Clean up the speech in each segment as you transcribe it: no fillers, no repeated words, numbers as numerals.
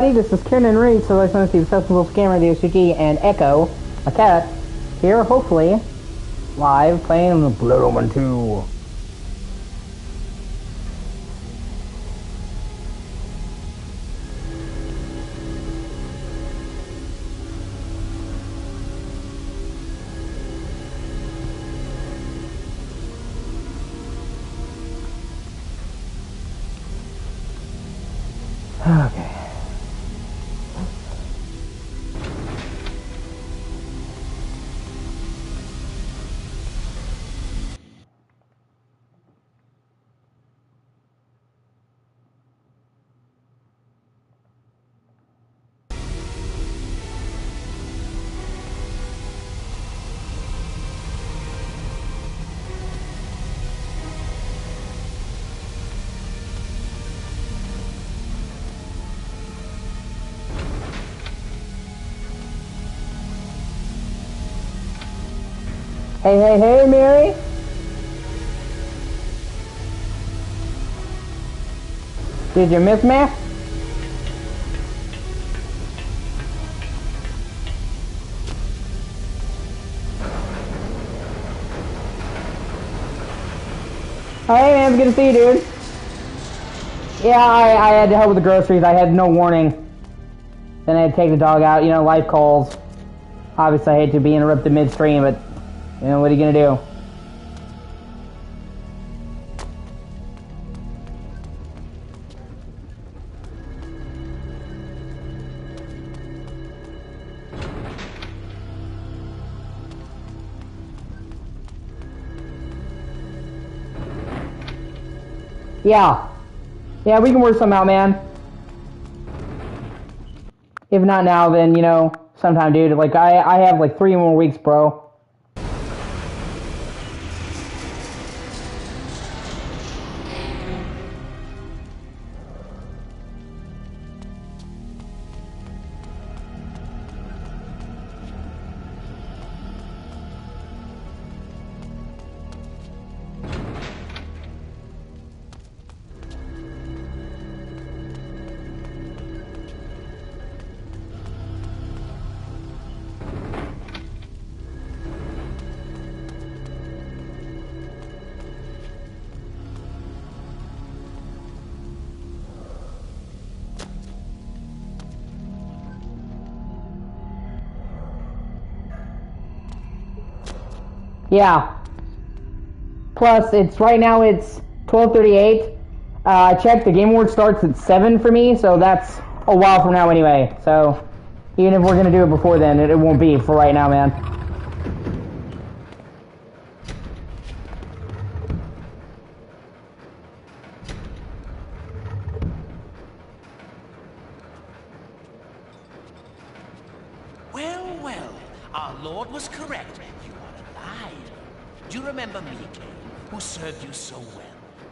This is Kieran Reed, so let's see the successful scammer, the O.C.G, and Echo, a cat, here, hopefully, live, playing Blood Omen 2. Okay. Hey, Mary. Did you miss me? Oh, hey man, it's good to see you, dude. Yeah, I had to help with the groceries. I had no warning. Then I had to take the dog out, you know, life calls. Obviously, I hate to be interrupted midstream, but you know, what are you gonna do? Yeah, we can work something out, man. If not now, then, you know, sometime, dude. Like, I have like 3 more weeks, bro. Yeah. Plus, right now it's 12:38. I checked, the Game Award starts at 7 for me, so that's a while from now anyway. So, even if we're gonna do it before then, it won't be for right now, man. Well, our Lord was correct. You are alive. Do you remember Mike, who served you so well?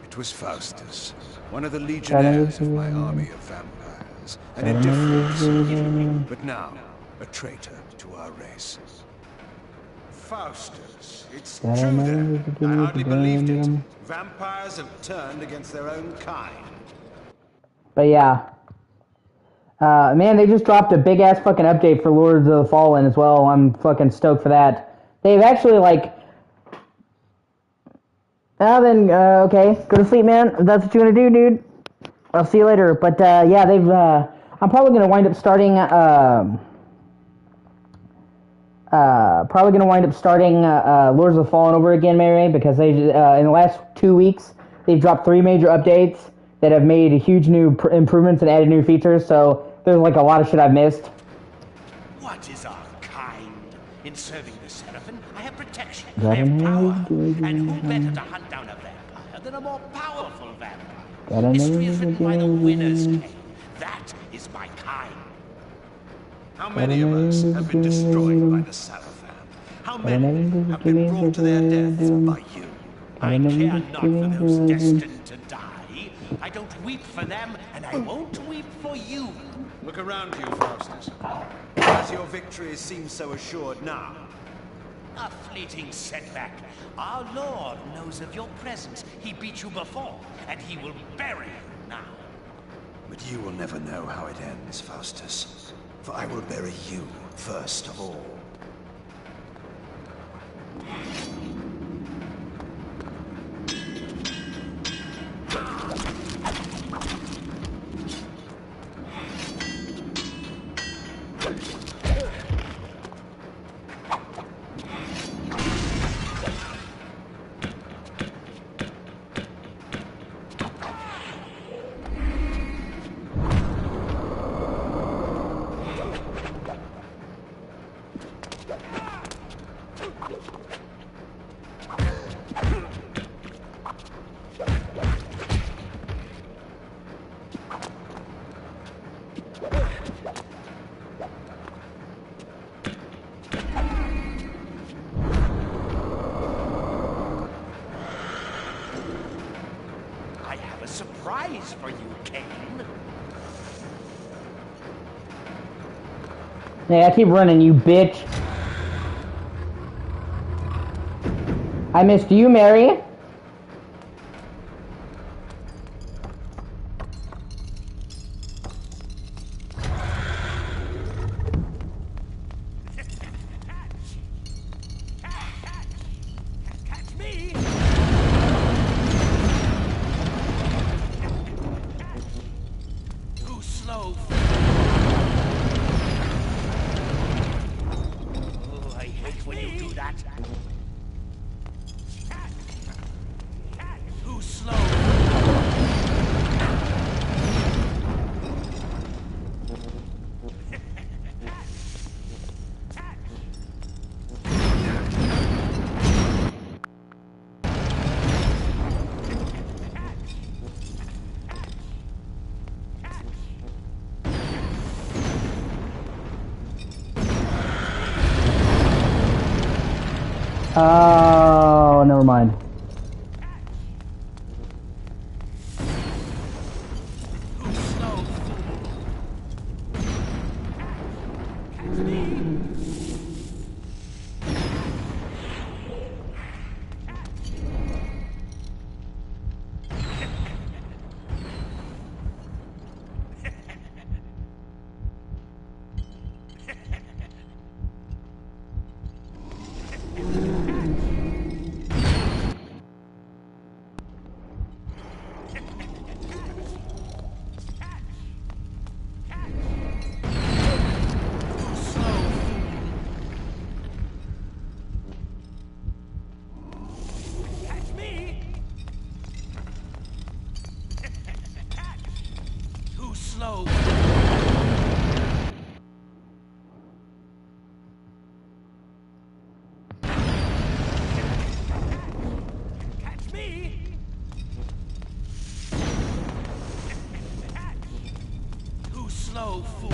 It was Faustus, one of the legionnaires of my army of vampires, an indifferent soldier, but now a traitor to our race. Faustus, it's true then. I hardly believed it. Vampires have turned against their own kind. But yeah. Man, they just dropped a big-ass fucking update for Lords of the Fallen as well. I'm fucking stoked for that. They've actually, like... okay. Go to sleep, man. If that's what you want to do, dude. I'll see you later. But, yeah, they've, I'm probably going to wind up starting, Lords of the Fallen over again, Mary, because they, in the last 2 weeks, they've dropped 3 major updates that have made huge new improvements and added new features, so there's like a lot of shit I've missed. What is our kind? In serving the Seraphim, I have protection, I have power. And who better to hunt down a vampire than a more powerful vampire? History is written by the winner's cave. That is my kind. How many of us have been destroyed by the Seraphim? How many have been brought to their deaths by you? I care not for those destined to die. I don't weep for them, and I won't weep for you. Look around you, Faustus. Does your victory seem so assured now? A fleeting setback. Our Lord knows of your presence. He beat you before, and he will bury you now. You will never know how it ends, Faustus. For I will bury you first of all. Surprise for you, Cain. Yeah, I keep running, you bitch. I missed you, Mary. Catch me! Too slow. Oh, I hate when you do that. Too slow. Oh, never mind. Slow. Catch me. Too slow, fool.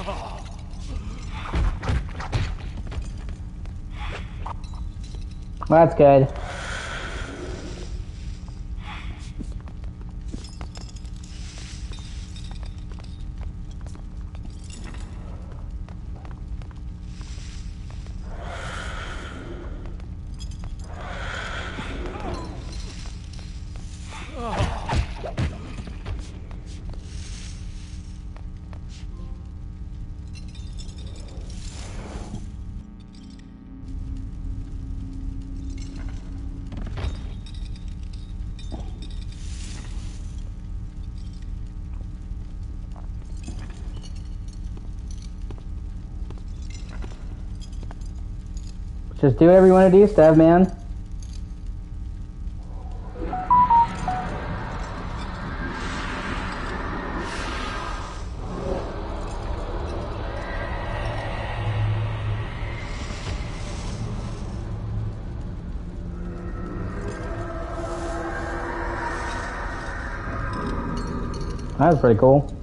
Well, that's good. Just do whatever you want to do, Stev, man. That was pretty cool.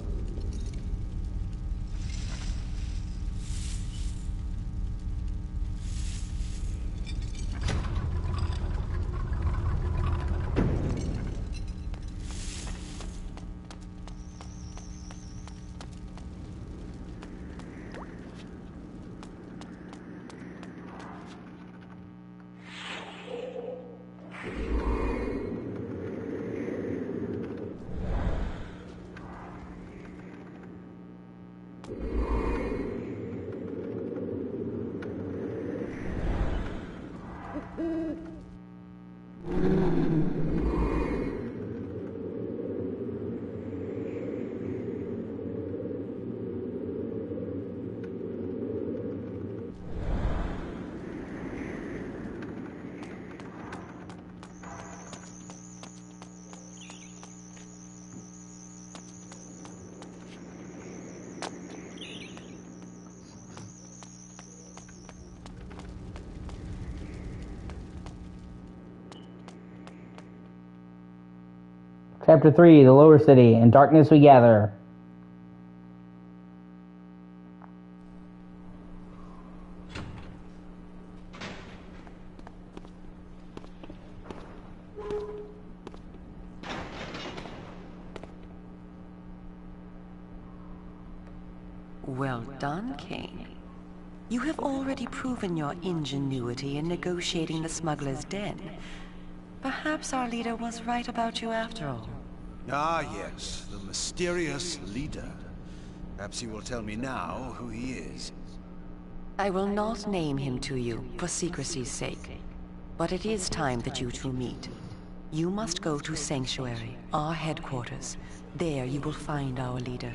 Chapter 3, The Lower City. In darkness we gather. Well done, King. You have already proven your ingenuity in negotiating the smuggler's den. Perhaps our leader was right about you after all. Ah, yes, the mysterious leader. Perhaps you will tell me now who he is. I will not name him to you, for secrecy's sake. But it is time that you two meet. You must go to Sanctuary, our headquarters. There you will find our leader.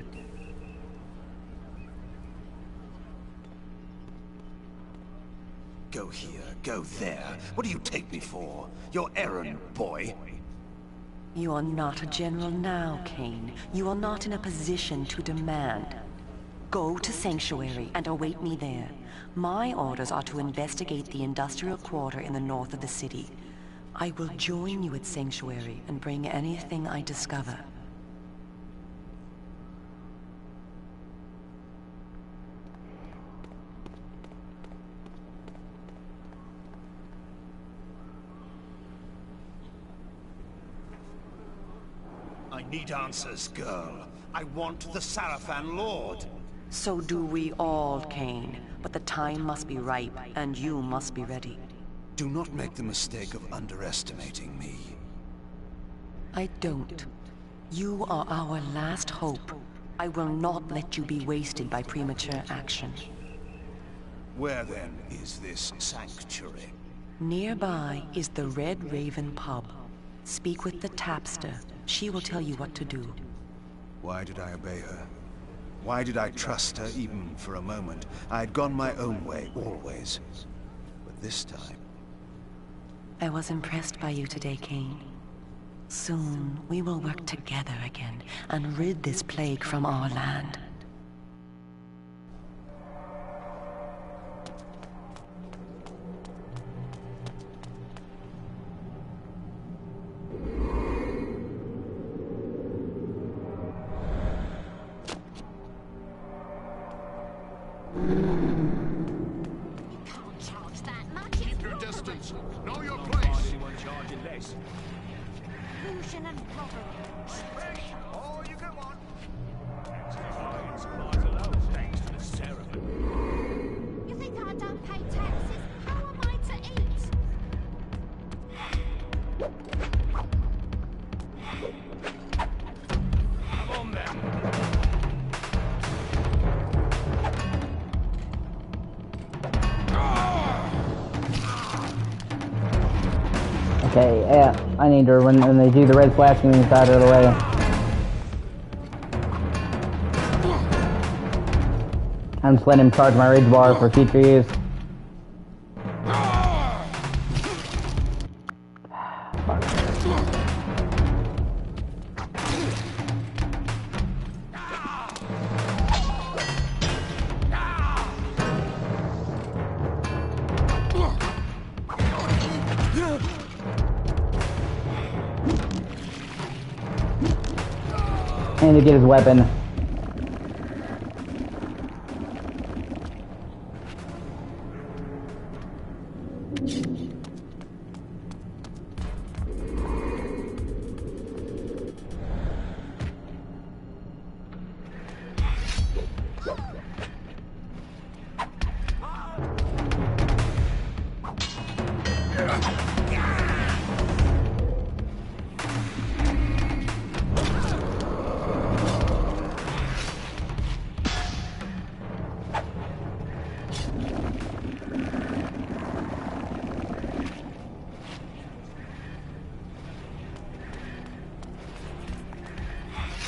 Go here, go there. What do you take me for? Your errand boy? You are not a general now, Kane. You are not in a position to demand. Go to Sanctuary and await me there. My orders are to investigate the industrial quarter in the north of the city. I will join you at Sanctuary and bring anything I discover. I need answers, girl. I want the Sarafan Lord. So do we all, Kane. But the time must be ripe, and you must be ready. Do not make the mistake of underestimating me. I don't. You are our last hope. I will not let you be wasted by premature action. Where then is this sanctuary? Nearby is the Red Raven pub. Speak with the tapster. She will tell you what to do. Why did I obey her? Why did I trust her even for a moment? I had gone my own way, always. But this time... I was impressed by you today, Kane. Soon, we will work together again and rid this plague from our land. can't charge that much. Keep your distance. Know your place. Anyone charging less? Illusion and robbery. Oh, you go on. Supplies alone, thanks to the Seraphim. You think I don't pay taxes? How am I to eat? Come on then. Okay, yeah, I need to, when they do the red flashing inside of the way. I'm just letting him charge my rage bar for future use. I need to get his weapon.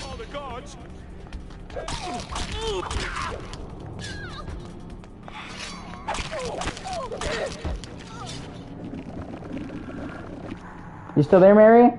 Oh, the gods! You still there, Mary?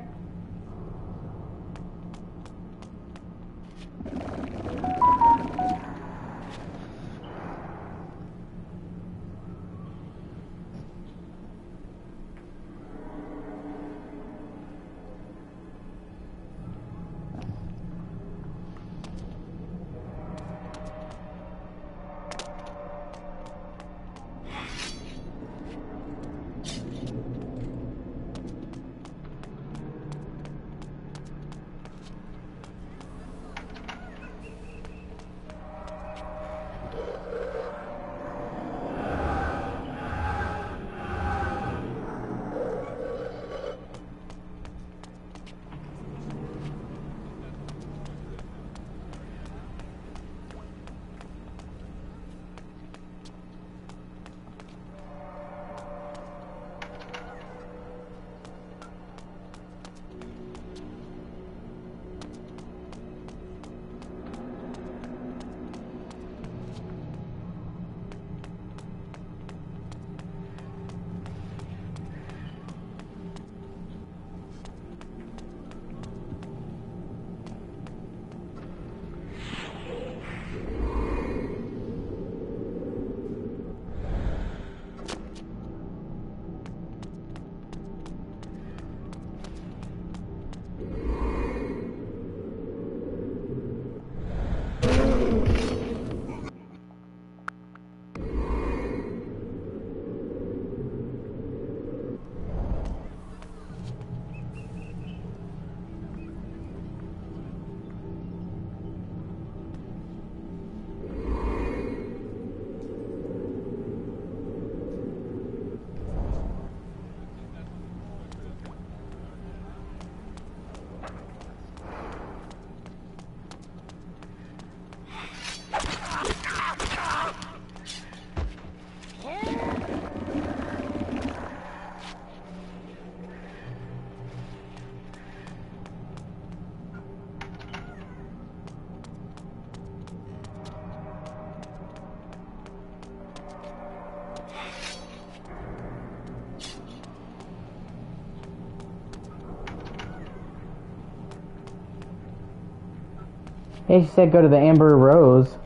Hey, she said go to the Amber Rose.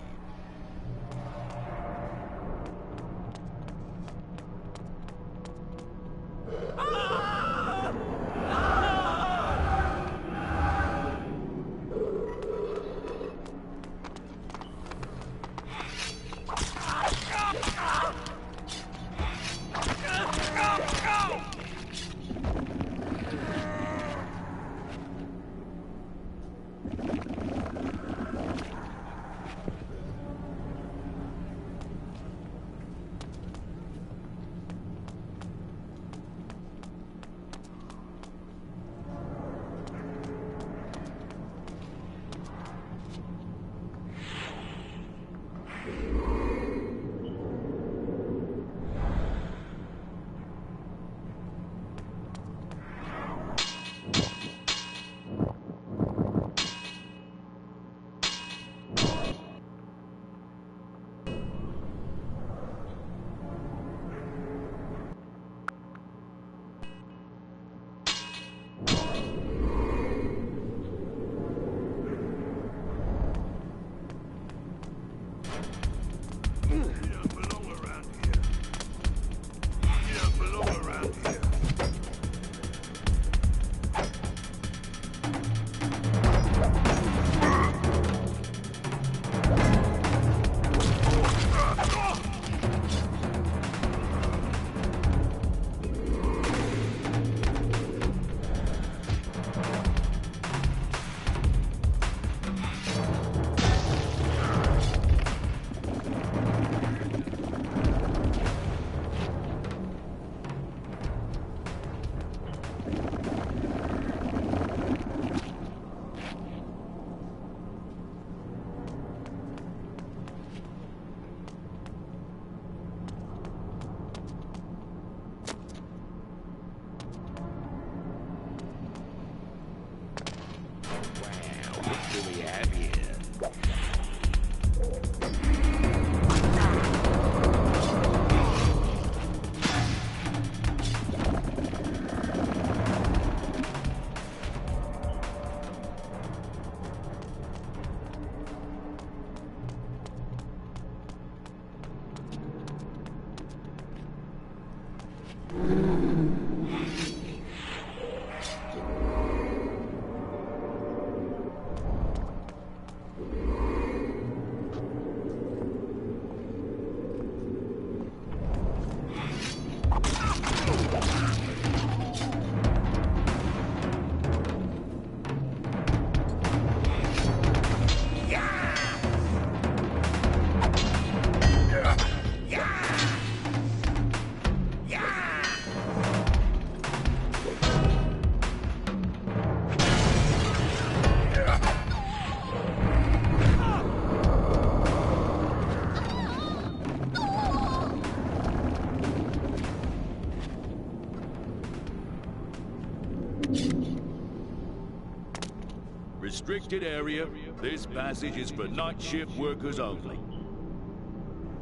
restricted area. This passage is for night shift workers only.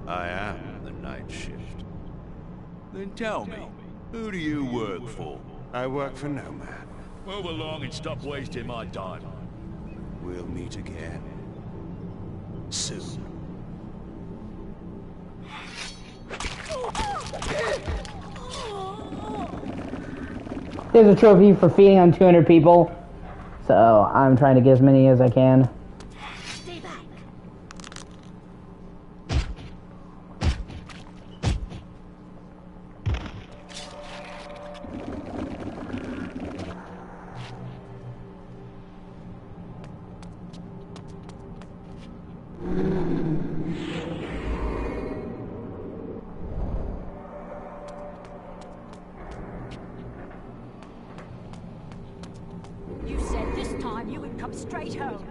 I am the night shift. Then tell me, who do you work for? I work for no man. Move along and stop wasting my time. We'll meet again. Soon. There's a trophy for feeding on 200 people, so I'm trying to get as many as I can. Stay back. You said this time you would come straight home.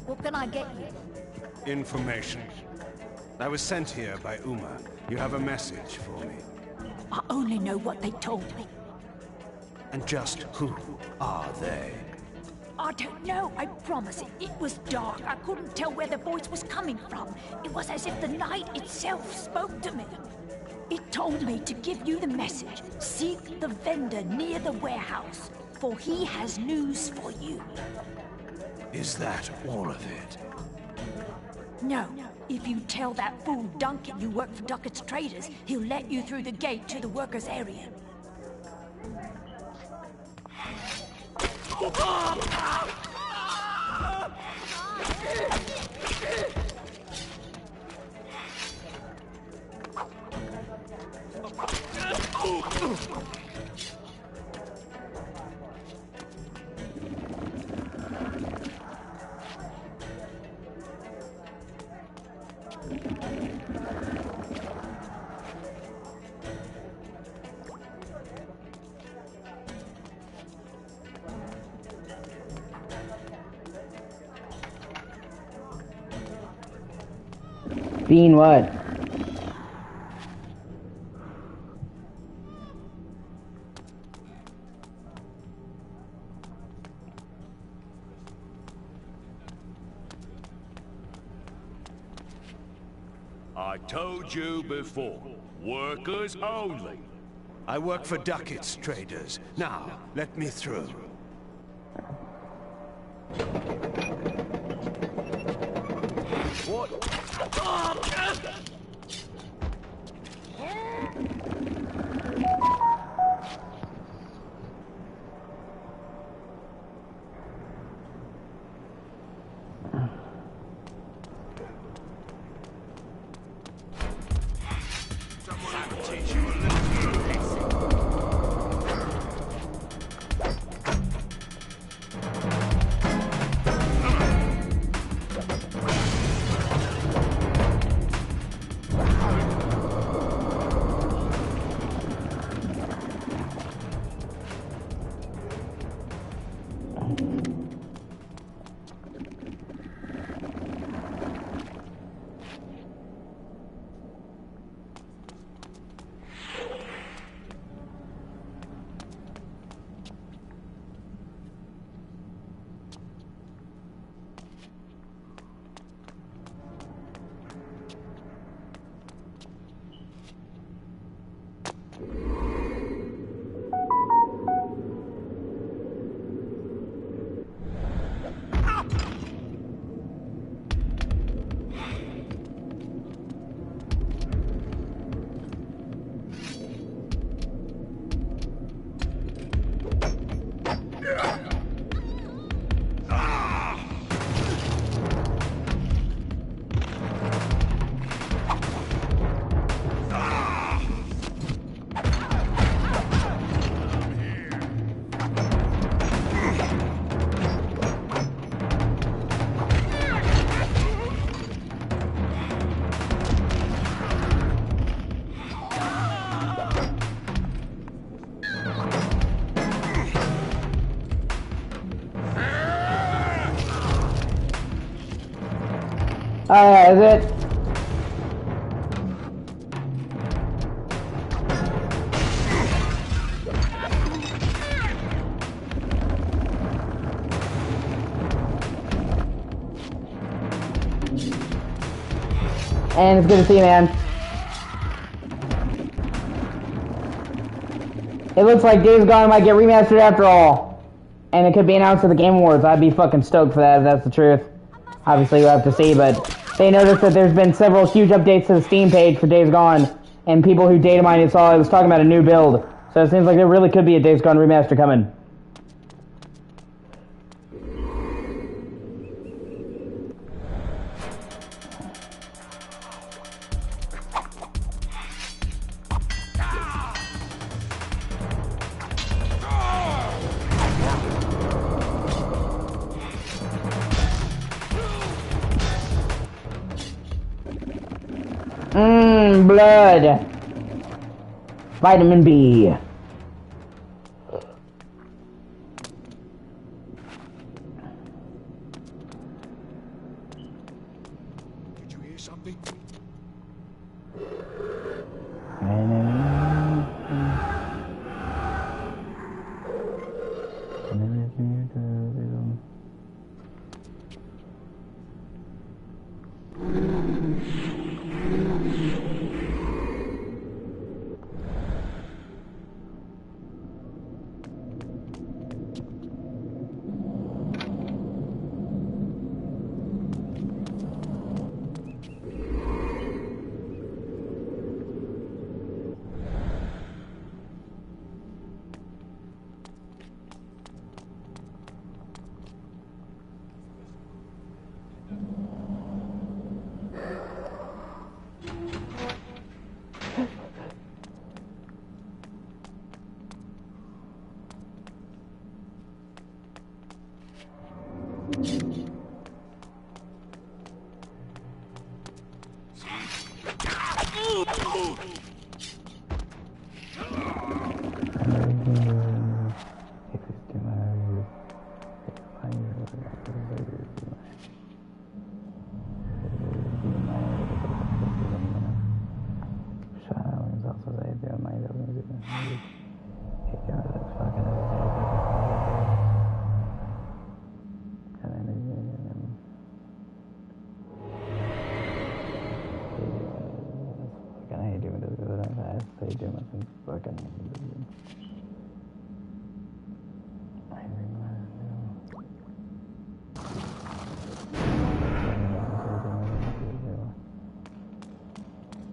What can I get you? Information. I was sent here by Uma. You have a message for me. I only know what they told me. And just who are they? I don't know, I promise. It was dark. I couldn't tell where the voice was coming from. It was as if the night itself spoke to me. It told me to give you the message. Seek the vendor near the warehouse, for he has news for you. Is that all of it? No. If you tell that fool Duncan you work for Duckett's Traders, he'll let you through the gate to the workers' area. Being what? I told you before, workers only. I work for Duckett's Traders. Now, let me through. What? Oh yeah, is it? And it's good to see you, man. It looks like Days Gone might get remastered after all. And it could be announced at the Game Awards. I'd be fucking stoked for that if that's the truth. Obviously we'll have to see, but they noticed that there's been several huge updates to the Steam page for Days Gone, and people who data mined it saw it was talking about a new build. So it seems like there really could be a Days Gone remaster coming. Blood. Vitamin B. Did you hear something?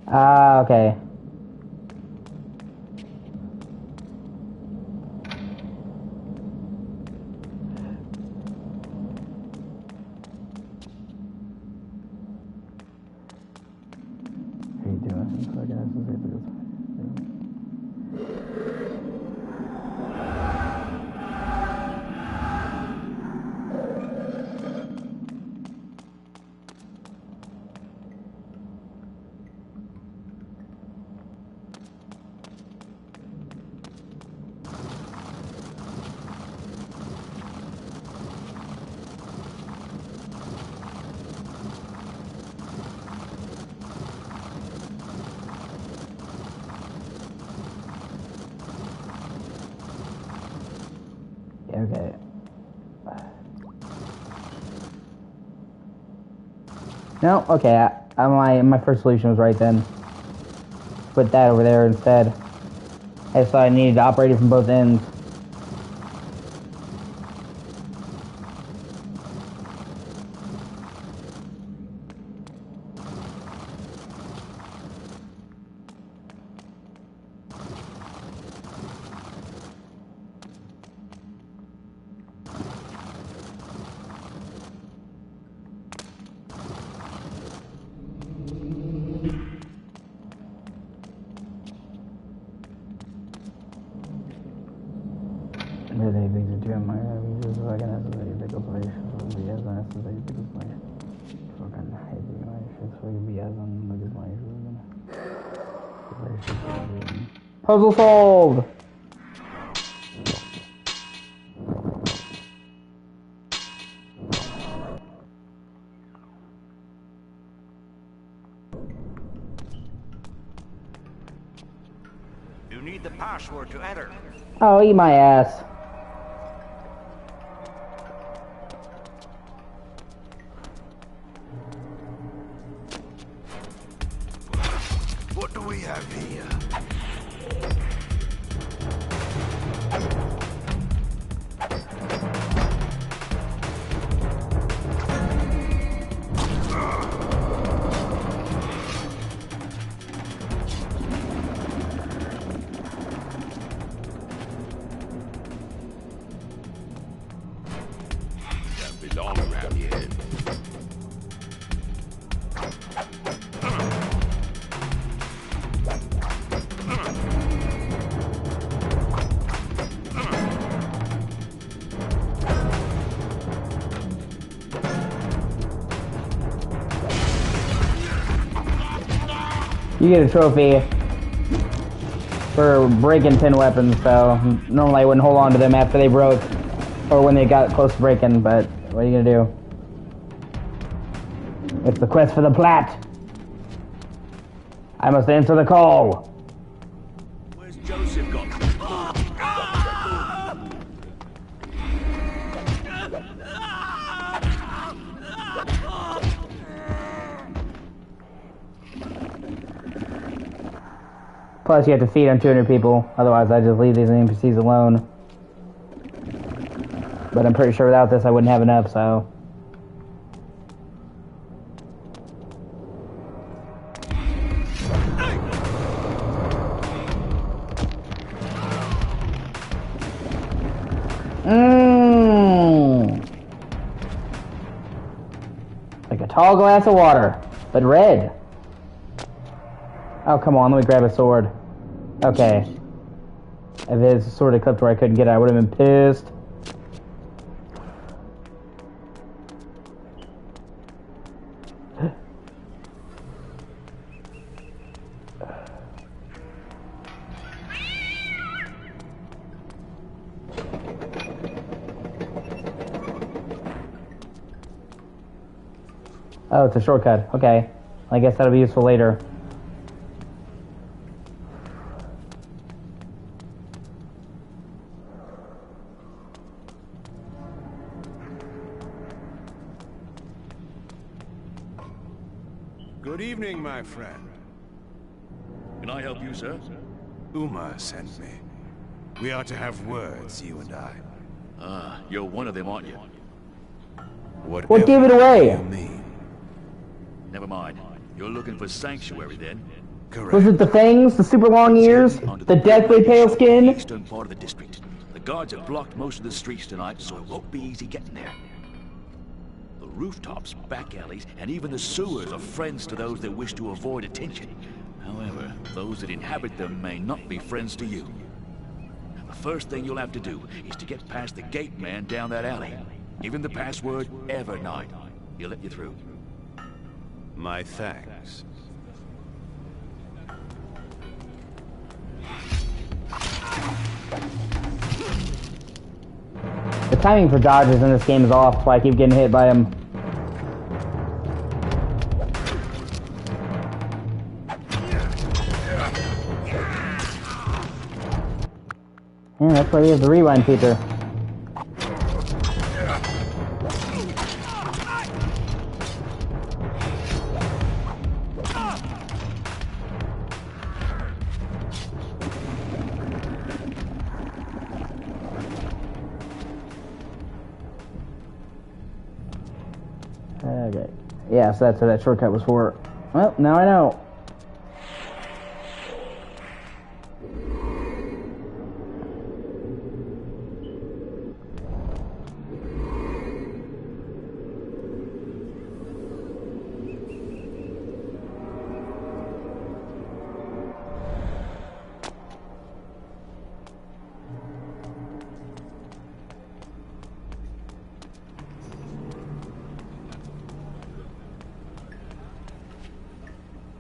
Ah, okay. How you doing? Okay. No, okay. My first solution was right then. Put that over there instead. I just thought I needed to operate it from both ends. Puzzle solved! You need the password to enter. Oh, eat my ass. What do we have here? Don't belong around here. You get a trophy for breaking 10 weapons, so normally I wouldn't hold on to them after they broke or when they got close to breaking, but what are you gonna do? It's the quest for the plat. I must answer the call. Where's Joseph gone? Plus, you have to feed on 200 people. Otherwise, I just leave these NPCs alone. But I'm pretty sure without this, I wouldn't have enough, so... Like a tall glass of water, but red. Oh, come on, let me grab a sword. Okay. If his sword had clipped where I couldn't get it, I would have been pissed. Oh, it's a shortcut. Okay. I guess that'll be useful later. Good evening, my friend. Can I help you, sir? Uma sent me. We are to have words, you and I. Ah, you're one of them, aren't you? Whatever give it away. you mean. Never mind. You're looking for sanctuary, then? Correct. Was it the fangs, the super long ears, the deathly pale skin? Eastern part of the district. The guards have blocked most of the streets tonight, so it won't be easy getting there. The rooftops, back alleys, and even the sewers are friends to those that wish to avoid attention. However, those that inhabit them may not be friends to you. The first thing you'll have to do is to get past the gate man down that alley. Give him the password Evernight. He'll let you through. My thanks. The timing for dodges in this game is off, so I keep getting hit by him. Yeah, that's why we have the rewind feature. Okay. Yeah, so that's what that shortcut was for. Well, now I know.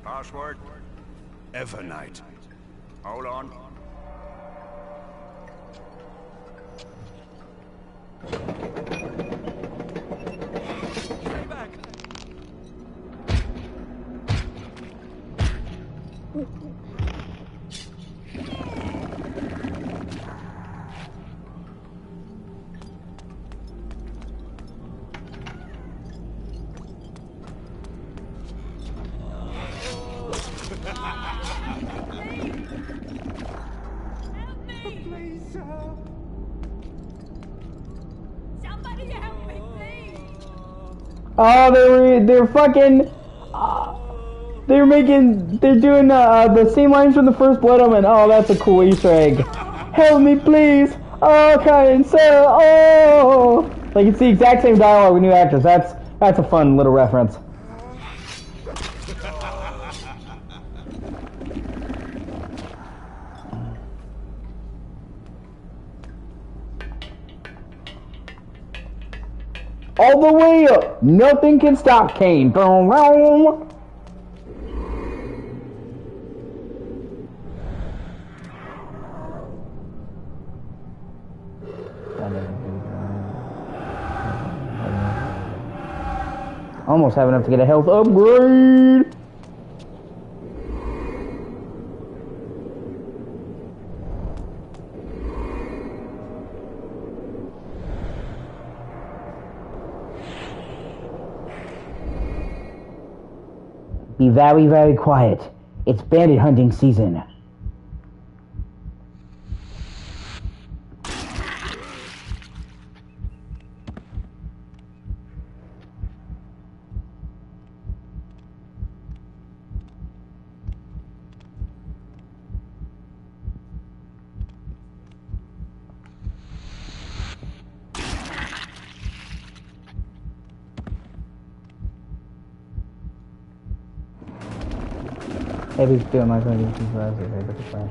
Password? Evernight. Hold on. Stay back. Somebody help me, please! Oh, they're fucking. They're doing the same lines from the first Blood Omen. Oh, that's a cool Easter egg. Help me, please. Oh, kind sir. Oh, like it's the exact same dialogue with new actors. That's a fun little reference. All the way up. Nothing can stop Kane. Boom, boom. Almost have enough to get a health upgrade. Be very, very quiet. It's bandit hunting season. Maybe doing my phone.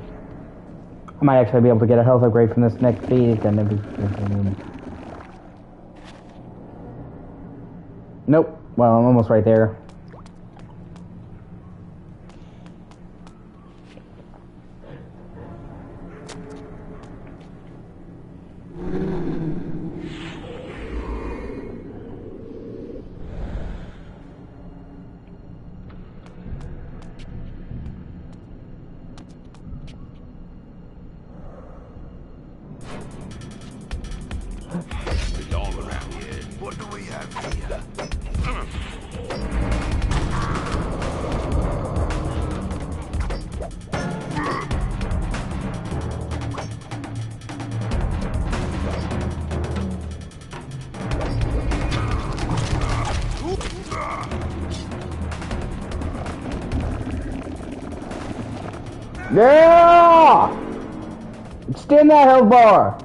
I might actually be able to get a health upgrade from this next feed, and then nope. Well, I'm almost right there. What do we have here? Yeah! Extend that health bar.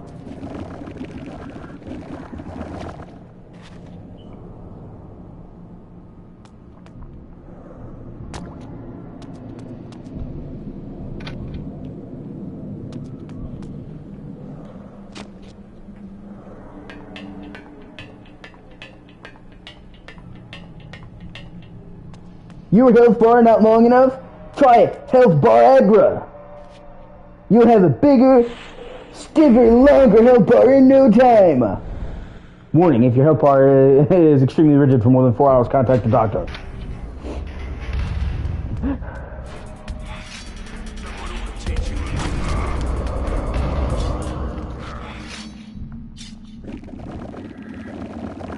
Your health bar not long enough? Try Health Bar Agra. You'll have a bigger, stiffer, longer health bar in no time. Warning, if your health bar is extremely rigid for more than 4 hours, contact the doctor.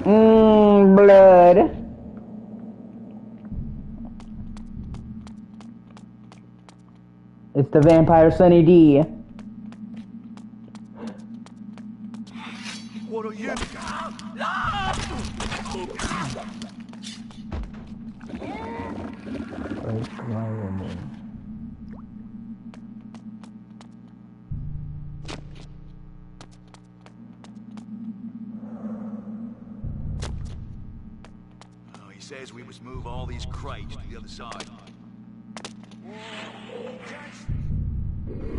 Blood. It's the vampire Sunny D. What are you? Oh, he says we must move all these crates to the other side.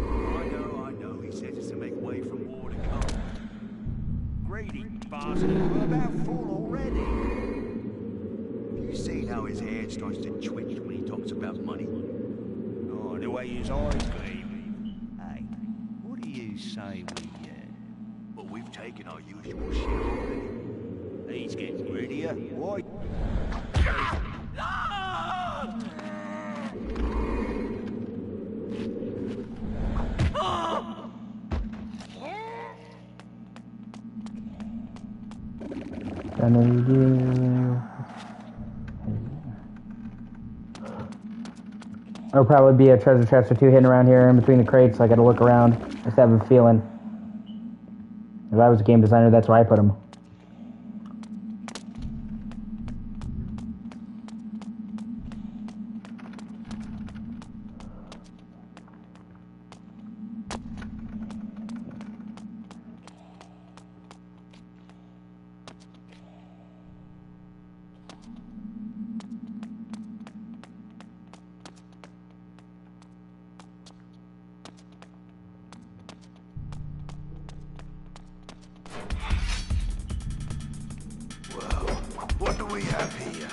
I know. He says it's to make way for more to come. Greedy bastard. We're about full already. Have you seen how his hair starts to twitch when he talks about money? Oh, the way his eyes gleam. Hey, what do you say we, Well, we've taken our usual shit already. He's getting greedier. Why? There'll probably be a treasure chest or two hidden around here in between the crates, so I gotta look around. Just have a feeling. If I was a game designer, that's where I put them. What do we have here?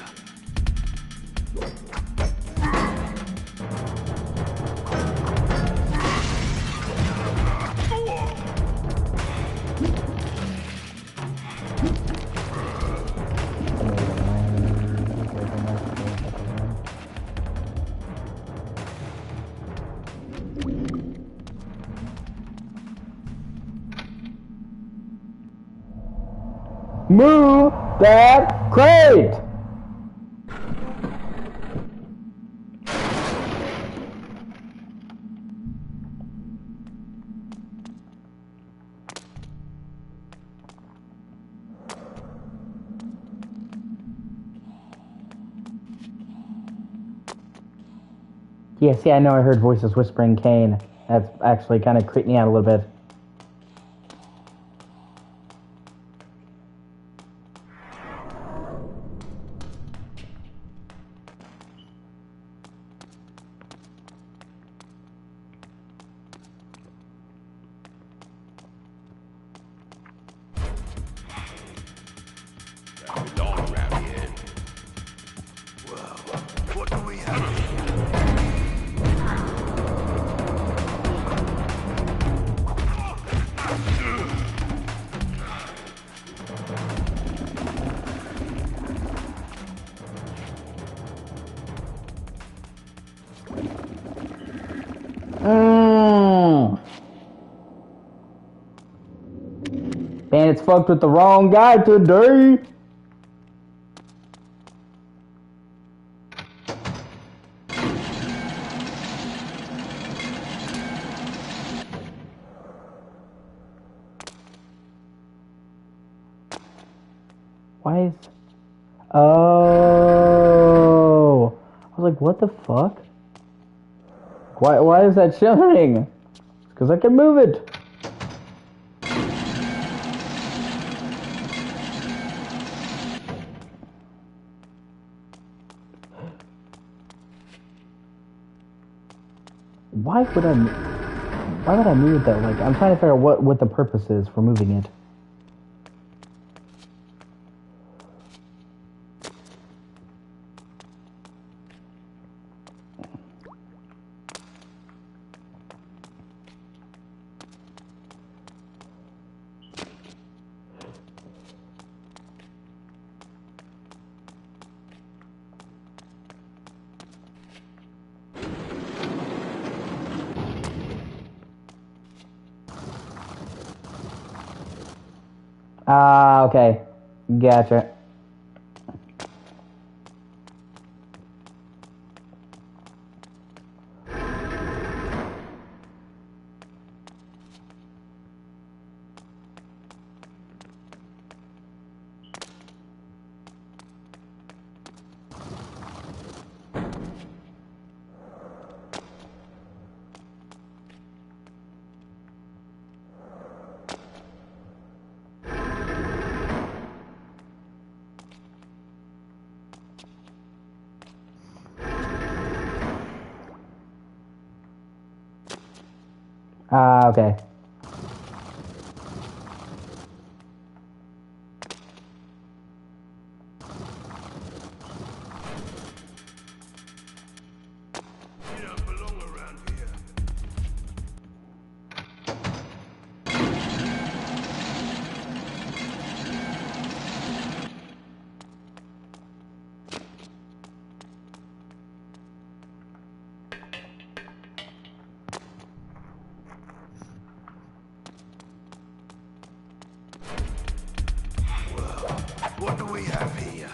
Move that crate! Yeah, see, I know I heard voices whispering Kane. That's actually kind of creeped me out a little bit. What do we have here? Bandits fucked with the wrong guy today. Why is... Oh! I was like, what the fuck? Why is that showing? Because I can move it. Why would I move it though? Like, I'm trying to figure out what the purpose is for moving it. Ah, okay. Gotcha. Ah, okay. You don't belong around here. What do we have here?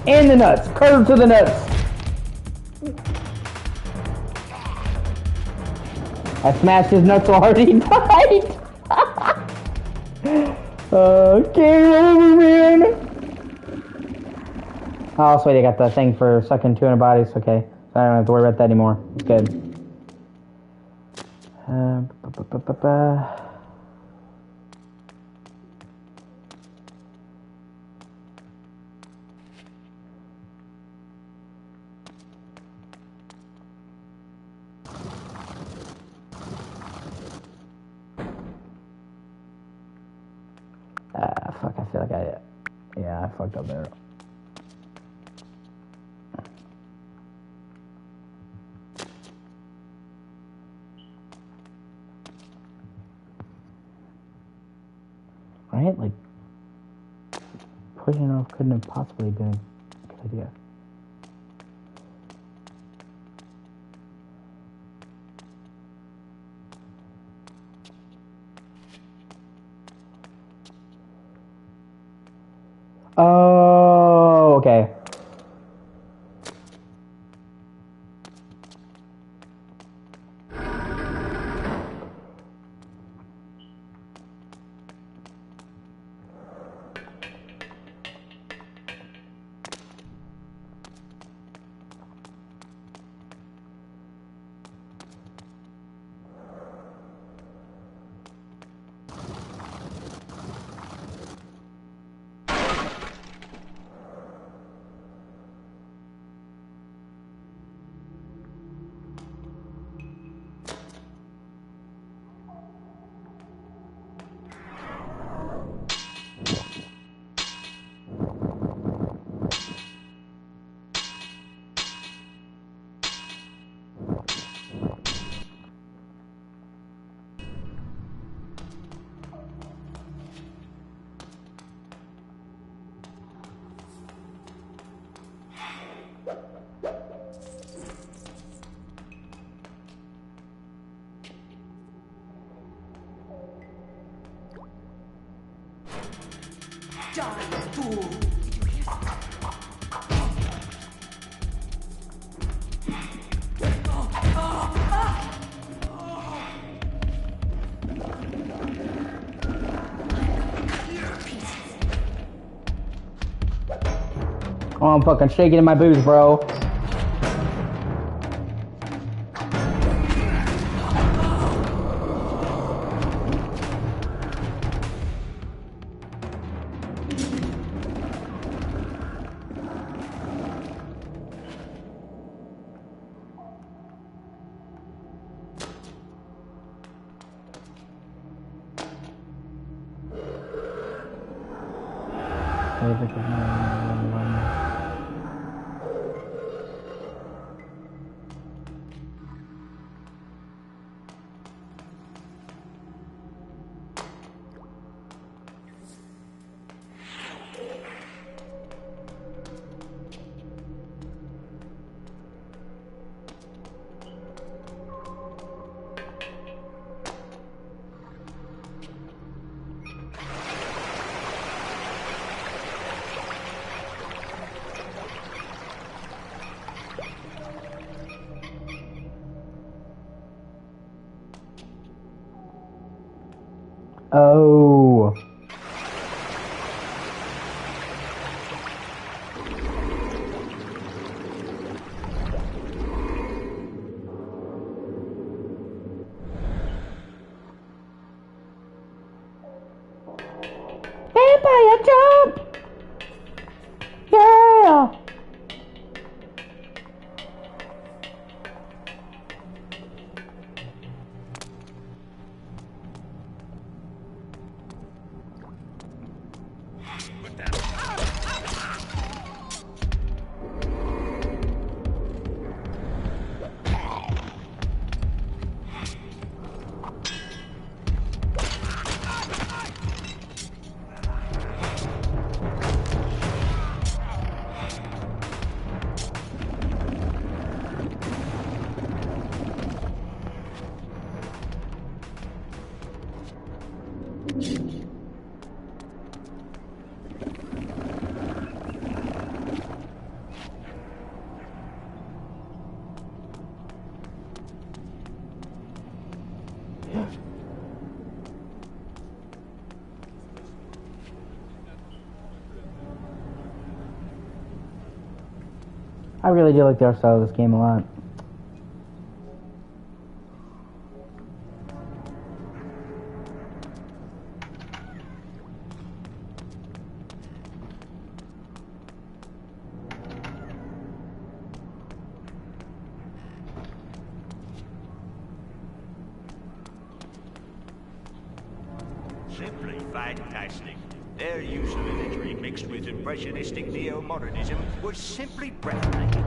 In the nuts. Curve to the nuts. I smashed his nuts so hard he died. Game over, man. Oh, sweet, I got the thing for sucking 200 bodies. Okay, so I don't have to worry about that anymore. It's good. Fuck, I feel like yeah, I fucked up there. Right? Like, pushing off couldn't have possibly been a good idea. Oh, okay. Oh, I'm fucking shaking in my boots, bro. Oh. Vampire jump! Yeah! I really do like the art style of this game a lot. Simply fantastic. Their use of imagery mixed with impressionistic neo-modernism was simply breathtaking.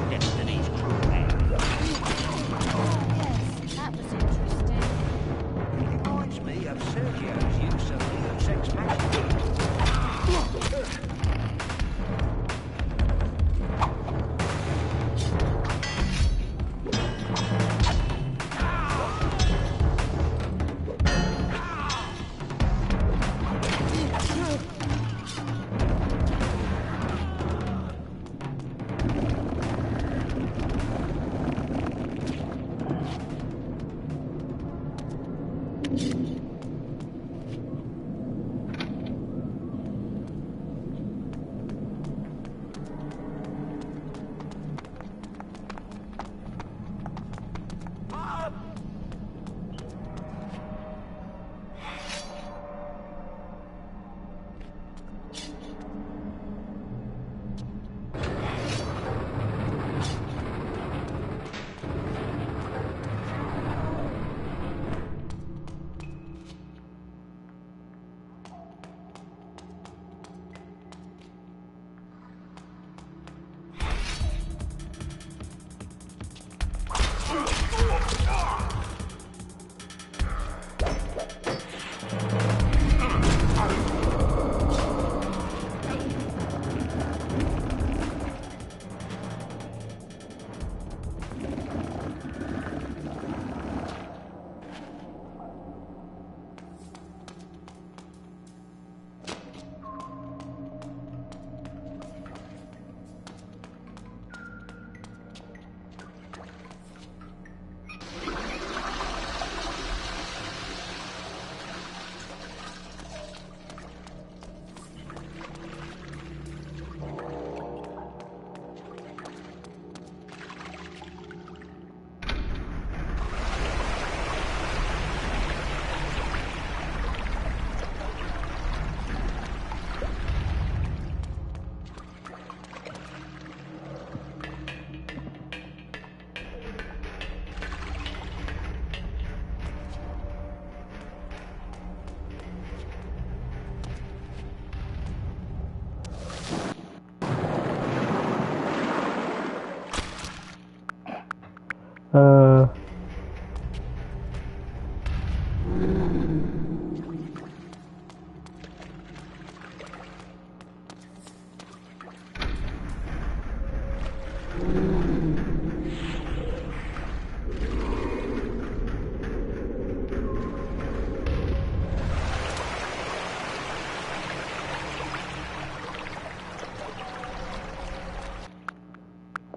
Destiny's cruel. That was interesting. It reminds me of Sergio's use of Deus Ex Machina.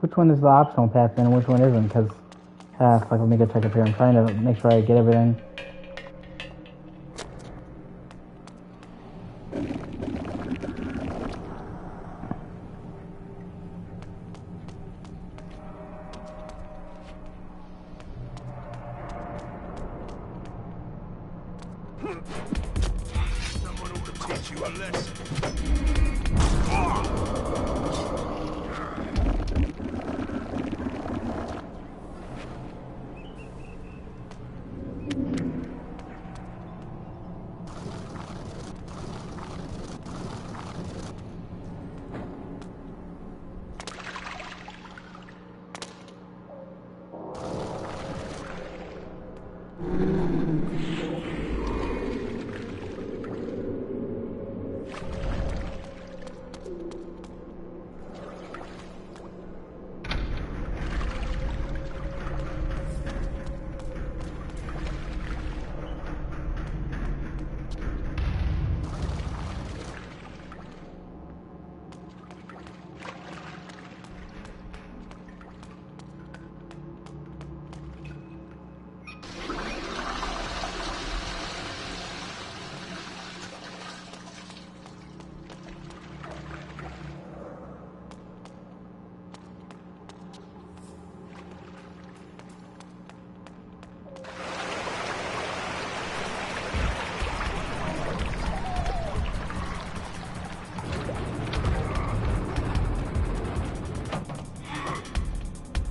Which one is the optional path then and which one isn't? Because, fuck, let me go check up here. I'm trying to make sure I get everything. Someone ought to teach you a lesson.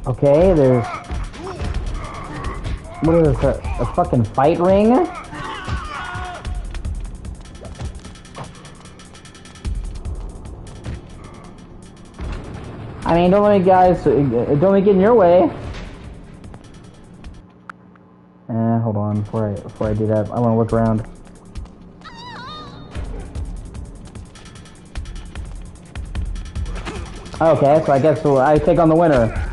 Okay, there's... What is this, a fucking fight ring? I mean, don't let me get in your way. Hold on, before I do that, I want to look around. Okay, so I guess I take on the winner.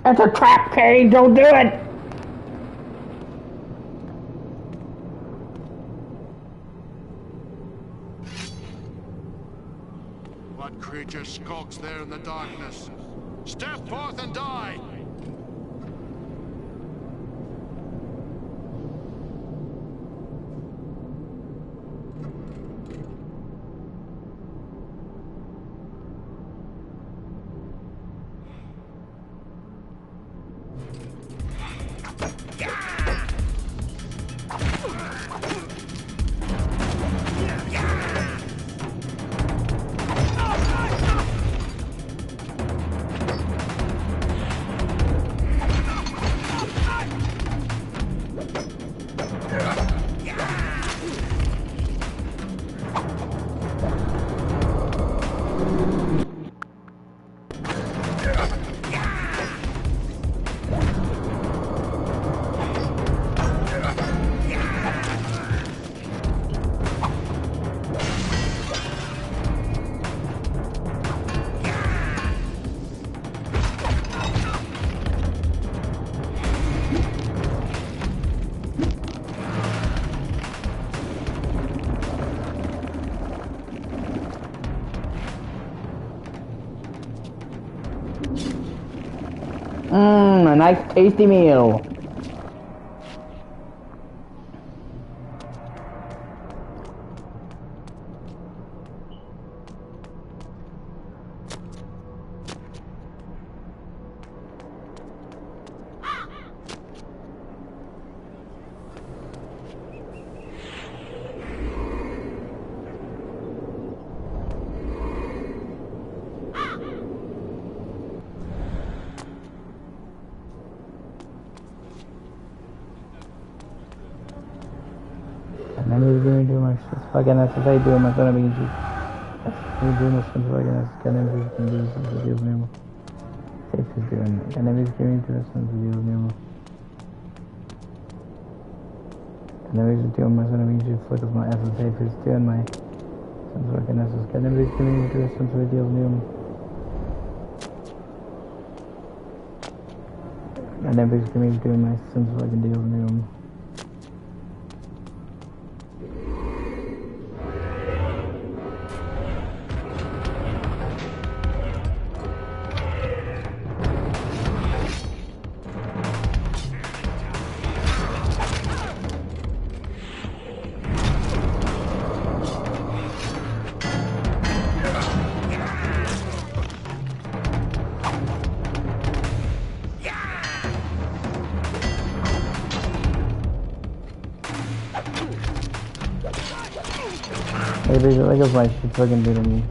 That's a trap, Kane! Don't do it! What creature skulks there in the darkness? Step forth and die! nice tasty meal. And then he's going to do my fucking ass if I do my son of a bitch. He's doing this fucking ass. God damn, he's going to do some videos new. Safe is doing it. God damn, he's going to do some videos new. God damn, he's doing my son of a bitch. Flick with my ass and safe is doing my son's fucking ass. God damn, he's going to do some videos new. God damn, he's going to do my son's fucking deals new. Hey, bitch, I guess my shit fucking did me.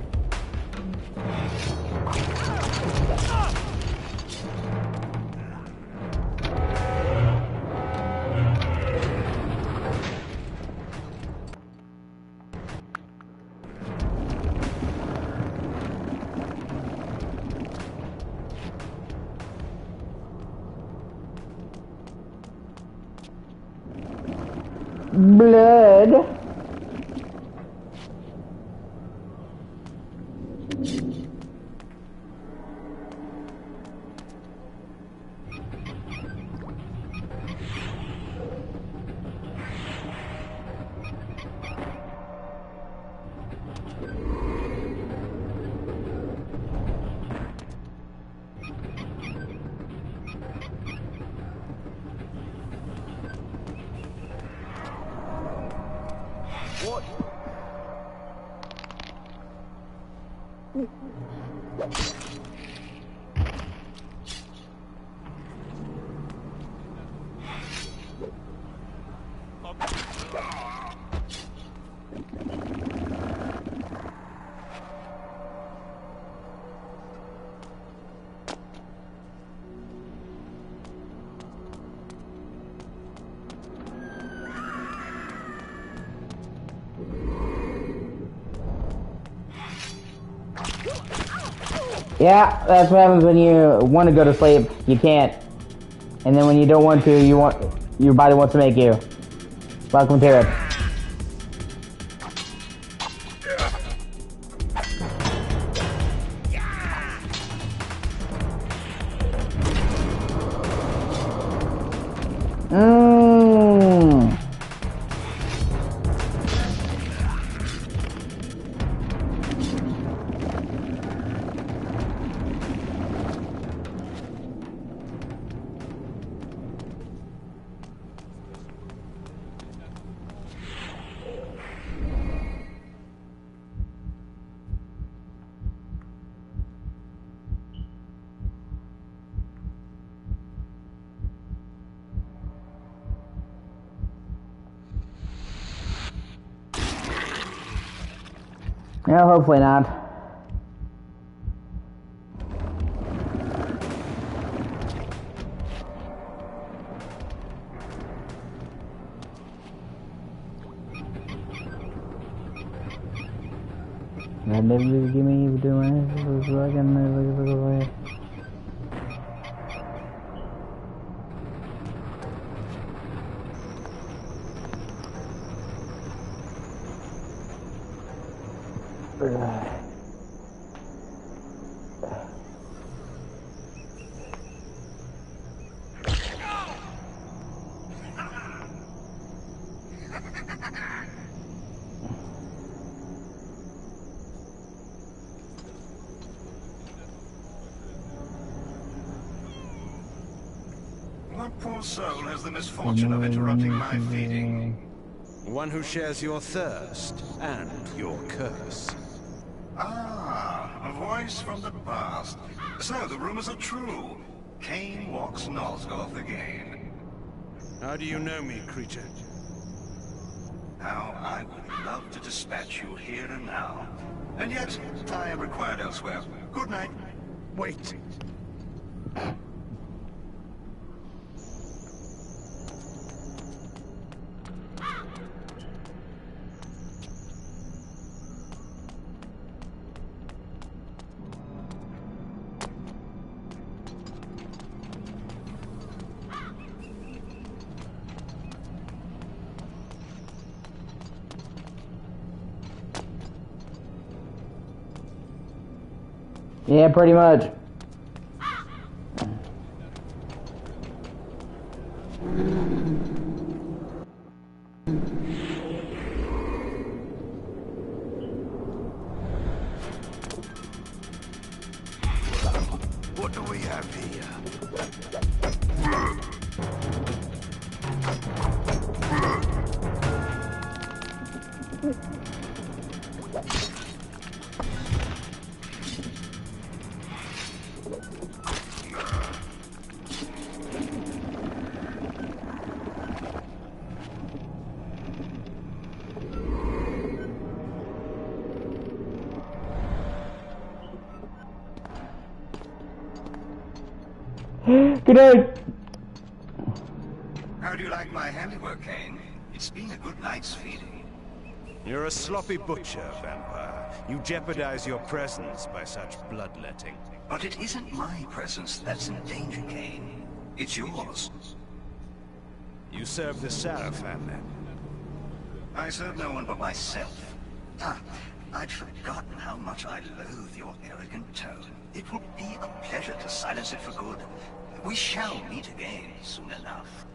Blood. What? Yeah, that's what happens when you want to go to sleep. You can't. And then when you don't want to, your body wants to make you. Welcome to it. Yeah, hopefully not. That never give me doing it. poor soul has the misfortune of interrupting my feeding. One who shares your thirst and your curse. Ah, a voice from the past. So the rumors are true. Cain walks Nosgoth again. How do you know me, creature? How I would love to dispatch you here and now. And yet, I am required elsewhere. Good night. Wait. Yeah, pretty much. What do we have here? Good night. How do you like my handiwork, Cain? It's been a good night's feeding. You're a sloppy butcher, vampire. You jeopardize your presence by such bloodletting. But it isn't my presence that's in danger, Cain. It's yours. You serve the Seraphim, then? I serve no one but myself. Ah, I'd forgotten how much I loathe your arrogant tone. It will be a pleasure to silence it for good. We shall meet again soon enough.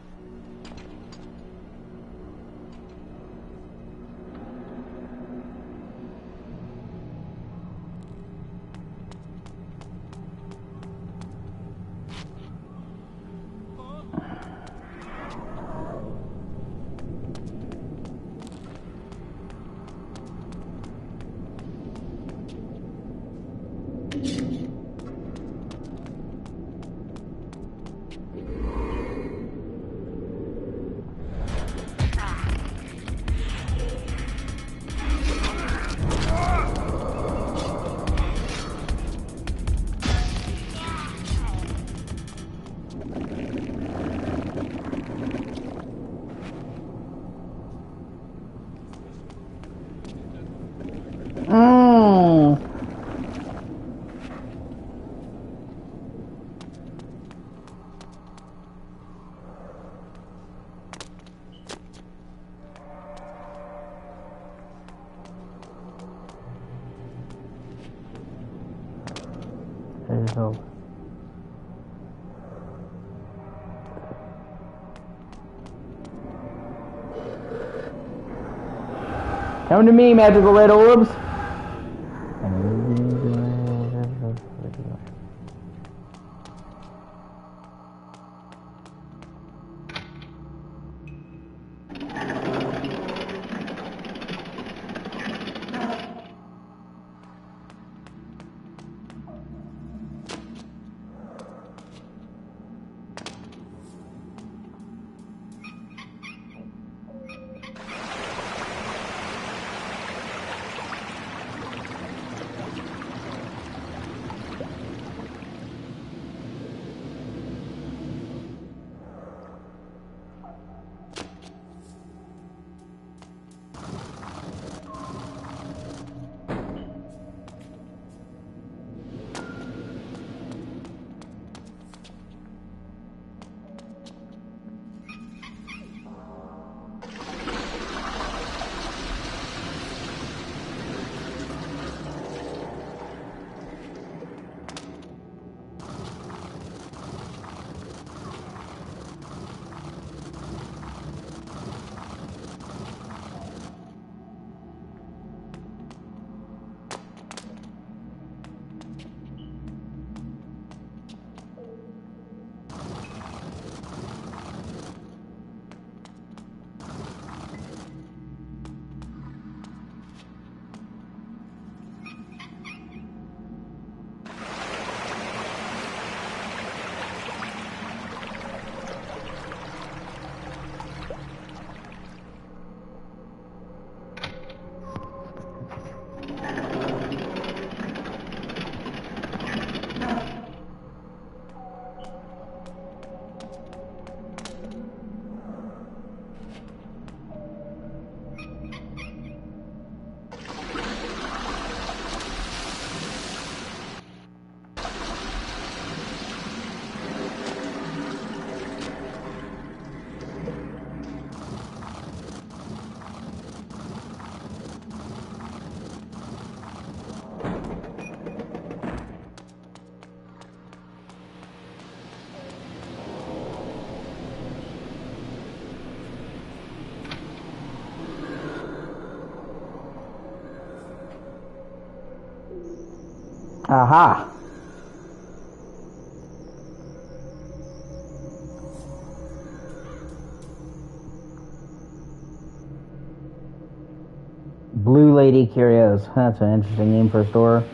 Come to me, magical red orbs. Aha. Blue Lady Curios. That's an interesting name for a store.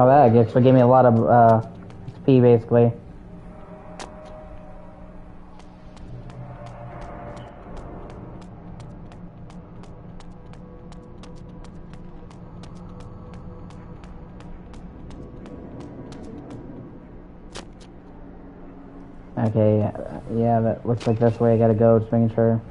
Oh, that actually gave me a lot of XP, basically. Okay, yeah, that looks like that's the way I gotta go, just making sure.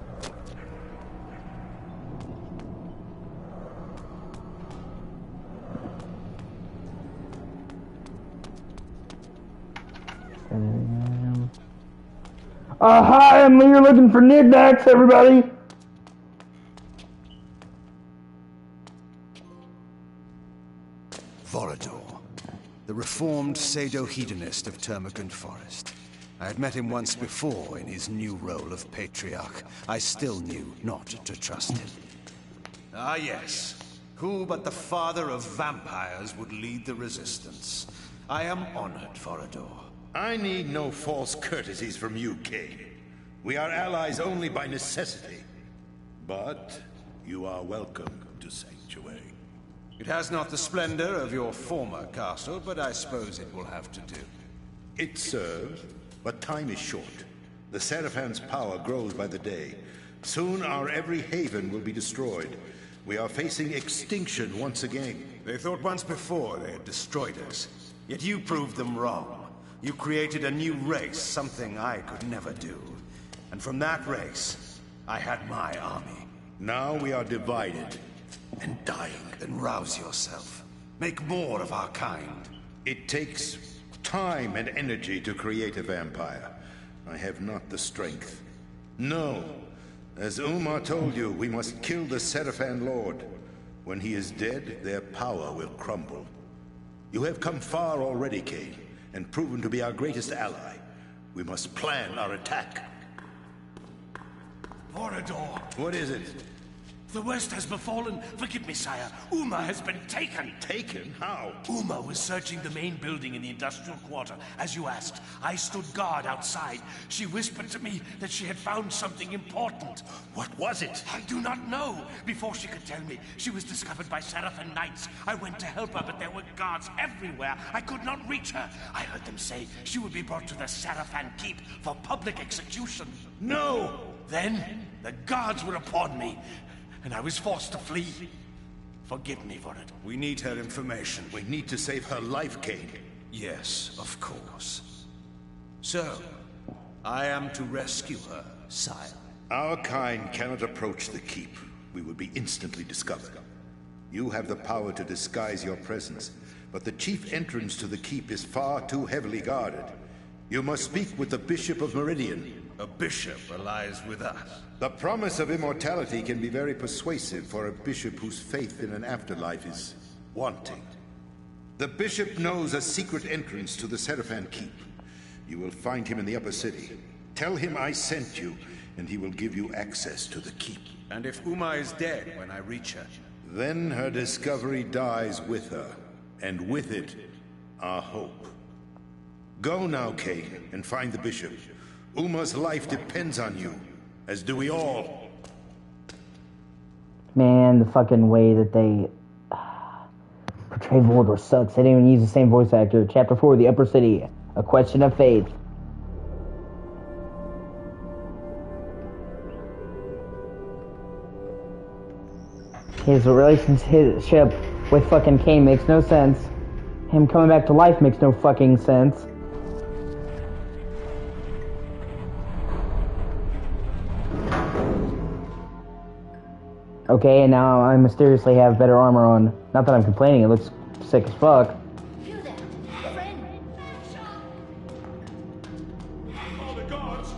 Hi, I'm here looking for knickknacks, everybody! Vorador, the reformed pseudo-hedonist of Termagant Forest. I had met him once before in his new role of patriarch. I still knew not to trust him. Ah yes, who but the father of vampires would lead the resistance? I am honored, Vorador. I need no false courtesies from you, Kane. We are allies only by necessity. But you are welcome to Sanctuary. It has not the splendor of your former castle, but I suppose it will have to do. It serves, but time is short. The Seraphan's power grows by the day. Soon our every haven will be destroyed. We are facing extinction once again. They thought once before they had destroyed us. Yet you proved them wrong. You created a new race, something I could never do. And from that race, I had my army. Now we are divided and dying. Then rouse yourself. Make more of our kind. It takes time and energy to create a vampire. I have not the strength. No. As Umar told you, we must kill the Seraphan Lord. When he is dead, their power will crumble. You have come far already, Kane, and proven to be our greatest ally. We must plan our attack. Vorador! What is it? The worst has befallen. Forgive me, sire. Uma has been taken. Taken? How? Uma was searching the main building in the industrial quarter, as you asked. I stood guard outside. She whispered to me that she had found something important. What was it? I do not know. Before she could tell me, she was discovered by Seraphan Knights. I went to help her, but there were guards everywhere. I could not reach her. I heard them say she would be brought to the Seraphan Keep for public execution. No! Then, the guards were upon me, and I was forced to flee. Forgive me for it. We need her information. We need to save her life, Kane. Yes, of course. So, I am to rescue her, sire. Our kind cannot approach the keep. We would be instantly discovered. You have the power to disguise your presence, but the chief entrance to the keep is far too heavily guarded. You must speak with the Bishop of Meridian. A bishop lies with us. The promise of immortality can be very persuasive for a bishop whose faith in an afterlife is wanting. The bishop knows a secret entrance to the Seraphan Keep. You will find him in the upper city. Tell him I sent you, and he will give you access to the keep. And if Uma is dead when I reach her? Then her discovery dies with her, and with it, our hope. Go now, Kane, and find the bishop. Uma's life depends on you, as do we all. Man, the fucking way that they portray Voldor sucks. They didn't even use the same voice actor. Chapter 4, The Upper City, A Question of Faith. His relationship with fucking Kane makes no sense. Him coming back to life makes no fucking sense. okay, and now I mysteriously have better armor on. Not that I'm complaining, it looks sick as fuck. You there, friend. Oh, the gods!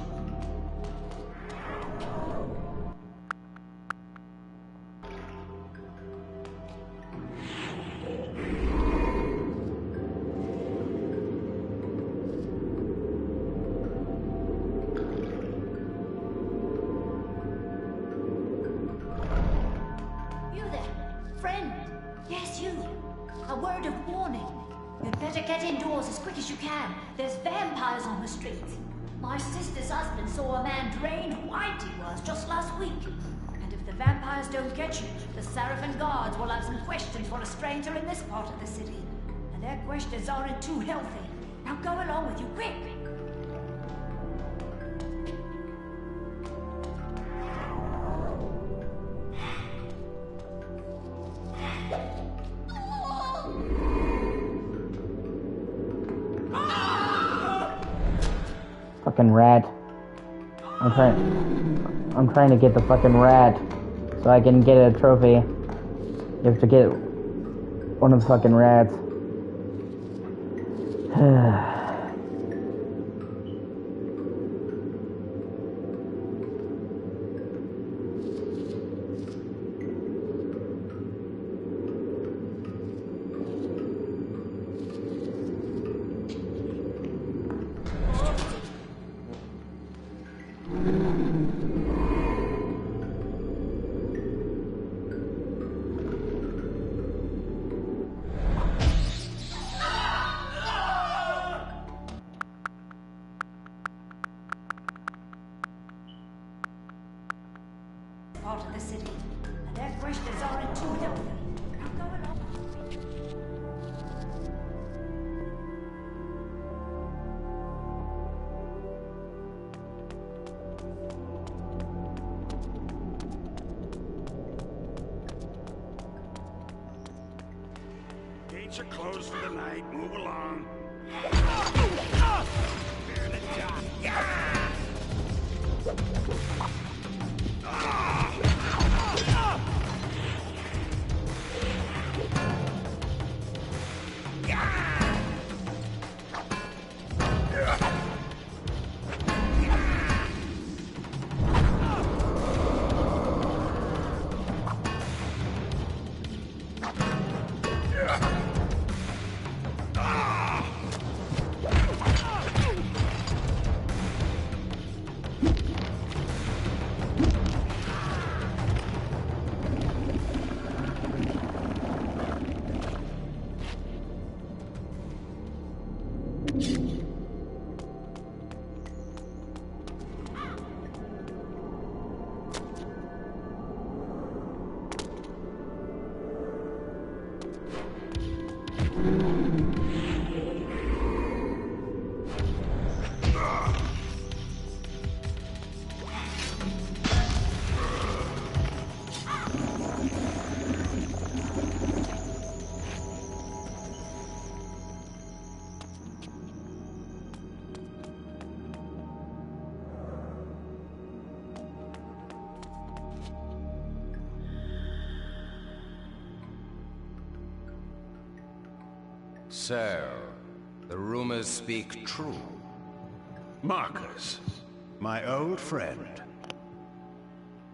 You there, friend. Yes, you. A word of warning. You'd better get indoors as quick as you can. There's vampires on the streets. My sister's husband saw a man drained white he was just last week. And if the vampires don't get you, the Seraphin guards will have some questions for a stranger in this part of the city. And their questions aren't too healthy. Now go along with you, quick! Fucking rat. I'm trying to get the fucking rat so I can get a trophy. You have to get one of the fucking rats. Part of the city. And their questions aren't too healthy. Now go along. Gates are closed for the night. Move along. So, the rumors speak true. Marcus, my old friend.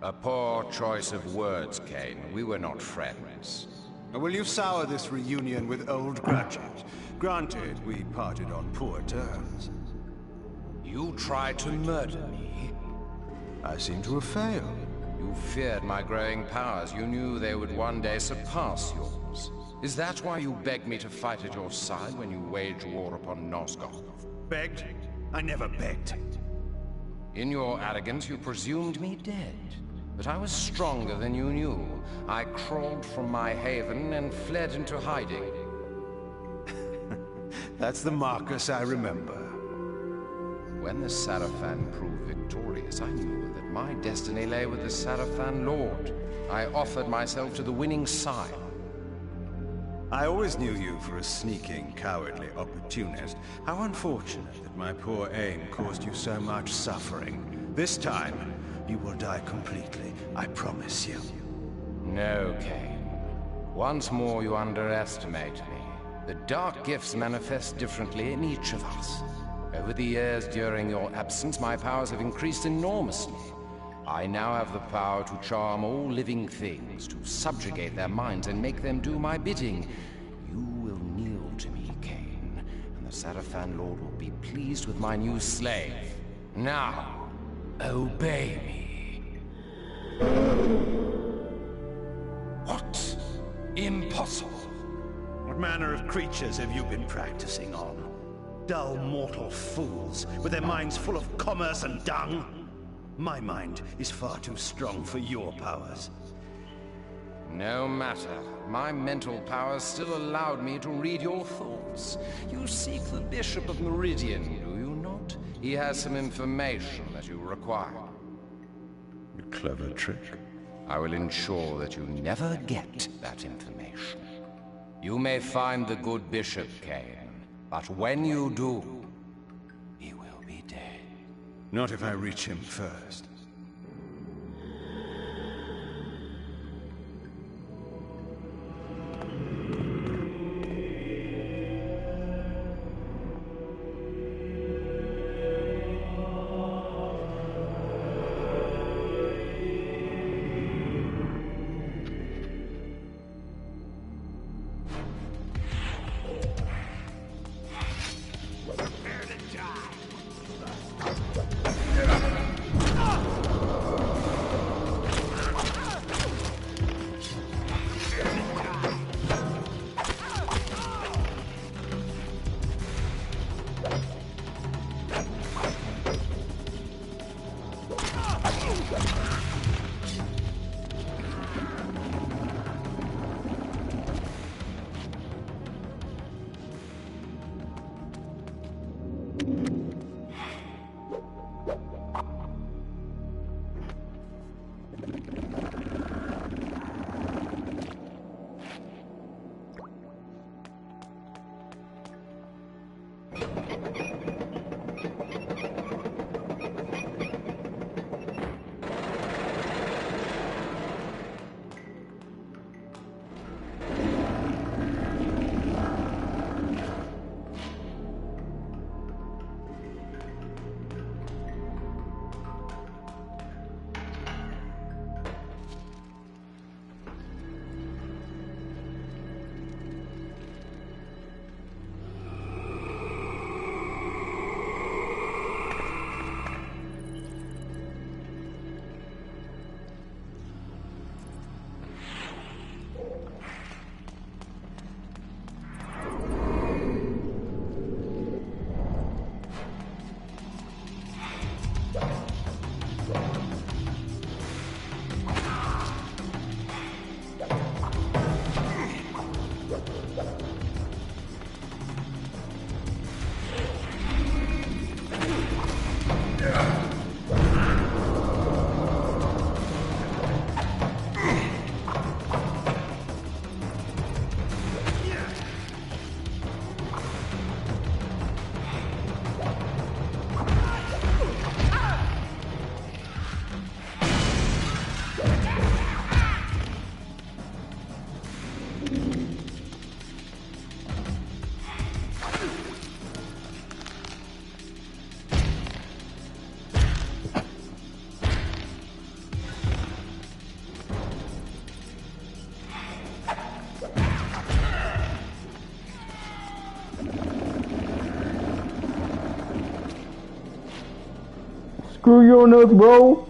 A poor choice of words, Kane. We were not friends. Will you sour this reunion with old grudges? Granted, we parted on poor terms. You tried to murder me. I seem to have failed. You feared my growing powers. You knew they would one day surpass yours. Is that why you begged me to fight at your side when you waged war upon Nosgoth? Begged? I never begged. In your arrogance, you presumed me dead. But I was stronger than you knew. I crawled from my haven and fled into hiding. That's the Marcus I remember. When the Seraphin proved victorious, I knew that my destiny lay with the Seraphin Lord. I offered myself to the winning side. I always knew you for a sneaking, cowardly opportunist. How unfortunate that my poor aim caused you so much suffering. This time, you will die completely, I promise you. No, Cain. Once more you underestimate me. The dark gifts manifest differently in each of us. Over the years during your absence, my powers have increased enormously. I now have the power to charm all living things, to subjugate their minds and make them do my bidding. You will kneel to me, Cain, and the Sarafan Lord will be pleased with my new slave. Now, obey me. What? Impossible. What manner of creatures have you been practicing on? Dull mortal fools, with their minds full of commerce and dung? My mind is far too strong for your powers. No matter. My mental powers still allowed me to read your thoughts. You seek the Bishop of Meridian, do you not? He has some information that you require. A clever trick. I will ensure that you never get that information. You may find the good Bishop, Cain, but when you do, he will be dead. Not if I reach him first. Screw your nuts, bro.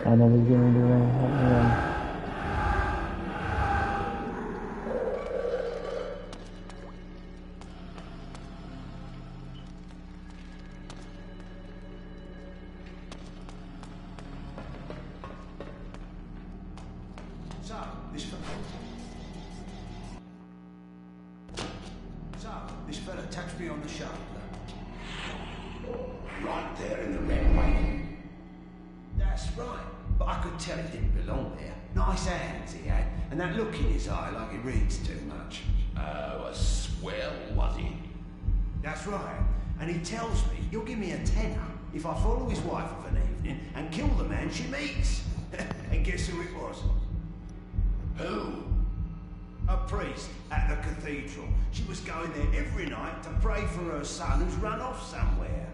I know he's gonna do it. This fella tapped me on the shoulder. Right there in the red wagon. That's right, but I could tell he didn't belong there. Nice hands he had, and that look in his eye like he reads too much. Oh, a swell, was he? That's right, and he tells me he'll give me a tenner if I follow his wife of an evening and kill the man she meets. And guess who it was? Who? A priest at the cathedral. She was going there every night to pray for her son who's run off somewhere.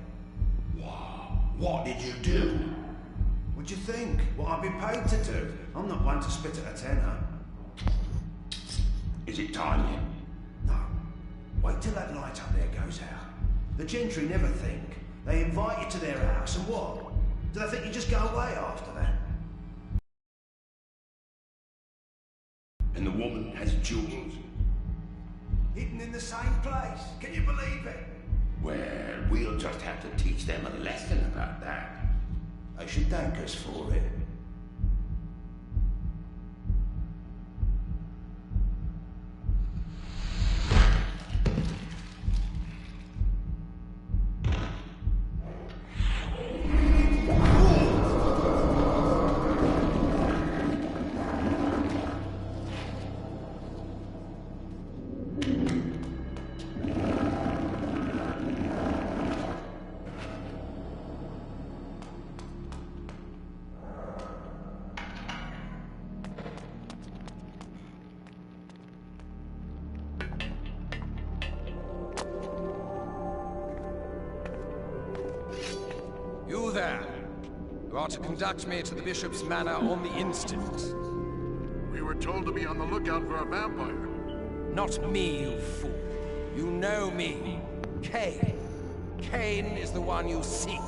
Wow. What did you do? What'd you think? What I'd be paid to do? I'm not one to spit at a tenner. Is it time yet? No. Wait till that light up there goes out. The gentry never think. They invite you to their house, and what? Do they think you just go away after that? And the woman has jewels? Hidden in the same place. Can you believe it? Well, we'll just have to teach them a lesson about that. They should thank us for it. You there! You are to conduct me to the Bishop's manor on the instant. We were told to be on the lookout for a vampire. Not me, you fool. You know me. Cain. Cain is the one you seek.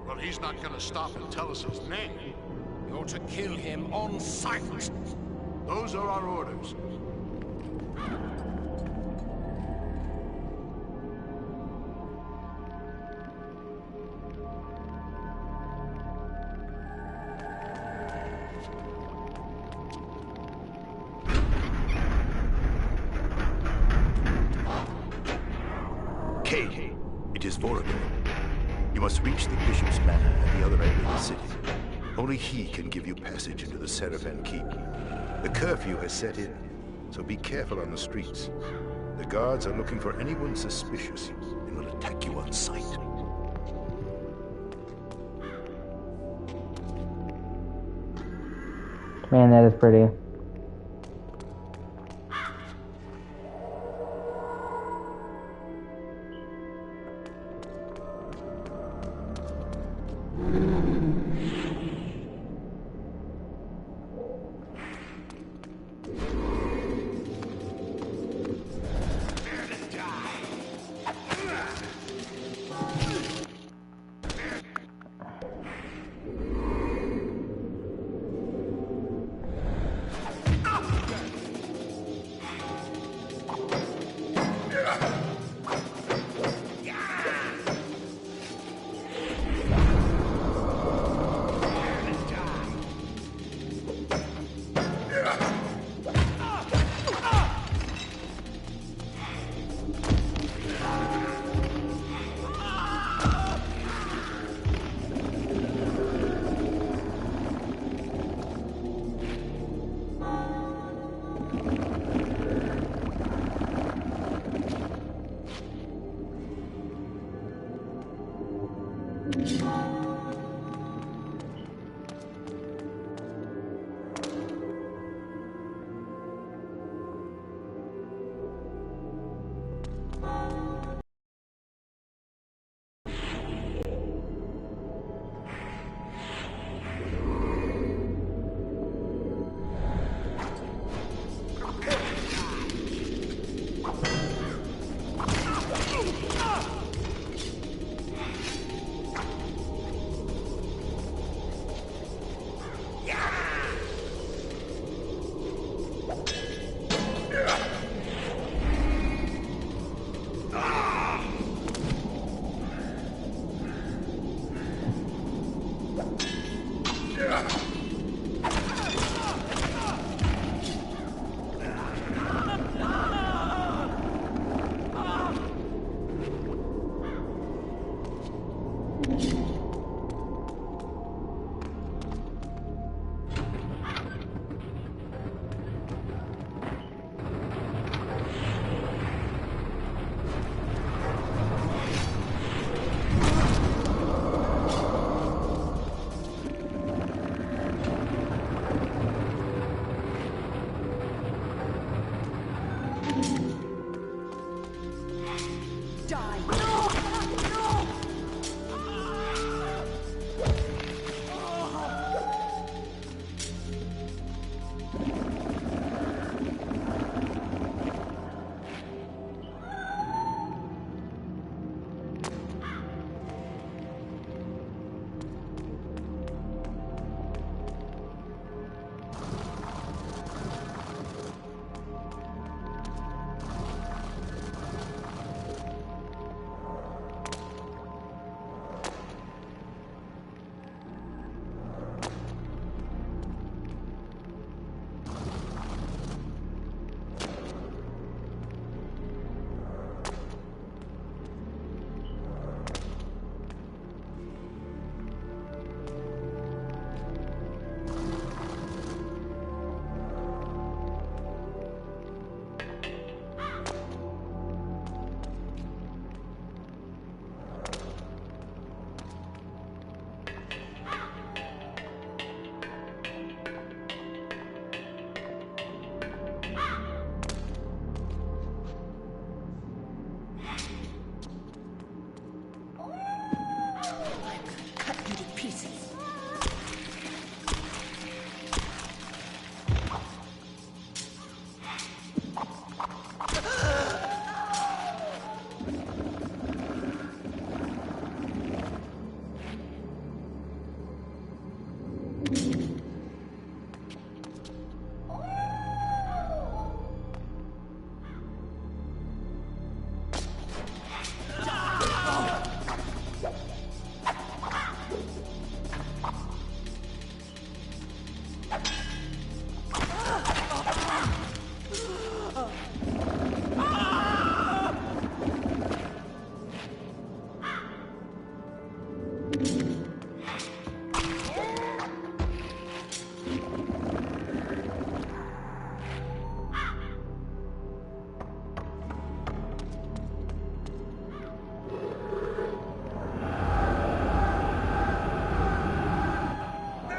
Well, he's not gonna stop and tell us his name. You're to kill him on sight. Those are our orders. Cain, it is Vorador. You must reach the Bishop's manor at the other end of the city. Only he can give you passage into the Seraphan Keep. The curfew has set in, so be careful on the streets. The guards are looking for anyone suspicious and will attack you on sight. Man, that is pretty.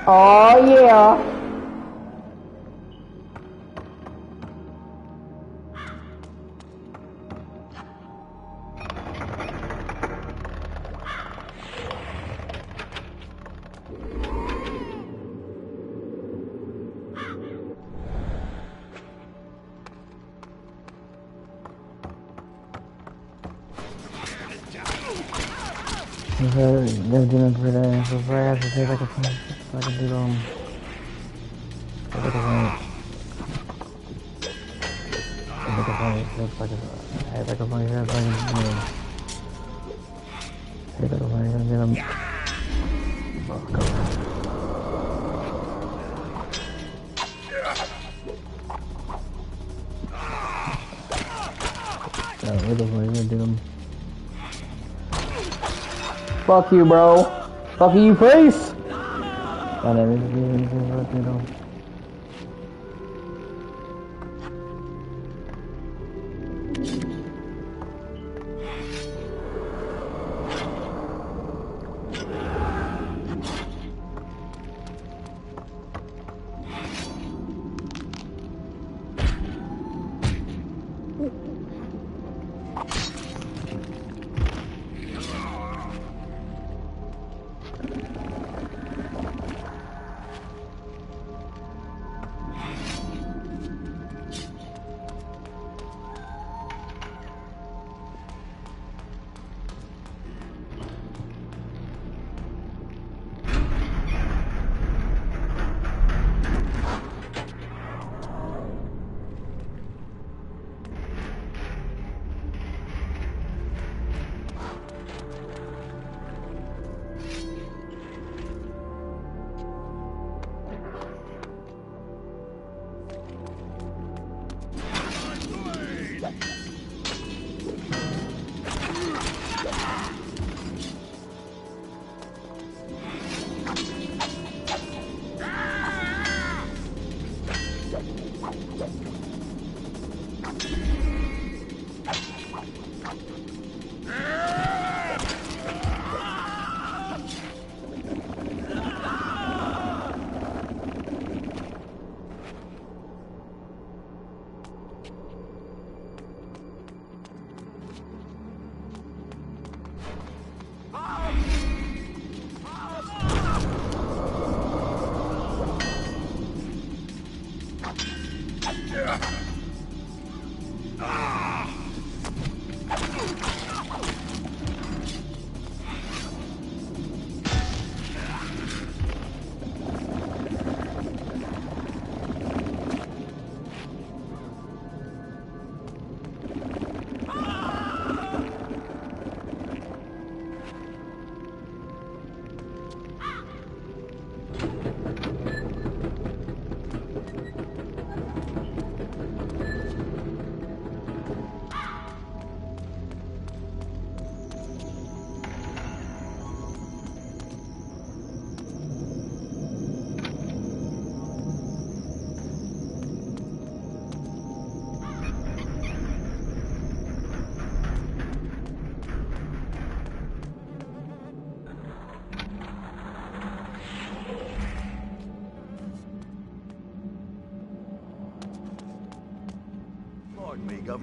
Oh yeah. They're doing for that. So I have to take like a phone so I can do take like a phone. Take a phone. Looks like I have like a phone here. So I can take like a phone here and get them. Fuck over. Where the fuck are you gonna do them? Fuck you, bro. Fuck you, face.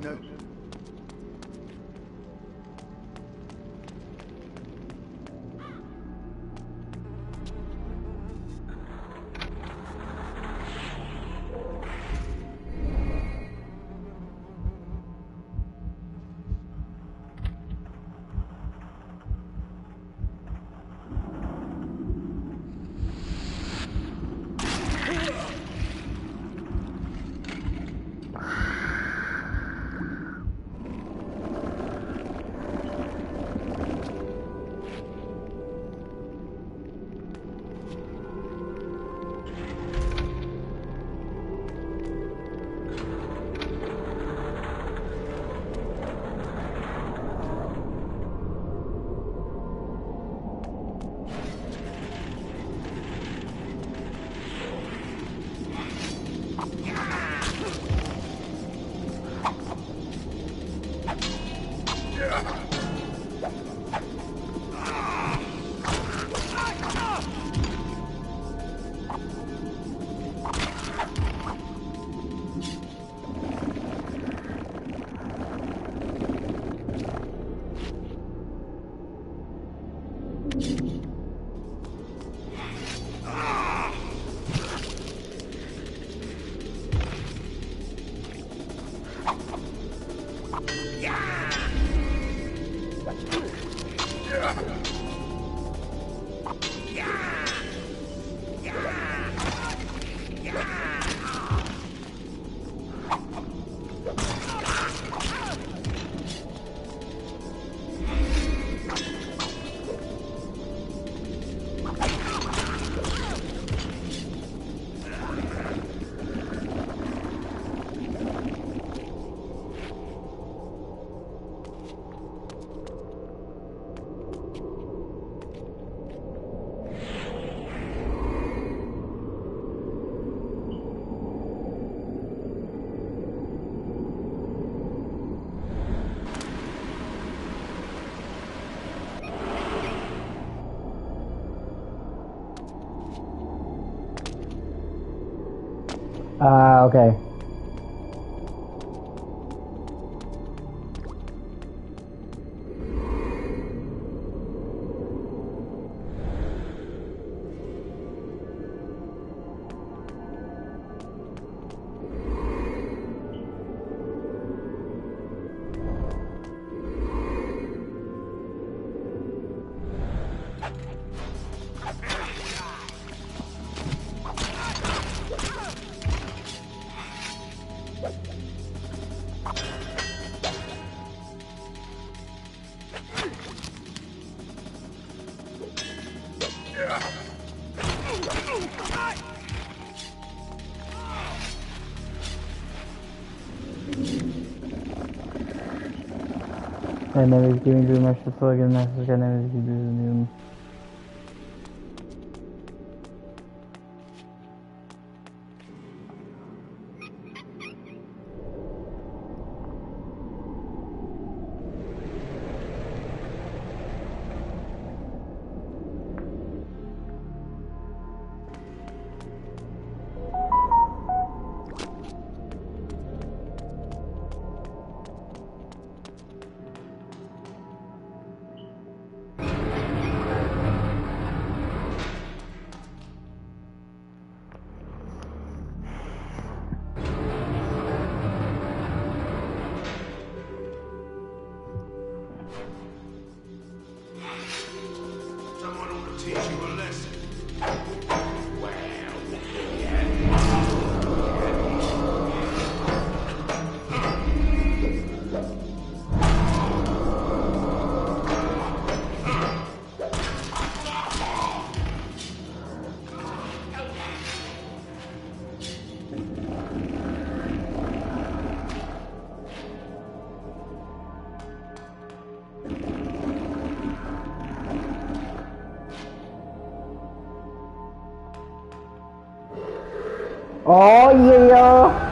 No. Okay. I never giving too much to plug in message. I never give you. Oh yeah!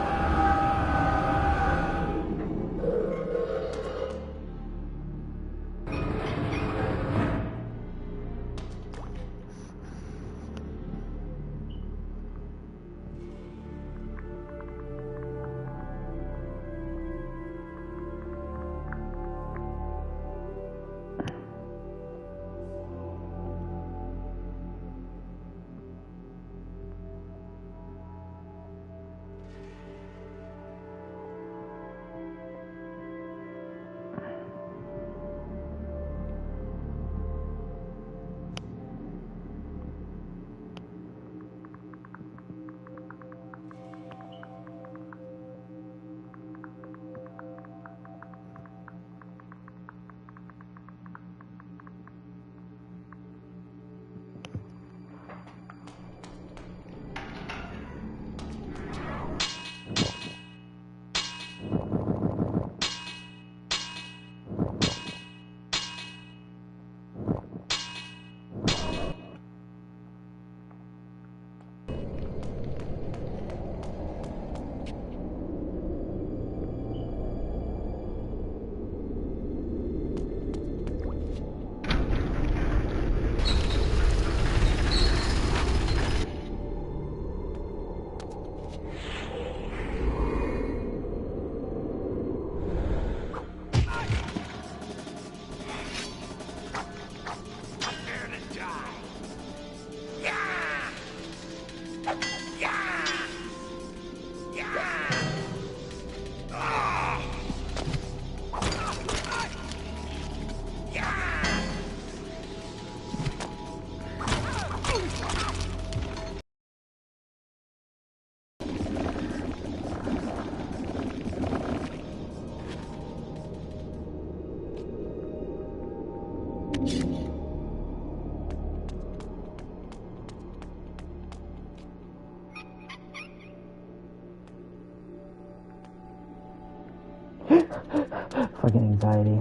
Fucking anxiety.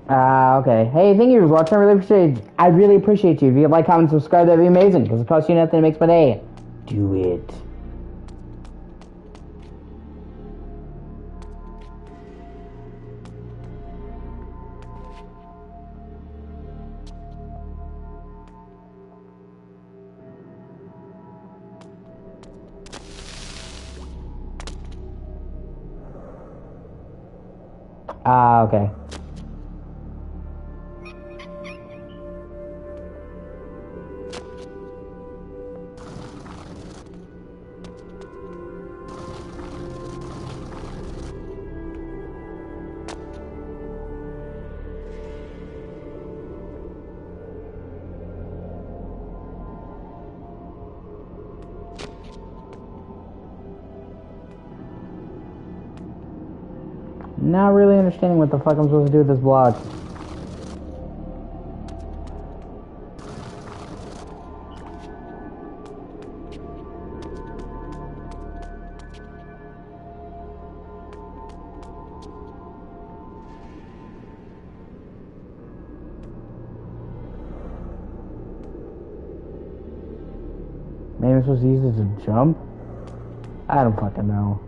Okay. Hey, thank you for watching. I really appreciate you. If you could like, comment, subscribe, that'd be amazing. Because it costs you nothing, it makes my day. Do it. Okay. Not really understanding what the fuck I'm supposed to do with this block. Maybe I'm supposed to use it to jump? I don't fucking know.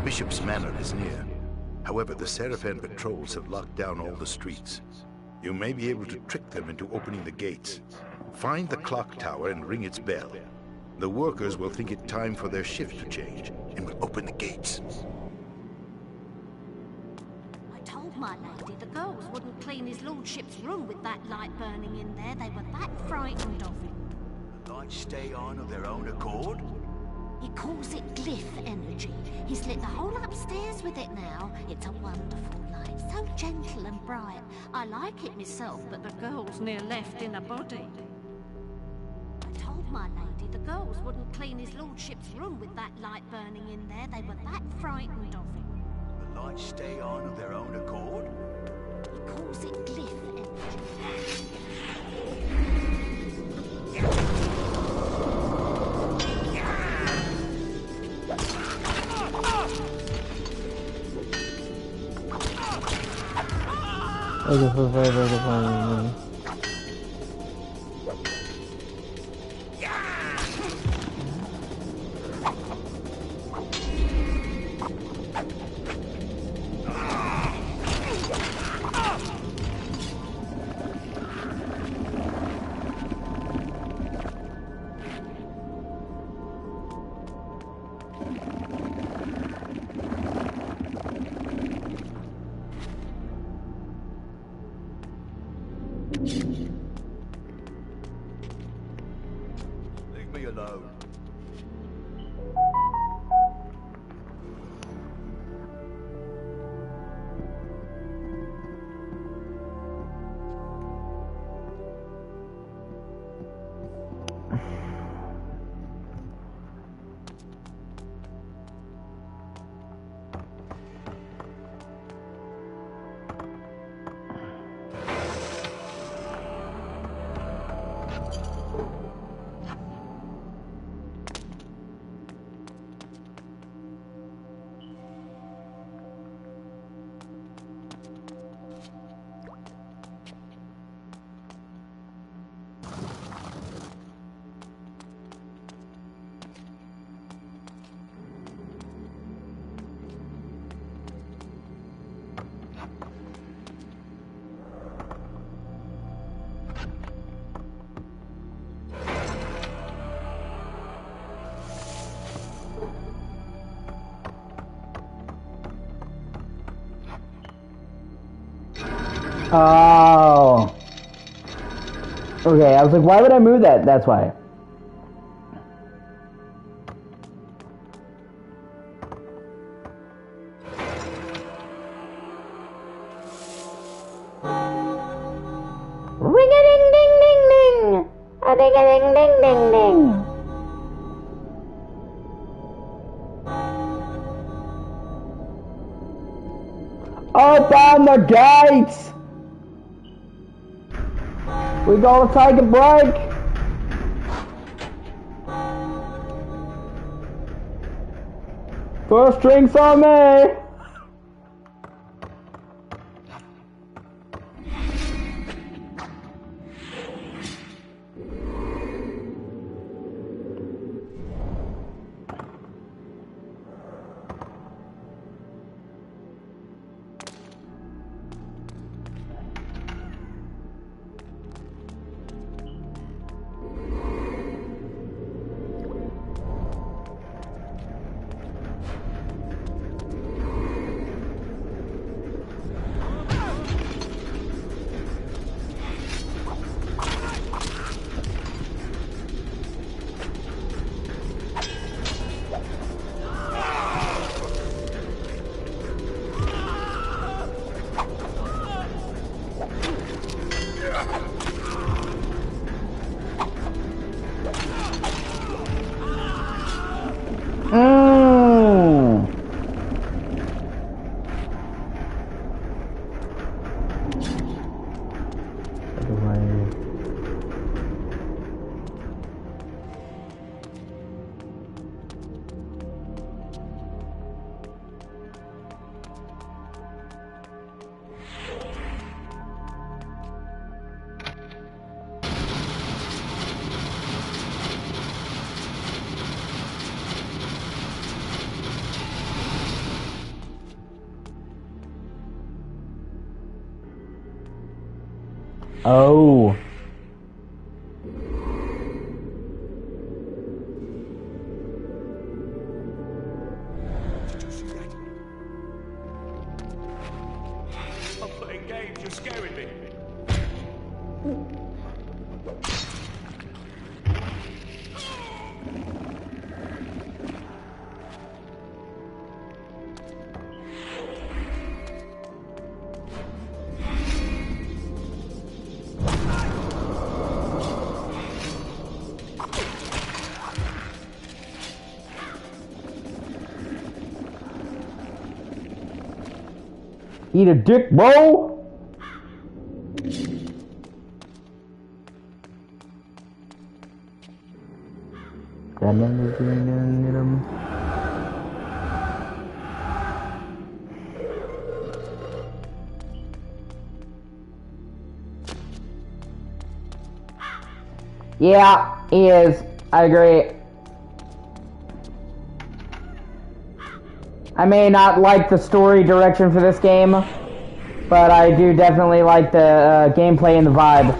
Bishop's Manor is near. However, the Seraphan patrols have locked down all the streets. You may be able to trick them into opening the gates. Find the clock tower and ring its bell. The workers will think it time for their shift to change and will open the gates. I told my lady the girls wouldn't clean his lordship's room with that light burning in there. They were that frightened of him. The lights stay on of their own accord? He calls it glyph energy. He's lit the whole upstairs with it now. It's a wonderful light, so gentle and bright. I like it myself, but the girl's near left in a body. I told my lady the girls wouldn't clean his lordship's room with that light burning in there. They were that frightened of him. The lights stay on of their own accord? He calls it glyph energy. Leave me alone. Oh. Okay, I was like, why would I move that? That's why. Ring-a-ding-ding-ding-ding! A-ding-a-ding-ding-ding-ding! Open the gates! We gotta take a break! First drinks on me! Oh. I'm playing games, you're scaring me. Eat a dick, bro! Yeah, he is. I agree. I may not like the story direction for this game, but I do definitely like the gameplay and the vibe.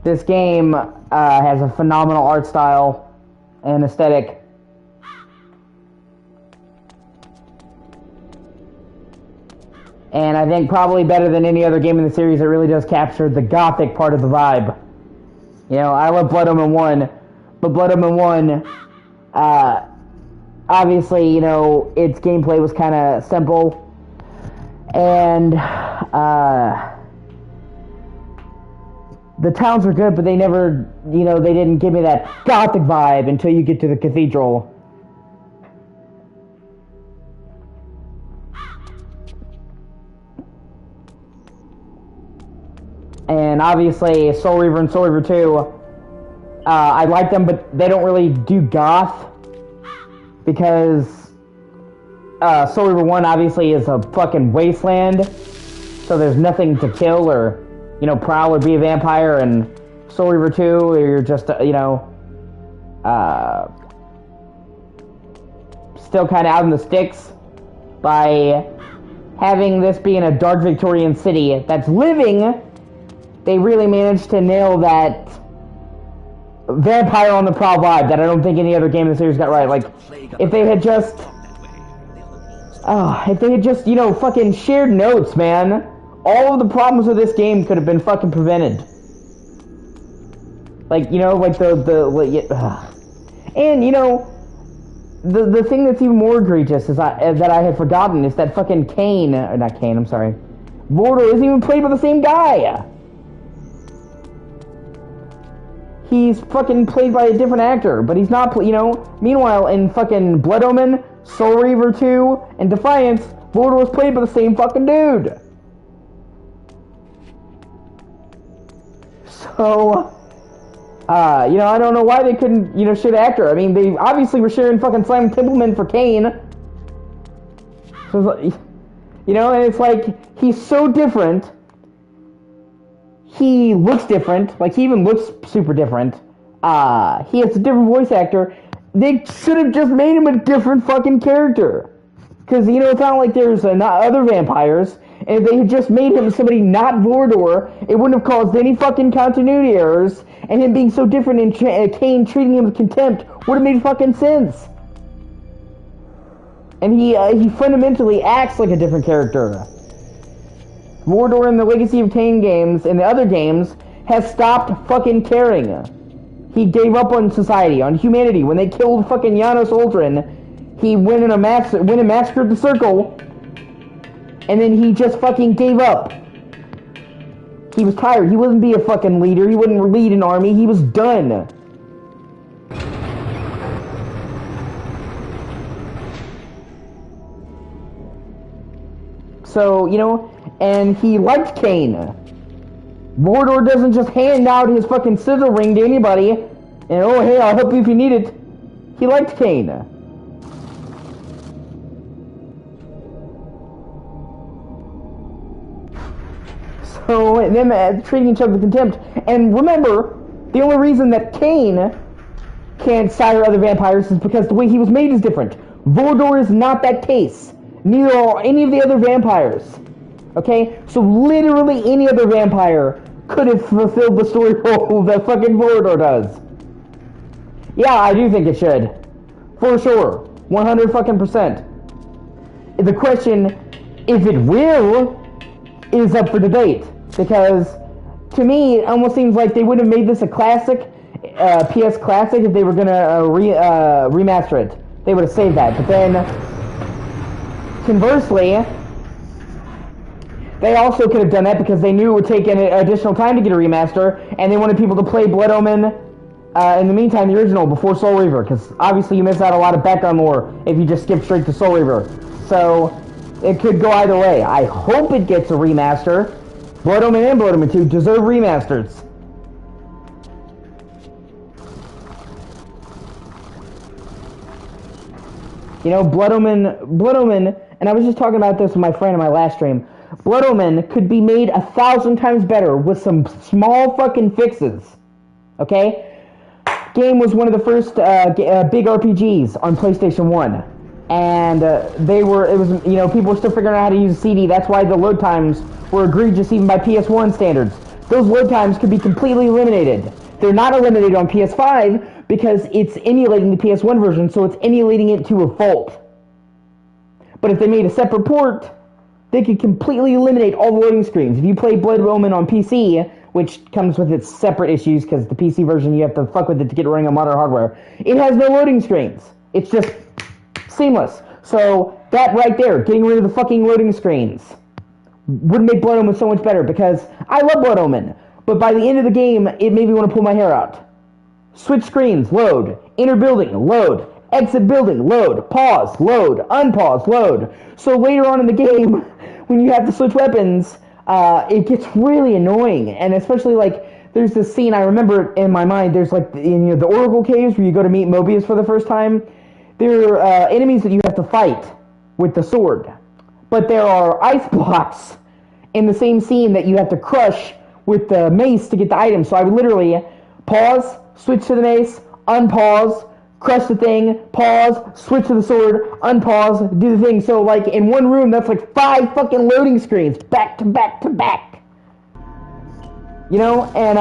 This game has a phenomenal art style and aesthetic. And I think probably better than any other game in the series, it really does capture the gothic part of the vibe. You know, I love Blood Omen 1, but Blood Omen 1, obviously, you know, its gameplay was kind of simple. And, the towns were good, but they never, you know, they didn't give me that gothic vibe until you get to the cathedral. And obviously, Soul Reaver and Soul Reaver 2, I like them, but they don't really do goth, because Soul Reaver 1 obviously is a fucking wasteland, so there's nothing to kill or, you know, prowl or be a vampire, and Soul Reaver 2, you're just, you know, still kind of out in the sticks by having this be in a dark Victorian city that's living. They really managed to nail that vampire on the prowl vibe that I don't think any other game in the series got right. Like, if they had just, you know, fucking shared notes, man, all of the problems with this game could have been fucking prevented. Like, you know, like and, you know, the thing that's even more egregious is that I had forgotten is that fucking Volador isn't even played by the same guy. He's fucking played by a different actor, but he's not, you know. Meanwhile, in fucking Blood Omen, Soul Reaver 2, and Defiance, Volador was played by the same fucking dude. So, you know, I don't know why they couldn't, you know, share the actor. I mean, they obviously were sharing fucking Simon Templeman for Kane. So, you know, and it's like, he's so different. He looks different. Like, he even looks super different. He has a different voice actor. They should have just made him a different fucking character. Because, you know, it's not like there's other vampires. And if they had just made him somebody not Volador, it wouldn't have caused any fucking continuity errors. And him being so different and Kane treating him with contempt would have made fucking sense. And he fundamentally acts like a different character. Volador in the Legacy of Kane games and the other games has stopped fucking caring. He gave up on society, on humanity. When they killed fucking Janos Uldren, he went and massacred the Circle, and then he just fucking gave up. He was tired. He wouldn't be a fucking leader. He wouldn't lead an army. He was done. So, you know, and he liked Kane. Volador doesn't just hand out his fucking sigil ring to anybody, and, oh, hey, I'll help you if you need it. He liked Kane. So, and them treating each other with contempt. And remember, the only reason that Kane can't sire other vampires is because the way he was made is different. Volador is not that case. Neither are any of the other vampires. Okay? So literally any other vampire could have fulfilled the story role that fucking Volador does. Yeah, I do think it should. For sure. 100%. The question, if it will, is up for debate. Because, to me, it almost seems like they would have made this a classic, PS classic, if they were going to remaster it. They would have saved that. But then, conversely, they also could have done that because they knew it would take an additional time to get a remaster, and they wanted people to play Blood Omen, in the meantime, the original, before Soul Reaver, because obviously you miss out a lot of background lore if you just skip straight to Soul Reaver. So, it could go either way. I hope it gets a remaster. Blood Omen and Blood Omen 2 deserve remasters. You know, Blood Omen, and I was just talking about this with my friend in my last stream, Blood Omen could be made 1,000 times better with some small fucking fixes. Okay? Game was one of the first big RPGs on PlayStation 1. And people were still figuring out how to use a CD. That's why the load times were egregious even by PS1 standards. Those load times could be completely eliminated. They're not eliminated on PS5 because it's emulating the PS1 version, so it's emulating it to a fault. But if they made a separate port, they could completely eliminate all the loading screens. If you play Blood Omen on PC, which comes with its separate issues because the PC version you have to fuck with it to get running on modern hardware, it has no loading screens. It's just seamless. So that right there, getting rid of the fucking loading screens, would make Blood Omen so much better, because I love Blood Omen, but by the end of the game, it made me want to pull my hair out. Switch screens, load. Enter building, load. Exit building, load. Pause, load. Unpause, load. So later on in the game, when you have to switch weapons, it gets really annoying, and especially like, there's this scene, I remember in my mind, there's like, the Oracle Caves, where you go to meet Mobius for the first time. There are enemies that you have to fight, with the sword. But there are ice blocks in the same scene that you have to crush with the mace to get the item. So I would literally pause, switch to the mace, unpause, crush the thing, pause, switch to the sword, unpause, do the thing. So like in one room, that's like 5 fucking loading screens, back to back to back. You know, and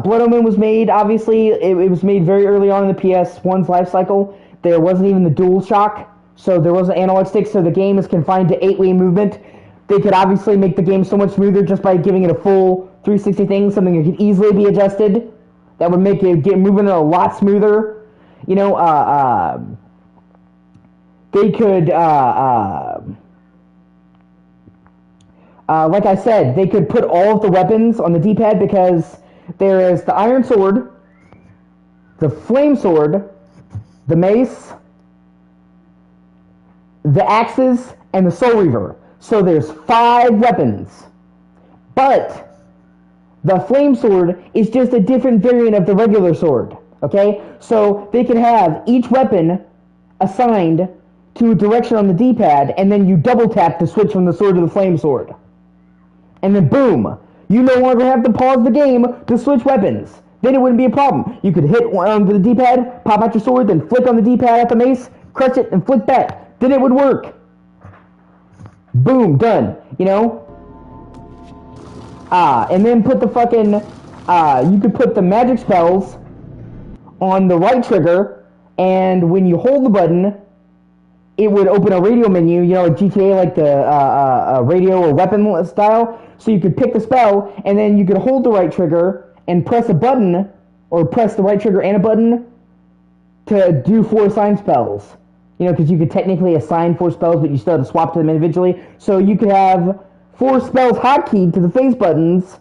Blood Omen was made, obviously, it was made very early on in the PS1's life cycle. There wasn't even the DualShock, so there wasn't analog sticks, so the game is confined to 8-way movement. They could obviously make the game so much smoother just by giving it a full 360 thing, something that could easily be adjusted. That would make it get moving a lot smoother. You know, they could, like I said, they could put all of the weapons on the D-pad because there is the Iron Sword, the Flame Sword, the Mace, the Axes, and the Soul Reaver. So there's 5 weapons. But the Flame Sword is just a different variant of the regular sword, okay? So they could have each weapon assigned to a direction on the D-pad, and then you double tap to switch from the sword to the Flame Sword. And then boom, you no longer have to pause the game to switch weapons. Then it wouldn't be a problem. You could hit on the D-pad, pop out your sword, then flick on the D-pad at the mace, crush it, and flick back. Then it would work. Boom, done, you know? And then put the fucking, you could put the magic spells on the right trigger, and when you hold the button, it would open a radio menu, you know, like GTA, like the radio or weapon style. So you could pick the spell, and then you could hold the right trigger and press a button, or press the right trigger and a button to do 4 assigned spells. You know, because you could technically assign 4 spells, but you still have to swap to them individually. So you could have 4 spells hotkeyed to the face buttons,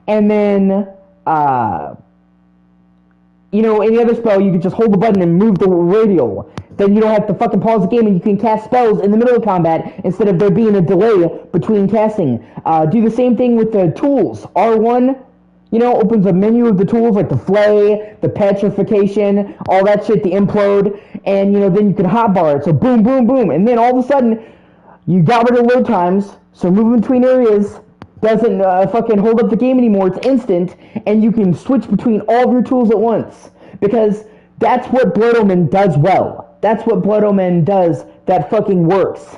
and then, you know, any other spell, you could just hold the button and move the radial. Then you don't have to fucking pause the game, and you can cast spells in the middle of combat instead of there being a delay between casting. Do the same thing with the tools. R1, you know, opens a menu of the tools like the flay, the petrification, all that shit, the implode, and, you know, then you can hotbar it. So boom, boom, boom, and then all of a sudden, you got rid of load times, so moving between areas doesn't fucking hold up the game anymore. It's instant, and you can switch between all of your tools at once. Because that's what Blood Omen does well. That's what Blood Omen does that fucking works.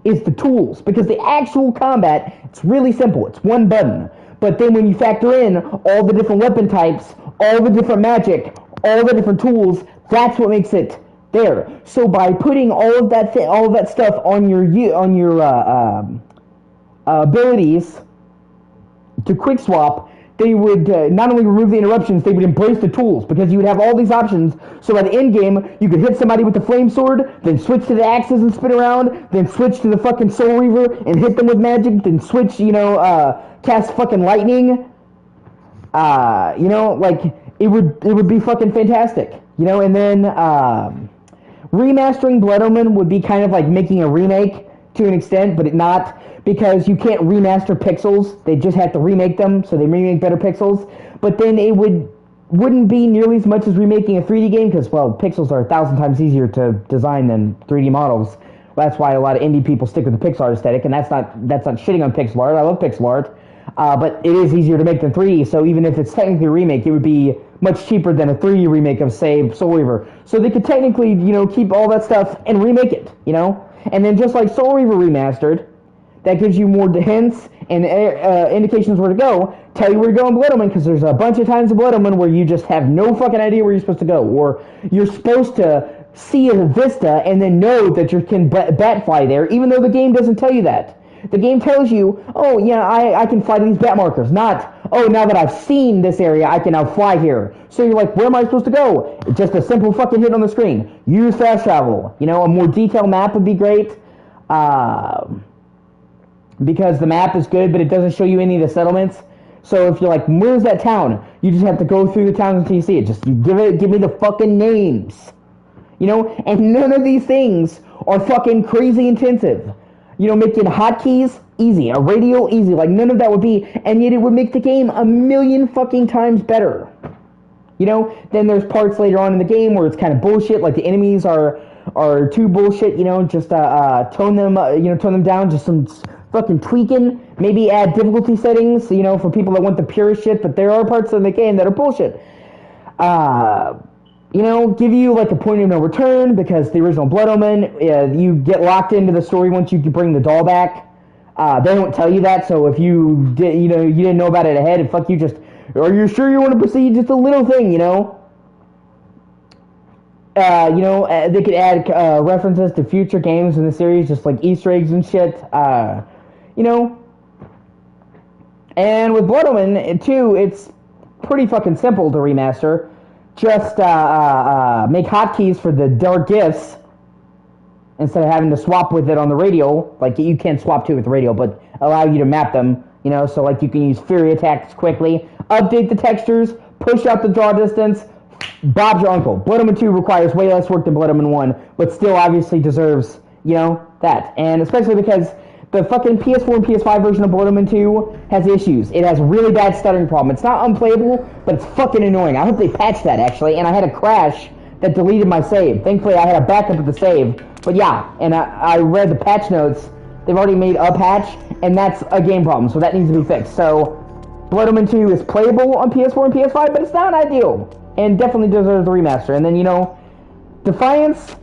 Is the tools. Because the actual combat, it's really simple. It's one button. But then when you factor in all the different weapon types, all the different magic, all the different tools, that's what makes it there. So by putting all of that stuff on your abilities to quick swap, they would not only remove the interruptions, they would embrace the tools, because you would have all these options. So by the end game, you could hit somebody with the flame sword, then switch to the axes and spin around, then switch to the fucking soul reaver and hit them with magic, then switch, you know, cast fucking lightning. You know, like it would be fucking fantastic. You know, and then remastering Blood Omen would be kind of like making a remake to an extent, but not, because you can't remaster pixels. They just have to remake them, so they remake better pixels. But then it wouldn't be nearly as much as remaking a 3D game, because, well, pixels are 1,000 times easier to design than 3D models. That's why a lot of indie people stick with the pixel art aesthetic, and that's not shitting on pixel art. I love pixel art. But it is easier to make than 3D, so even if it's technically a remake, it would be much cheaper than a 3D remake of, say, Soul Reaver. So they could technically, you know, keep all that stuff and remake it, you know? And then just like Soul Reaver Remastered, that gives you more hints and indications where to go, tell you where to go in Blood Omen, because there's a bunch of times in Blood Omen where you just have no fucking idea where you're supposed to go, or you're supposed to see a vista and then know that you can bat fly there, even though the game doesn't tell you that. The game tells you, oh, yeah, I can fly to these bat markers, not, oh, now that I've seen this area, I can now fly here. So you're like, where am I supposed to go? Just a simple fucking hit on the screen. Use fast travel. You know, a more detailed map would be great. Because the map is good, but it doesn't show you any of the settlements. So if you're like, where's that town? You just have to go through the town until you see it. Just give me the fucking names. You know, and none of these things are fucking crazy intensive. You know, making hotkeys easy, a radio easy, like none of that would be, and yet it would make the game a million fucking times better. You know, then there's parts later on in the game where it's kind of bullshit, like the enemies are too bullshit, you know, just tone them down, just some fucking tweaking, maybe add difficulty settings, you know, for people that want the purest shit, but there are parts of the game that are bullshit. You know, give you like a point of no return, because the original Blood Omen, you get locked into the story once you bring the doll back. They don't tell you that, so if you didn't know about it ahead, and fuck you, just, are you sure you want to proceed? Just a little thing, you know? They could add references to future games in the series, just like Easter eggs and shit, you know? And with Blood Omen 2, it's pretty fucking simple to remaster. Just make hotkeys for the dark gifts instead of having to swap with it on the radio. Like, you can't swap to it with the radio, but allow you to map them, you know, so like you can use Fury attacks quickly, update the textures, push out the draw distance. Bob's your uncle. Blood Omen 2 requires way less work than Blood Omen 1, but still obviously deserves, you know, that. And especially because the fucking PS4 and PS5 version of Blood Omen 2 has issues. It has a really bad stuttering problem. It's not unplayable, but it's fucking annoying. I hope they patched that, actually, and I had a crash that deleted my save. Thankfully, I had a backup of the save. But yeah, and I read the patch notes. They've already made a patch, and that's a game problem, so that needs to be fixed. So, Blood Omen 2 is playable on PS4 and PS5, but it's not ideal. And definitely deserves a remaster. And then, you know, Defiance...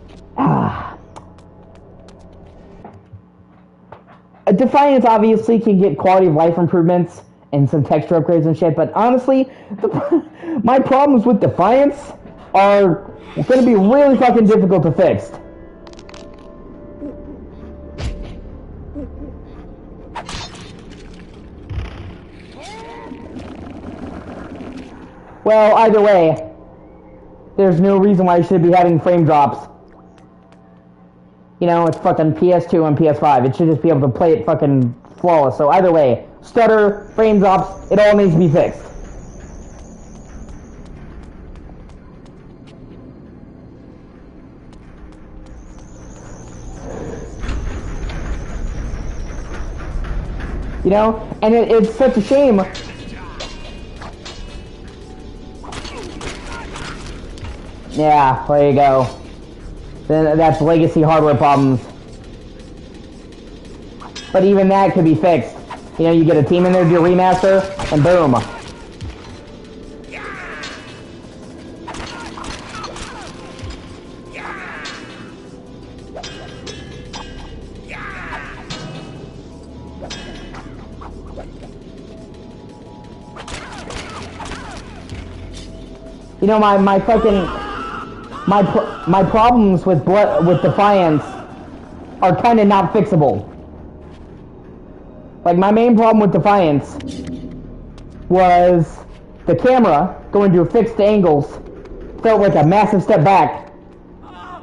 Defiance obviously can get quality of life improvements and some texture upgrades and shit, but honestly, my problems with Defiance are going to be really fucking difficult to fix. Well, either way, there's no reason why you should be having frame drops. You know, it's fucking PS2 and PS5. It should just be able to play it fucking flawless. So either way, stutter, frame drops, it all needs to be fixed. You know, and it's such a shame. Yeah, there you go. Then that's legacy hardware problems. But even that could be fixed. You know, you get a team in there to do a remaster, and boom. You know, my problems with Defiance are kind of not fixable. Like, my main problem with Defiance was the camera going to fixed angles felt like a massive step back,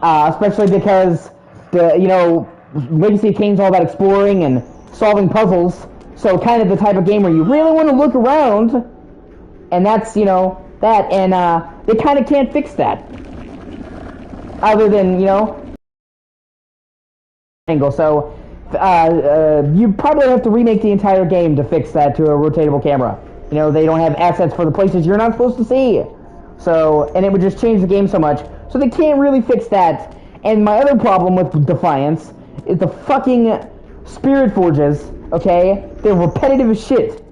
especially because Legacy of Kain's all about exploring and solving puzzles. So kind of the type of game where you really want to look around, and that's that, and they kind of can't fix that. Other than, angle. So, you probably have to remake the entire game to fix that to a rotatable camera. You know, they don't have assets for the places you're not supposed to see. So, and it would just change the game so much. So they can't really fix that. And my other problem with Defiance is the fucking Spirit Forges, okay? They're repetitive as shit.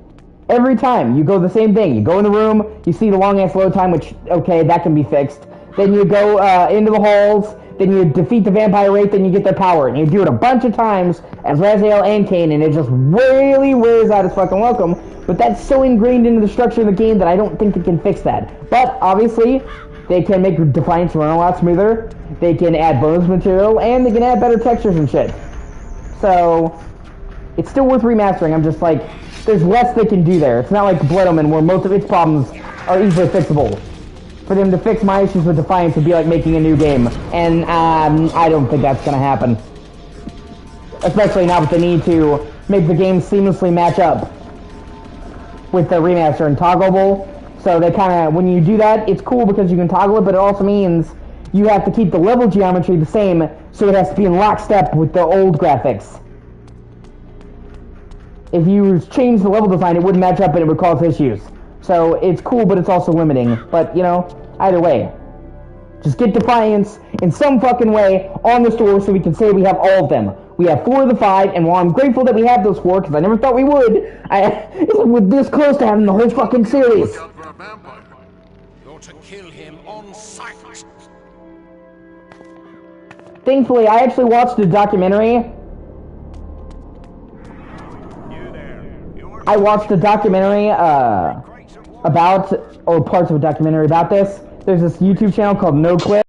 Every time. You go the same thing. You go in the room, you see the long-ass load time, which, okay, that can be fixed. Then you go into the halls, then you defeat the vampire wraith, then you get their power. And you do it a bunch of times as Raziel and Kain, and it just really wears out its fucking welcome. But that's so ingrained into the structure of the game that I don't think they can fix that. But, obviously, they can make Defiance run a lot smoother, they can add bonus material, and they can add better textures and shit. So, it's still worth remastering. I'm just like, there's less they can do there. It's not like Blood Omen, where most of its problems are easily fixable. For them to fix my issues with Defiance would be like making a new game. And, I don't think that's gonna happen. Especially not with the need to make the game seamlessly match up with the remaster and toggleable. So they kinda, when you do that, it's cool because you can toggle it, but it also means you have to keep the level geometry the same, so it has to be in lockstep with the old graphics. If you change the level design, it wouldn't match up and it would cause issues. So it's cool, but it's also limiting. But, you know, either way. Just get Defiance in some fucking way on the store so we can say we have all of them. We have 4 of the 5, and while I'm grateful that we have those 4, because I never thought we would, we're this close to having the whole fucking series. You're to kill him on sight. Thankfully, I actually watched a documentary. I watched a documentary about, or parts of a documentary about this. There's this YouTube channel called No Clip.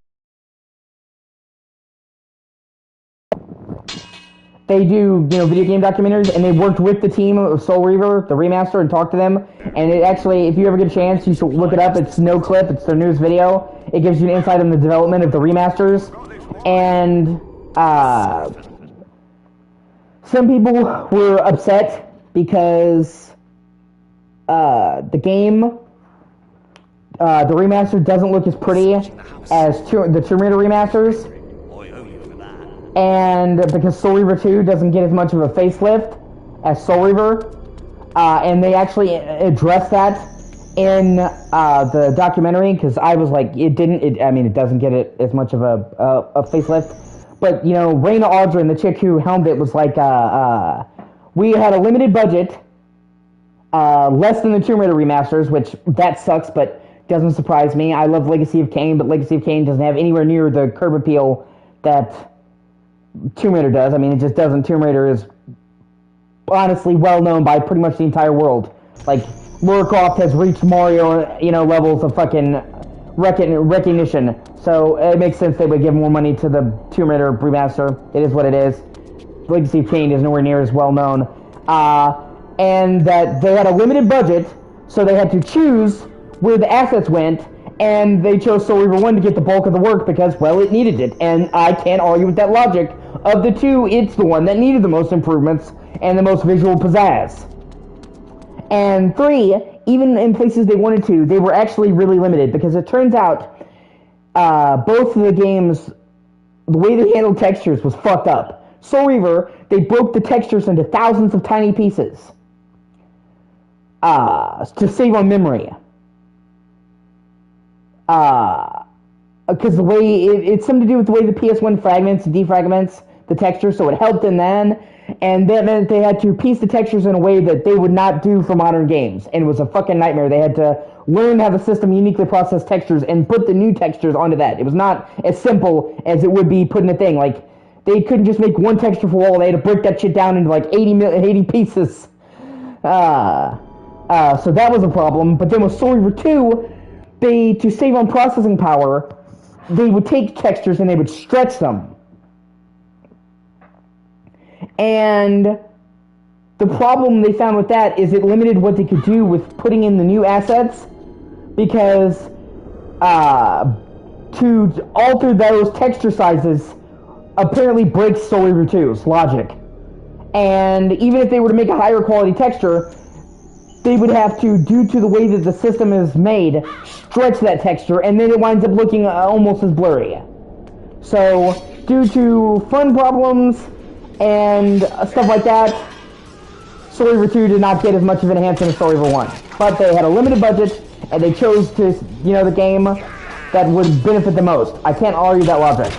They do, you know, video game documentaries, and they worked with the team of Soul Reaver, the remaster, and talked to them. And it actually, if you ever get a chance, you should look it up. It's No Clip. It's their newest video. It gives you an insight on the development of the remasters. And some people were upset because the game, the remaster doesn't look as pretty as the Tomb Raider remasters. And because Soul Reaver 2 doesn't get as much of a facelift as Soul Reaver, and they actually address that in the documentary, because I was like, it doesn't get it as much of a facelift. But, you know, Raina Audrin, the chick who helmed it, was like, we had a limited budget, less than the Tomb Raider remasters, which that sucks, but doesn't surprise me. I love Legacy of Kain, but Legacy of Kain doesn't have anywhere near the curb appeal that Tomb Raider does. I mean, it just doesn't. Tomb Raider is honestly well known by pretty much the entire world. Like, Lara Croft has reached Mario, you know, levels of fucking recognition. So it makes sense they would give more money to the Tomb Raider remaster. It is what it is. Legacy of Kain is nowhere near as well known. And that they had a limited budget, so they had to choose where the assets went. And they chose Soul Reaver 1 to get the bulk of the work because, well, it needed it. And I can't argue with that logic. Of the two, it's the one that needed the most improvements and the most visual pizzazz. And 3, even in places they wanted to, they were actually really limited because it turns out both of the games, the way they handled textures was fucked up. Soul Reaver, they broke the textures into thousands of tiny pieces to save on memory. Because the way it's something to do with the way the PS1 fragments and defragments the texture, so it helped them then, and that meant they had to piece the textures in a way that they would not do for modern games, and it was a fucking nightmare. They had to learn how the system uniquely processed textures and put the new textures onto that. It was not as simple as it would be putting a thing. Like, they couldn't just make one texture for wall, they had to break that shit down into like 80 pieces. So that was a problem. But then with Soul Reaver 2, to save on processing power, they would take textures and they would stretch them. And the problem they found with that is it limited what they could do with putting in the new assets, because to alter those texture sizes apparently breaks Soul Reaver 2's logic. And even if they were to make a higher quality texture, they would have to, due to the way that the system is made, stretch that texture, and then it winds up looking almost as blurry. So, due to fun problems and stuff like that, Soul Reaver 2 did not get as much of an enhancement as Soul Reaver 1. But they had a limited budget, and they chose to, you know, the game that would benefit the most. I can't argue that logic.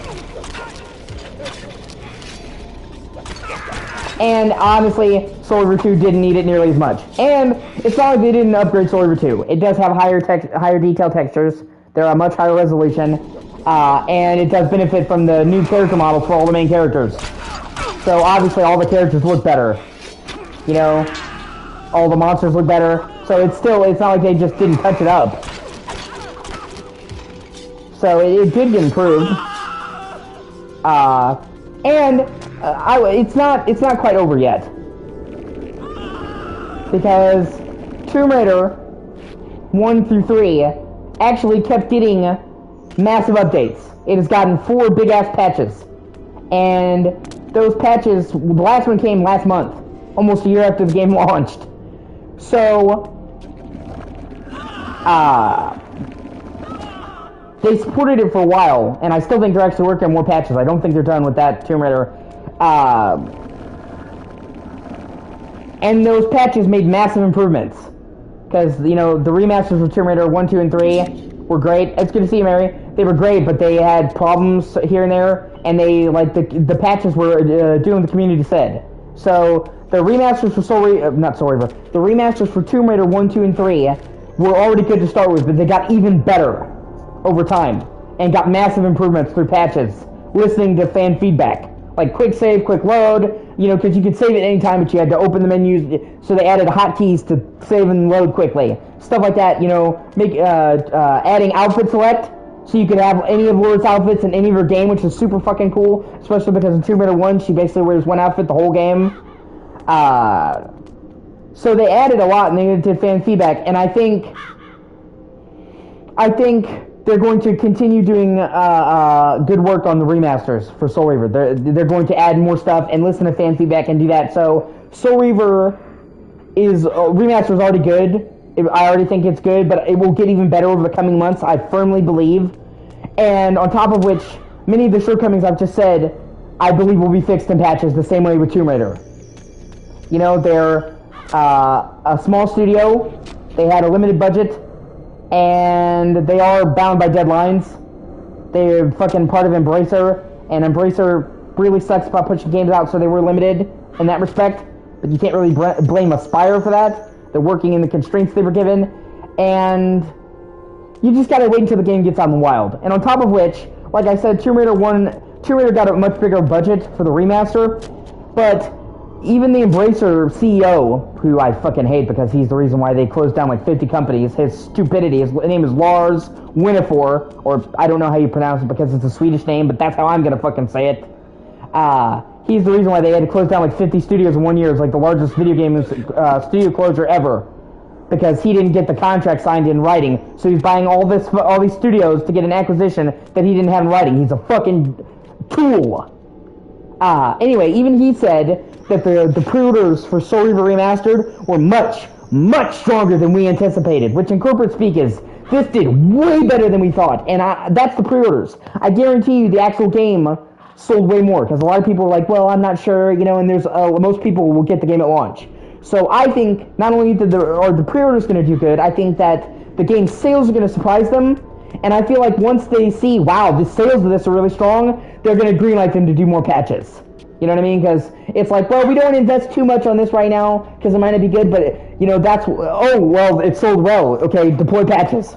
And honestly, Soul Reaver 2 didn't need it nearly as much. And it's not like they didn't upgrade Soul Reaver 2. It does have higher detail textures. They're a much higher resolution. And it does benefit from the new character models for all the main characters. So obviously all the characters look better. You know, all the monsters look better. So it's not like they just didn't touch it up. So it did get improved. It's not quite over yet. Because Tomb Raider 1 through 3 actually kept getting massive updates. It has gotten 4 big-ass patches. And those patches, the last one came last month, almost a year after the game launched. So, they supported it for a while, and I still think they're actually working on more patches. I don't think they're done with that Tomb Raider. And those patches made massive improvements Because, you know, the remasters of Tomb Raider 1, 2, and 3 were great. It's good to see you, Mary. They were great, but they had problems here and there, and they, like, the patches were doing the community said. So, the remasters for the remasters for Tomb Raider 1, 2, and 3 were already good to start with, but they got even better over time, and got massive improvements through patches, listening to fan feedback. Like quick save, quick load, you know, because you could save at any time, but you had to open the menus, so they added hotkeys to save and load quickly. Stuff like that, you know, adding outfit select, so you could have any of Laura's outfits in any of her game, which is super fucking cool, especially because in Tomb Raider 1, she basically wears one outfit the whole game. So they added a lot, and they did fan feedback, and I think they're going to continue doing good work on the remasters for Soul Reaver. They're going to add more stuff and listen to fan feedback and do that. So Soul Reaver remaster is already good. I already think it's good, but it will get even better over the coming months, I firmly believe. And on top of which, many of the shortcomings I've just said, I believe will be fixed in patches the same way with Tomb Raider. You know, they're a small studio. They had a limited budget. And they are bound by deadlines. They're fucking part of Embracer, and Embracer really sucks about pushing games out, so they were limited in that respect. But you can't really blame Aspyr for that. They're working in the constraints they were given, and you just gotta wait until the game gets out in the wild. And on top of which, like I said, Tomb Raider got a much bigger budget for the remaster, but even the Embracer CEO, who I fucking hate because he's the reason why they closed down like 50 companies, his stupidity, his name is Lars Winnefor, or I don't know how you pronounce it because it's a Swedish name, but that's how I'm gonna fucking say it. He's the reason why they had to close down like 50 studios in 1 year. It's like the largest video game studio closure ever. Because he didn't get the contract signed in writing, so he's buying all these studios to get an acquisition that he didn't have in writing. He's a fucking tool. Anyway, even he said that the pre-orders for Soul Reaver Remastered were much, much stronger than we anticipated, which in corporate speak is, this did way better than we thought, and that's the pre-orders. I guarantee you the actual game sold way more, because a lot of people are like, well, I'm not sure, you know, and there's most people will get the game at launch. So I think not only are the pre-orders going to do good, I think that the game's sales are going to surprise them, and I feel like once they see, wow, the sales of this are really strong, they're going to greenlight them to do more patches. You know what I mean? Because it's like, well, we don't invest too much on this right now because it might not be good, but, you know, oh, well, it sold well. Okay, deploy patches.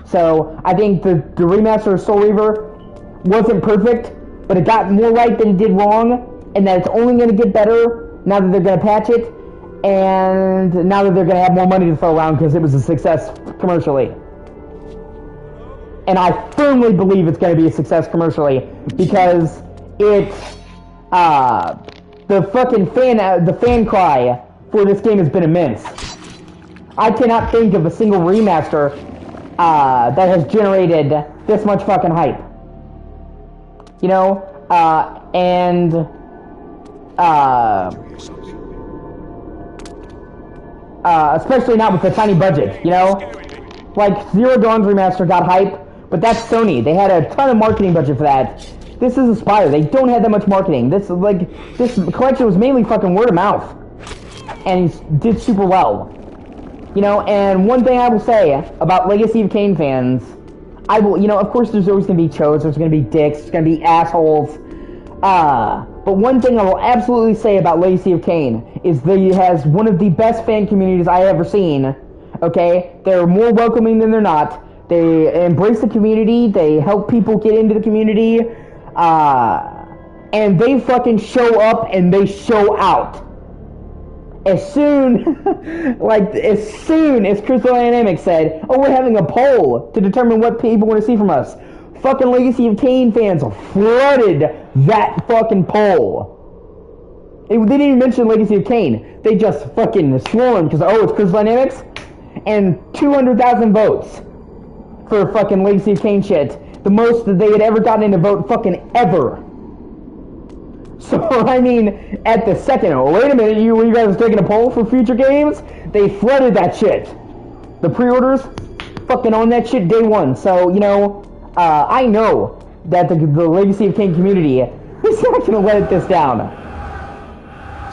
So I think the remaster of Soul Reaver wasn't perfect, but it got more right than it did wrong, and that it's only going to get better now that they're going to patch it, and now that they're going to have more money to throw around because it was a success commercially. And I firmly believe it's going to be a success commercially because it's the fan cry for this game has been immense. I cannot think of a single remaster that has generated this much fucking hype. You know, especially not with a tiny budget, you know? Like, Zero Dawn's remaster got hype, but that's Sony. They had a ton of marketing budget for that. This is Aspyr. They don't have that much marketing. This collection was mainly fucking word of mouth. And he did super well. You know, and one thing I will say about Legacy of Kain fans, you know, of course there's always going to be chos, there's going to be dicks, there's going to be assholes. But one thing I will absolutely say about Legacy of Kain is that it has one of the best fan communities I have ever seen. Okay? They're more welcoming than they're not. They embrace the community, they help people get into the community, and they fucking show up and they show out. As soon as Crystal Dynamics said, oh, we're having a poll to determine what people want to see from us, fucking Legacy of Kain fans flooded that fucking poll. They didn't even mention Legacy of Kain. They just fucking swarmed because, oh, it's Crystal Dynamics? And 200,000 votes for fucking Legacy of Kain shit. The most that they had ever gotten in a vote fucking ever. So, I mean, at the second, oh, wait a minute, you guys taking a poll for future games? They flooded that shit. The pre-orders, fucking on that shit day one. So, you know, I know that the Legacy of Kain community is not going to let this down.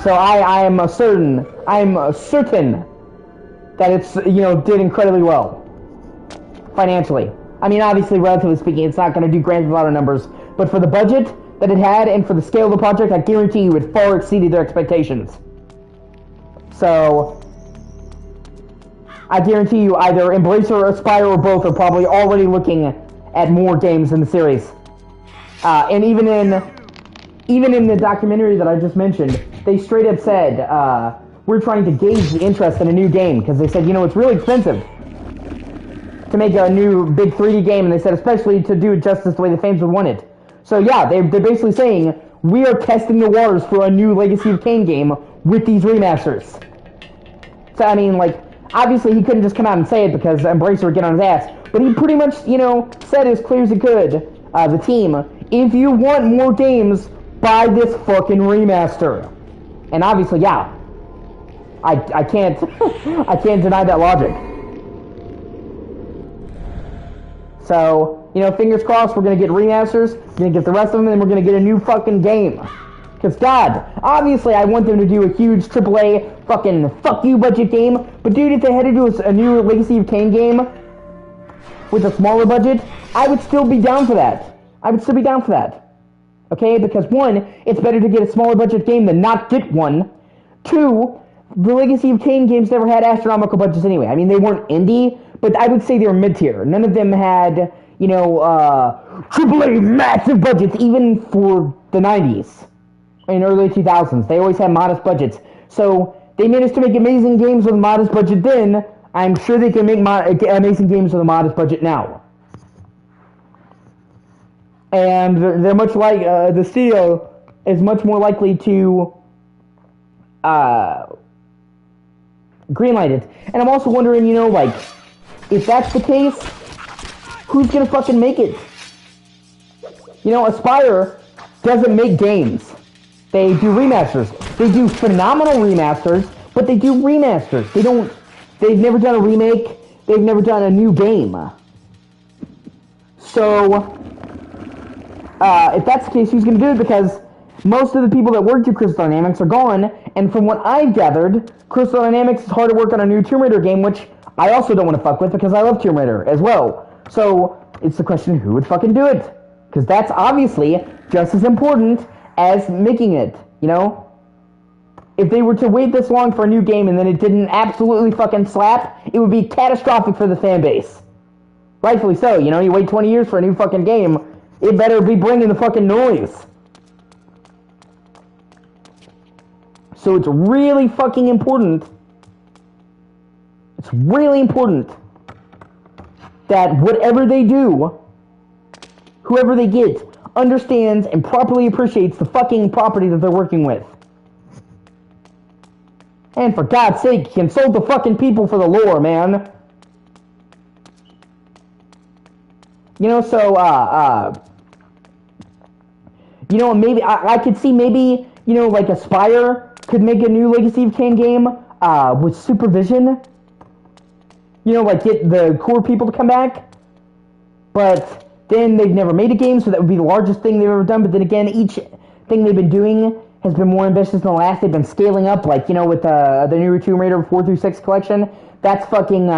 So I'm certain that it's, did incredibly well. Financially. I mean, obviously, relatively speaking, it's not going to do Grand Theft Auto numbers, but for the budget that it had and for the scale of the project, I guarantee you it far exceeded their expectations. So, I guarantee you either Embracer or Aspyr or both are probably already looking at more games in the series. And even in the documentary that I just mentioned, they straight up said, we're trying to gauge the interest in a new game, because they said, it's really expensive to make a new big 3D game, and they said especially to do it justice the way the fans would want it. So yeah, they're basically saying, we are testing the waters for a new Legacy of Kain game with these remasters. So, I mean, obviously he couldn't just come out and say it because Embracer would get on his ass, but he pretty much, said as clear as he could, the team, if you want more games, buy this fucking remaster. And obviously, yeah, I can't, I can't deny that logic. So, fingers crossed, we're going to get remasters, we're going to get the rest of them, and we're going to get a new fucking game. Because, God, obviously I want them to do a huge AAA fucking fuck you budget game, but dude, if they had to do a new Legacy of Kain game with a smaller budget, I would still be down for that. Okay, because one, it's better to get a smaller budget game than not get one. Two, the Legacy of Kain games never had astronomical budgets anyway. I mean, they weren't indie, but I would say they were mid-tier. None of them had, AAA massive budgets, even for the 90s and early 2000s. They always had modest budgets. So they managed to make amazing games with a modest budget then. I'm sure they can make amazing games with a modest budget now. And they're much like, the studio is much more likely to greenlight it. And I'm also wondering, if that's the case, who's gonna fucking make it? Aspyr doesn't make games. They do remasters. They do phenomenal remasters, but they do remasters. They've never done a remake. They've never done a new game. So, if that's the case, who's gonna do it? Because most of the people that worked at Crystal Dynamics are gone, and from what I've gathered, Crystal Dynamics is hard to work on a new Tomb Raider game, which I also don't want to fuck with because I love Tomb Raider as well. So, it's the question, who would fucking do it? Because that's obviously just as important as making it, If they were to wait this long for a new game and then it didn't absolutely fucking slap, it would be catastrophic for the fan base. Rightfully so, you wait 20 years for a new fucking game, it better be bringing the fucking noise. So it's really fucking important. It's really important that whatever they do, whoever they get, understands and properly appreciates the fucking property that they're working with. And for God's sake, consult the fucking people for the lore, man. Maybe, I could see maybe, Aspyr could make a new Legacy of Kain game, with supervision. Get the core people to come back. But then they've never made a game, so that would be the largest thing they've ever done. But then again, each thing they've been doing has been more ambitious than the last. They've been scaling up, with the new Tomb Raider 4 through 6 collection. That's fucking,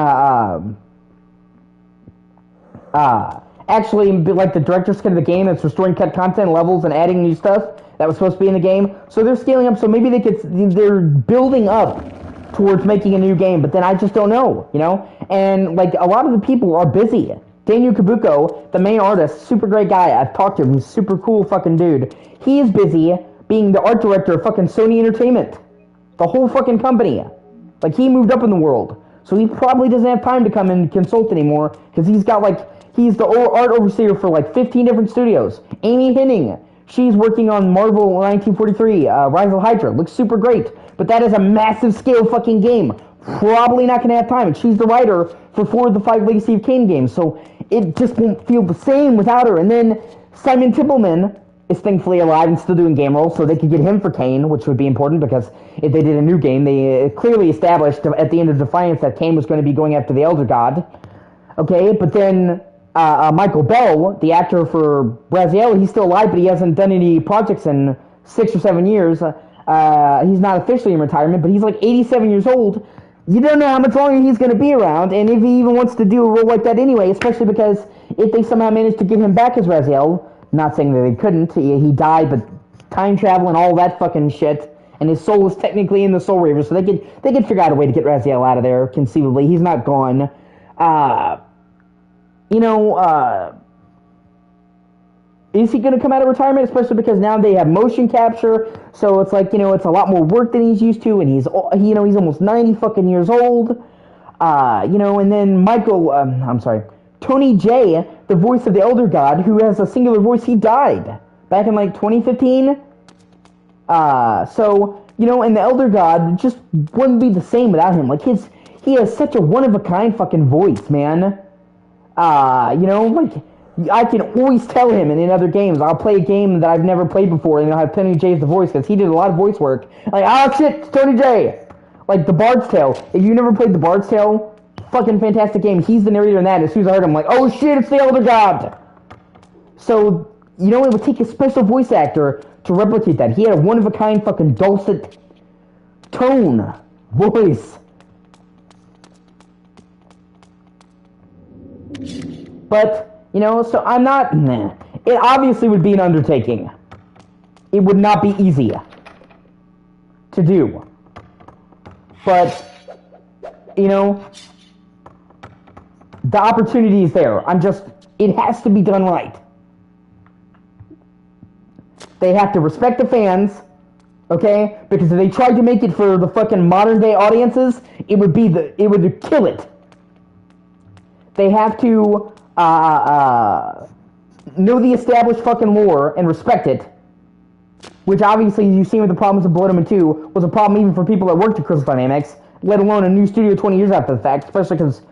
actually, the director's cut of the game that's restoring cut content, levels, and adding new stuff that was supposed to be in the game. So they're scaling up, so maybe they're building up towards making a new game, but then I just don't know, And, a lot of the people are busy. Daniel Kabuko, the main artist, super great guy. I've talked to him. He's a super cool fucking dude. He is busy being the art director of fucking Sony Entertainment. The whole fucking company. He moved up in the world. So he probably doesn't have time to come and consult anymore, because he's got, he's the art overseer for, 15 different studios. Amy Hennig, she's working on Marvel 1943, Rise of Hydra. Looks super great. But that is a massive scale fucking game. Probably not going to have time. And she's the writer for 4 of the 5 Legacy of Kain games. So it just won't feel the same without her. And then Simon Tippelman is thankfully alive and still doing game roles, so they could get him for Kain, which would be important, because if they did a new game, they clearly established at the end of Defiance that Kain was going to be going after the Elder God. Okay, but then Michael Bell, the actor for Braziel, he's still alive, but he hasn't done any projects in 6 or 7 years. He's not officially in retirement, but he's 87 years old. you don't know how much longer he's going to be around, and if he even wants to do a role like that anyway, especially because if they somehow manage to get him back as Raziel, not saying that they couldn't, he died, but time travel and all that fucking shit, and his soul is technically in the Soul Reaver, so they could figure out a way to get Raziel out of there, conceivably. He's not gone. Is he going to come out of retirement, especially because now they have motion capture, so it's like, it's a lot more work than he's used to, and he's almost 90 fucking years old, and then Tony J, the voice of the Elder God, who has a singular voice, he died back in, 2015, and the Elder God just wouldn't be the same without him. He has such a one-of-a-kind fucking voice, man. I can always tell him in other games. I'll play a game that I've never played before, and I'll have Tony J as the voice, because he did a lot of voice work. Shit, it's Tony J! The Bard's Tale. If you never played the Bard's Tale, fucking fantastic game. He's the narrator in that. As soon as I heard him, I'm like, oh shit, it's the Elder God! So, it would take a special voice actor to replicate that. He had a one-of-a-kind fucking dulcet tone, voice. But, so I'm not... It obviously would be an undertaking. It would not be easy to do. But, the opportunity is there. It has to be done right. They have to respect the fans, okay? Because if they tried to make it for the fucking modern day audiences, it would kill it. They have to know the established fucking lore and respect it, which obviously you've seen with the problems of Blood Omen 2 was a problem even for people that worked at Crystal Dynamics, let alone a new studio 20 years after the fact, especially because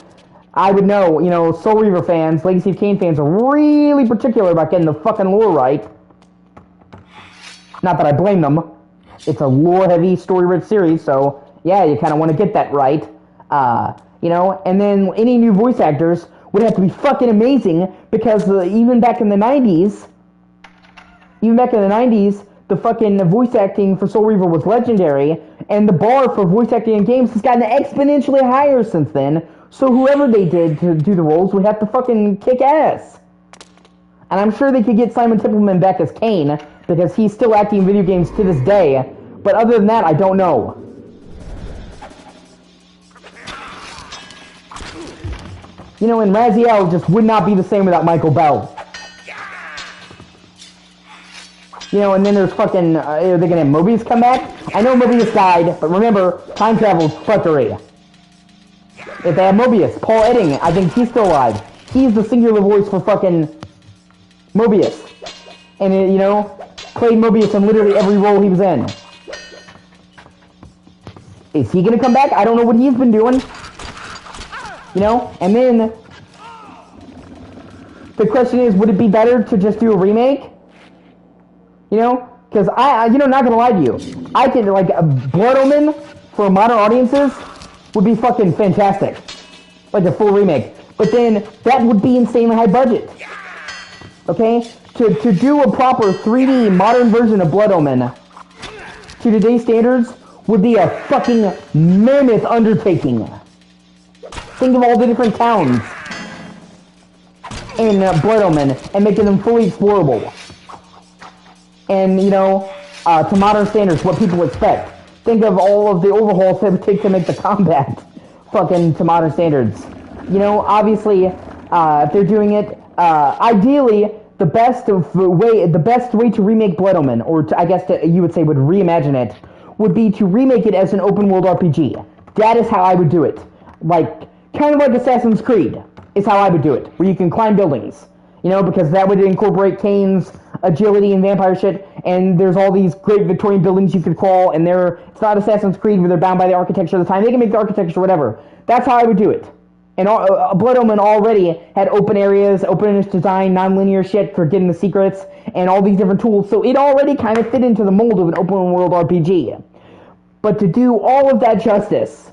I would know, Soul Reaver fans, Legacy of Kain fans are really particular about getting the fucking lore right. Not that I blame them. It's a lore-heavy, story-rich series, so yeah, you kind of want to get that right. And then any new voice actors would have to be fucking amazing, because even back in the 90s, the fucking voice acting for Soul Reaver was legendary, and the bar for voice acting in games has gotten exponentially higher since then, so whoever they did to do the roles would have to fucking kick ass. And I'm sure they could get Simon Templeman back as Kain, because he's still acting in video games to this day, but other than that, I don't know. And Raziel just would not be the same without Michael Bell. And then there's fucking, are they gonna have Mobius come back? I know Mobius died, but remember, time travel's fuckery. If they have Mobius, Paul Edding, I think he's still alive. He's the singular voice for fucking Mobius. And, played Mobius in literally every role he was in. Is he gonna come back? I don't know what he's been doing. And then the question is, would it be better to just do a remake? Because not gonna lie to you, I could, a Blood Omen for modern audiences would be fucking fantastic. A full remake. But then, that would be insanely high budget. Okay? To do a proper 3D modern version of Blood Omen to today's standards would be a fucking mammoth undertaking. Think of all the different towns in Blood Omen and making them fully explorable. And, to modern standards, what people expect. Think of all of the overhauls it would take to make the combat fucking to modern standards. Obviously, if they're doing it, ideally, the best way to remake Blood Omen, or you would say would reimagine it, would be to remake it as an open world RPG. That is how I would do it. Kind of like Assassin's Creed is how I would do it, where you can climb buildings. Because that would incorporate Kain's agility and vampire shit, and there's all these great Victorian buildings you could crawl, and it's not Assassin's Creed where they're bound by the architecture of the time. They can make the architecture whatever. That's how I would do it. And Blood Omen already had open areas, open design, non-linear shit for getting the secrets, and all these different tools, so it already kind of fit into the mold of an open world RPG. But to do all of that justice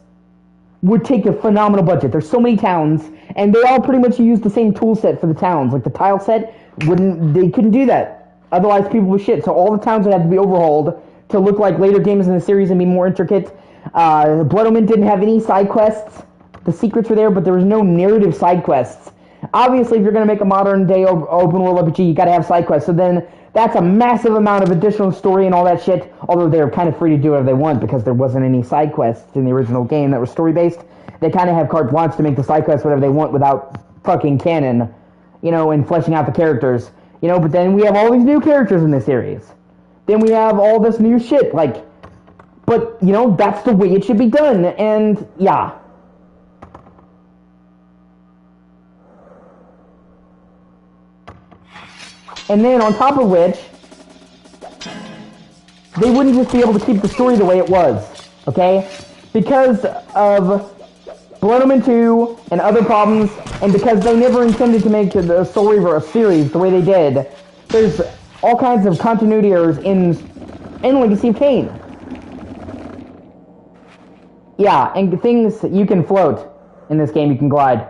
would take a phenomenal budget. There's so many towns, and they all pretty much use the same tool set for the towns. The tile set, they couldn't do that. Otherwise, people would shit. So all the towns would have to be overhauled to look like later games in the series and be more intricate. Blood Omen didn't have any side quests. The secrets were there, but there was no narrative side quests. Obviously, if you're going to make a modern-day open world RPG, you got to have side quests. So then, that's a massive amount of additional story and all that shit. Although they're kind of free to do whatever they want because there wasn't any side quests in the original game that were story-based. They kind of have carte blanche to make the side quests whatever they want without fucking canon, and fleshing out the characters. But then we have all these new characters in this series. Then we have all this new shit, but, that's the way it should be done, and, yeah. And then, on top of which, they wouldn't just be able to keep the story the way it was, okay? Because of Blood Omen 2 and other problems, and because they never intended to make the Soul Reaver a series the way they did, there's all kinds of continuity errors in Legacy of Kain. Yeah, and things, you can float in this game, you can glide.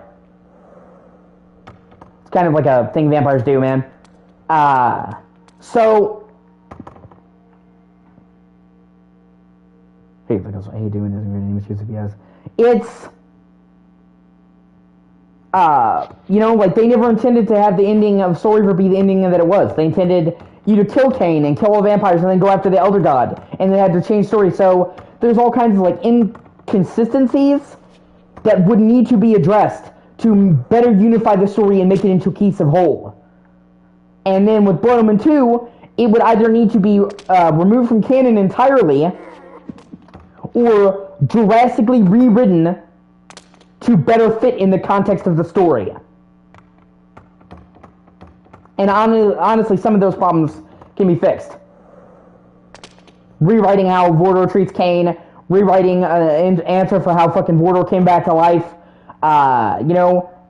It's kind of like a thing vampires do, man. So... Hey, because I hate doing this, I'm going to use CPS. It's... they never intended to have the ending of Soul Reaver be the ending that it was. They intended you to kill Kain and kill all vampires and then go after the Elder God. And they had to change story. So there's all kinds of, inconsistencies that would need to be addressed to better unify the story and make it into a cohesive whole. And then with Blood Omen 2, it would either need to be removed from canon entirely or drastically rewritten to better fit in the context of the story. And honestly, some of those problems can be fixed. Rewriting how Vordor treats Kain, rewriting an answer for how fucking Vordor came back to life.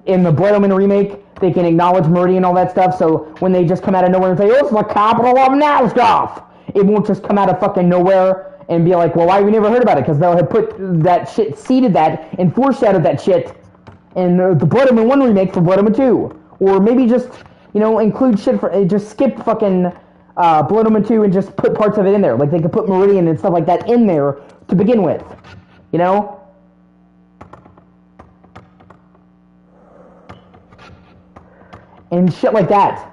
In the Blood Omen remake, they can acknowledge Meridian and all that stuff, so when they just come out of nowhere and say, oh, it's the capital of Nazgoth, it won't just come out of fucking nowhere and be like, well, why have we never heard about it? Because they'll have put that shit, seeded that, and foreshadowed that shit in the Blood Omen 1 remake for Blood Omen 2. Or maybe just, include shit just skip fucking Blood Omen 2 and just put parts of it in there. Like, they could put Meridian and stuff like that in there to begin with. And shit like that.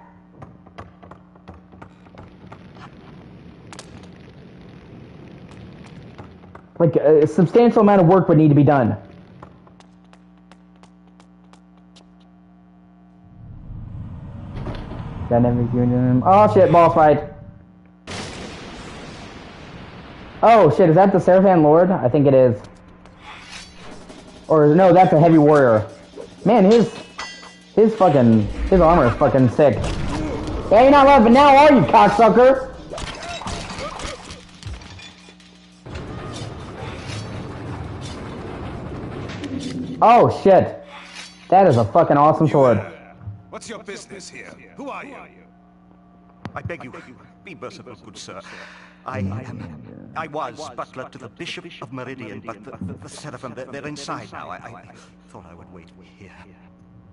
A substantial amount of work would need to be done. Oh shit, boss fight. Oh shit, is that the Seraphan Lord? I think it is. Or no, that's a heavy warrior. Man, his armor is fucking sick. Yeah, you're not laughing now, are you, cocksucker? Oh shit. That is a fucking awesome sword. What's your business here? Who are you? I beg you, be merciful, good sir. I was butler to the Bishop of Meridian, but the Seraphim, they're inside now. I thought I would wait here.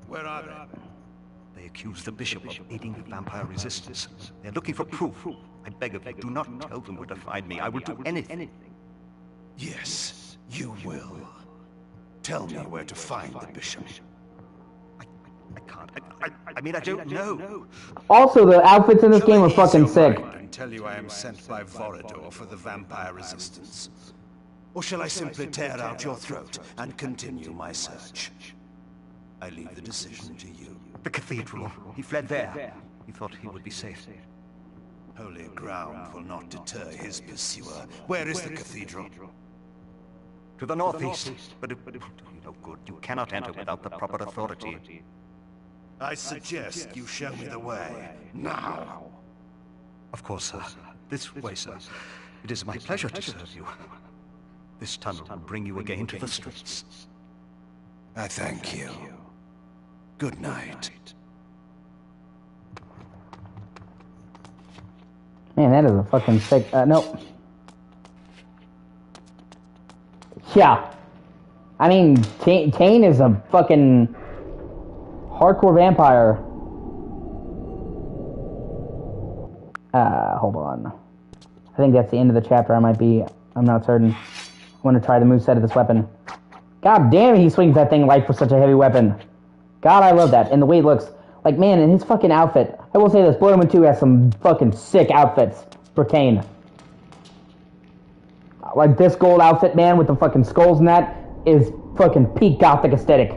Where are they? They accuse the Bishop of aiding the vampire resistance. They're looking for proof. I beg of you, do not tell them where to find me. I will do anything. Yes, you will. Tell me where to find the Bishop. I can't. I mean, I don't know. Also, the outfits in this game are fucking sick. And tell you I am sent by Vorador for the vampire resistance. Or shall I simply tear out your throat and continue my search? I leave the decision to you. The cathedral. He fled there. He thought he would be safe. Holy ground will not deter his pursuer. Where is the cathedral? To the northeast. But it will do you no good. You cannot enter without the proper authority. I suggest you show me the way. Now! Of course, sir. This way, sir. It is my pleasure to serve you. This tunnel will bring you again to the streets. I thank you. Good night. Man, that is a fucking sick... nope. Yeah. I mean, Kain is a fucking... hardcore vampire. Hold on. I think that's the end of the chapter. I'm not certain. I want to try the moveset of this weapon. God damn, he swings that thing light for such a heavy weapon. God, I love that. And the way it looks. Like, man, in his fucking outfit. I will say this, Blood Omen 2 has some fucking sick outfits for Kane. Like, this gold outfit, man, with the fucking skulls and that, is fucking peak gothic aesthetic.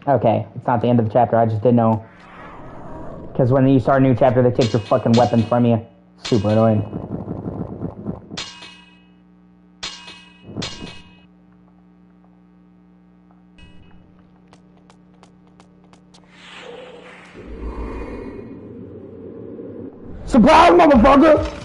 Okay, it's not the end of the chapter, I just didn't know. Because when you start a new chapter, they take your fucking weapons from you. Super annoying. Surprise, motherfucker!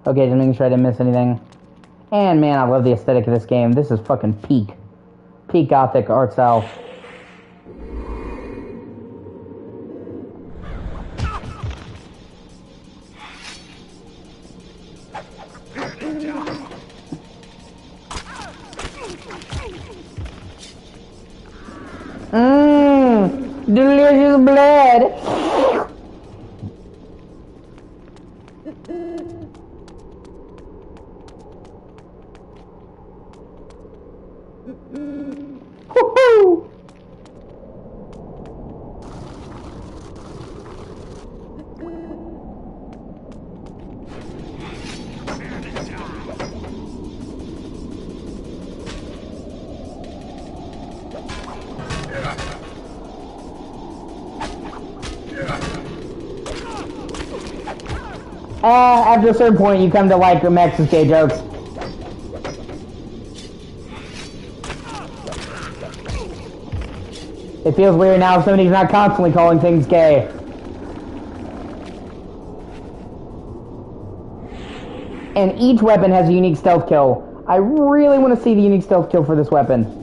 Okay, just making sure I didn't miss anything. And man, I love the aesthetic of this game. This is fucking peak. Peak gothic art style. Delicious blood. Woohoo! After a certain point, you come to like Max's gay jokes. It feels weird now if somebody's not constantly calling things gay. And each weapon has a unique stealth kill. I really want to see the unique stealth kill for this weapon.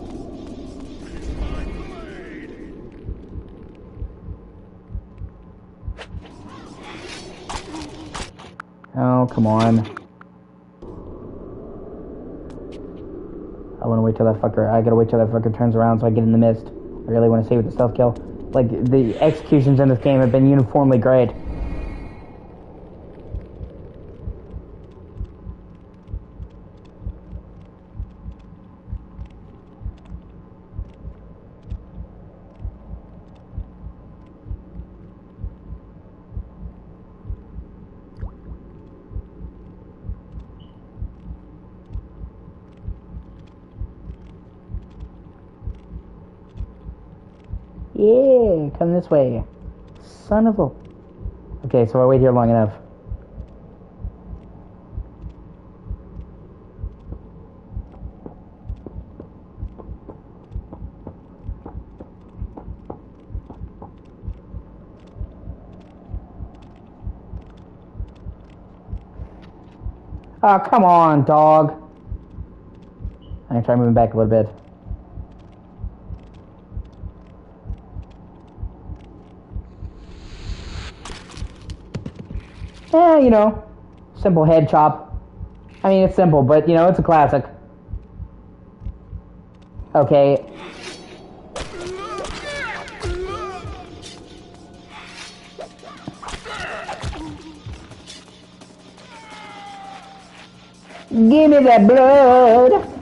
Oh, come on. I want to wait till that fucker... I gotta wait till that fucker turns around so I get in the mist. I really want to see what the stealth kill. Like, the executions in this game have been uniformly great. Yeah, come this way. Son of a... Okay, so I wait here long enough. Oh, come on, dog. I'm gonna try moving back a little bit. Yeah, you know, simple head chop. I mean, it's simple, but, you know, it's a classic. Okay. Give me that blood!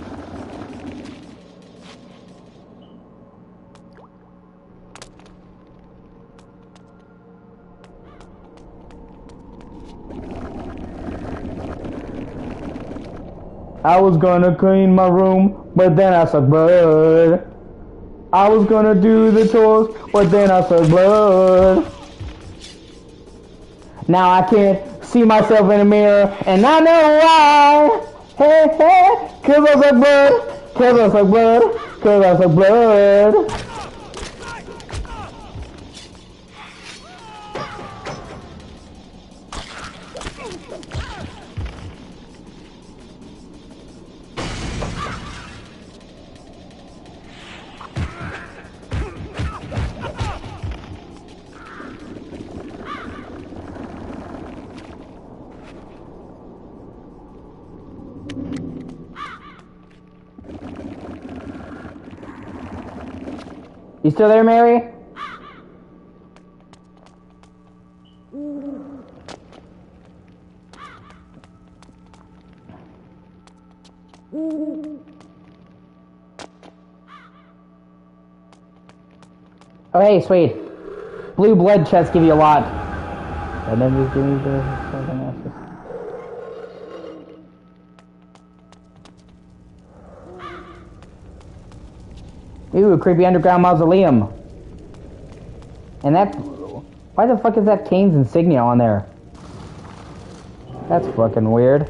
I was gonna clean my room, but then I sucked blood. I was gonna do the chores, but then I sucked blood. Now I can't see myself in the mirror, and I know why. Hey, hey, 'cause I suck blood, 'cause I suck blood, 'cause I suck blood. You still there, Mary? Oh, hey, sweet. Blue blood chests give you a lot. And then just give me the fucking ashes. Ooh, a creepy underground mausoleum. And that... Why the fuck is that Kane's insignia on there? That's fucking weird.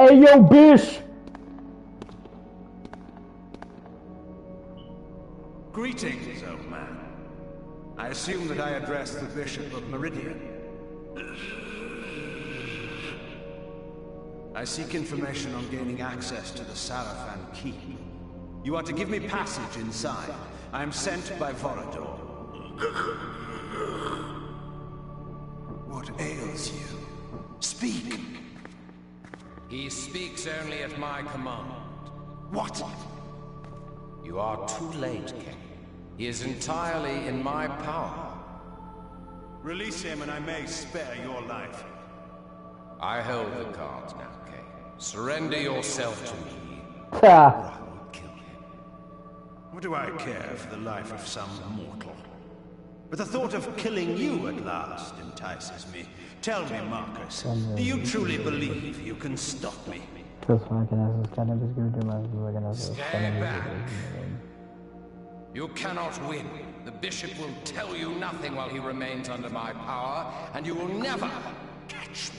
Hey, yo, bitch! Greetings, old man. I assume that I address the Bishop of Meridian. I seek information on gaining access to the Sarafan Keep. You are to give me passage inside. I am sent by Vorador. What ails you? Speak! He speaks only at my command. What? You are too late, King. He is entirely in my power. Release him and I may spare your life. I hold the cards now, King. Surrender yourself to me. Or I will kill him. What do I care for the life of some mortal? But the thought of killing you at last entices me. Tell me, Marcus, do you truly believe you can stop me? Stay back. You cannot win. The bishop will tell you nothing while he remains under my power, and you will never catch me.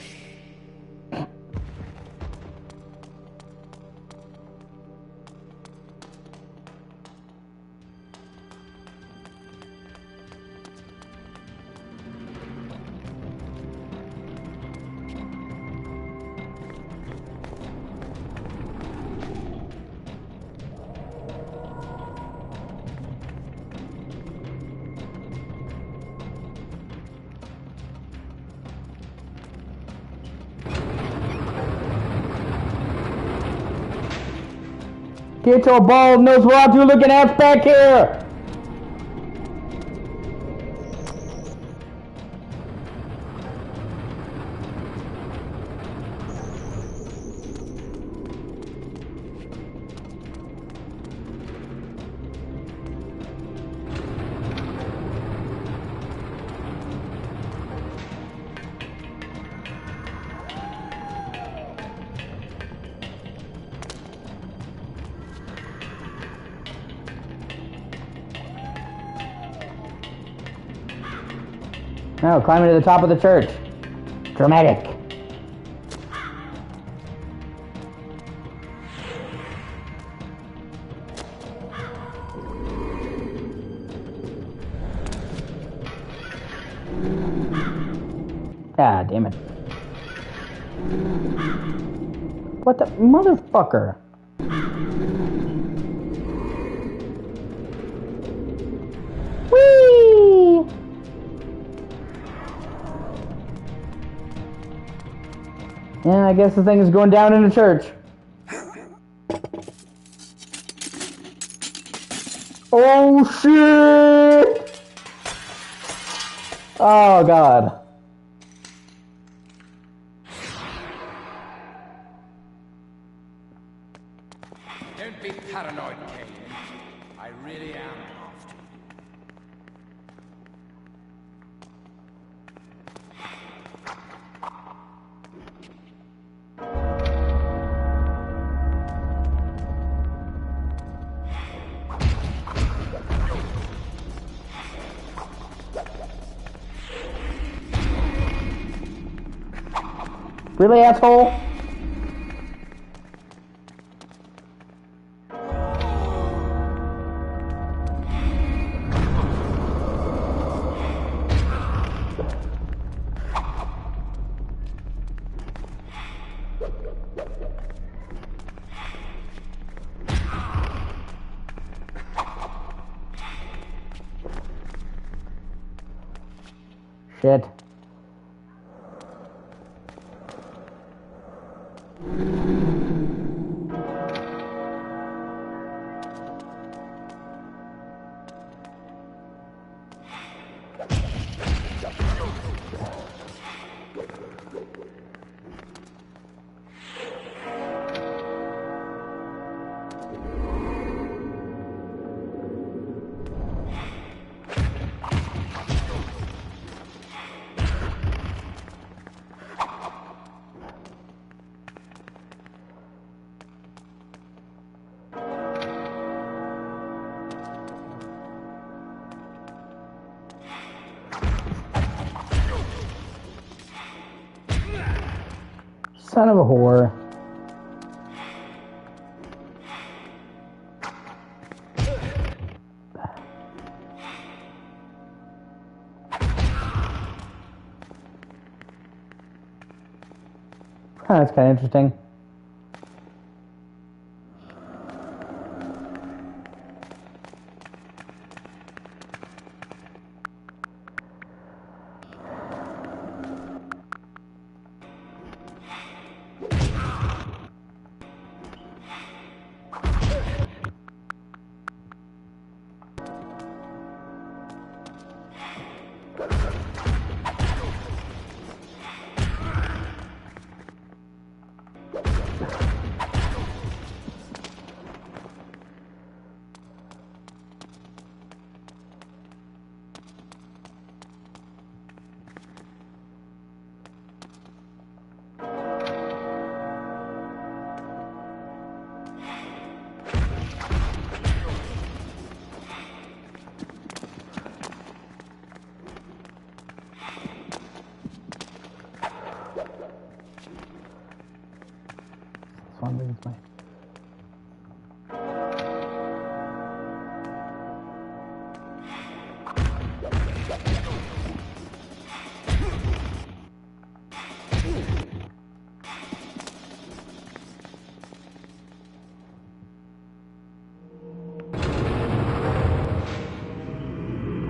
Get your bald nose, what you looking at back here? No, climbing to the top of the church. Dramatic. God damn it. What the motherfucker? Whee! Yeah, I guess the thing is going down in the church. Oh shit! Oh god. Don't be paranoid, Kane. I really am after you. Really, asshole? Shit. Son of a whore. Oh, that's kind of interesting.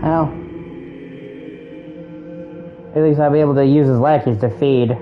Well, at least I'll be able to use his lackeys to feed.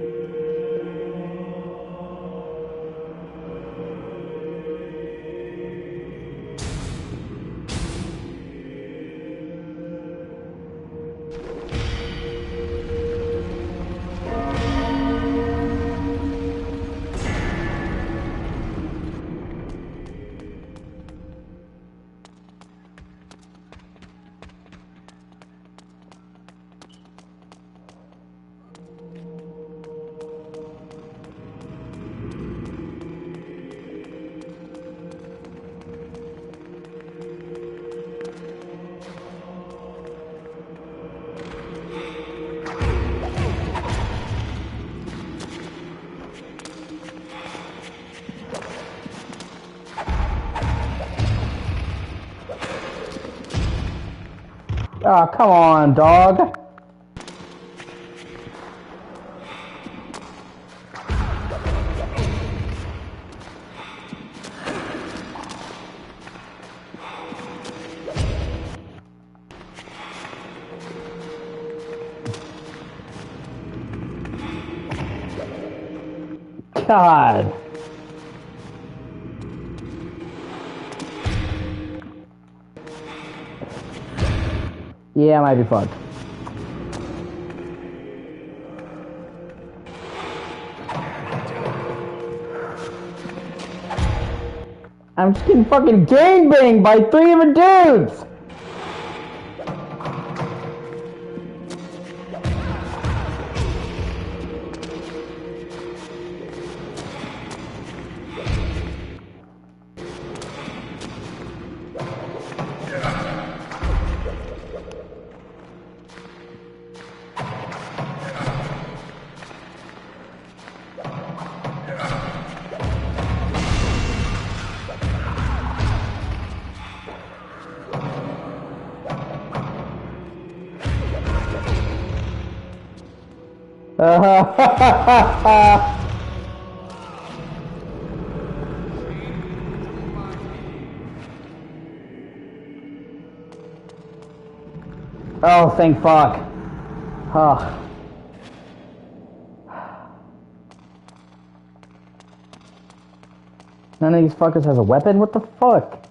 Oh, come on, dog. God. Yeah, I might be fucked. I'm just getting fucking gangbanged by 3 different dudes! Oh, thank fuck. Oh. None of these fuckers has a weapon? What the fuck?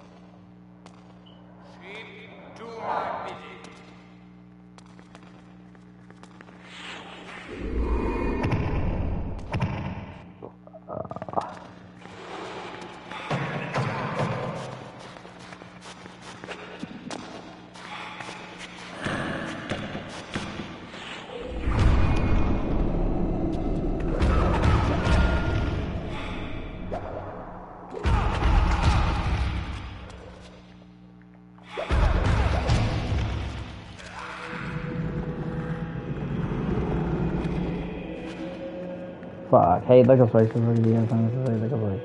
Fuck. Hey, look up place. Look up place.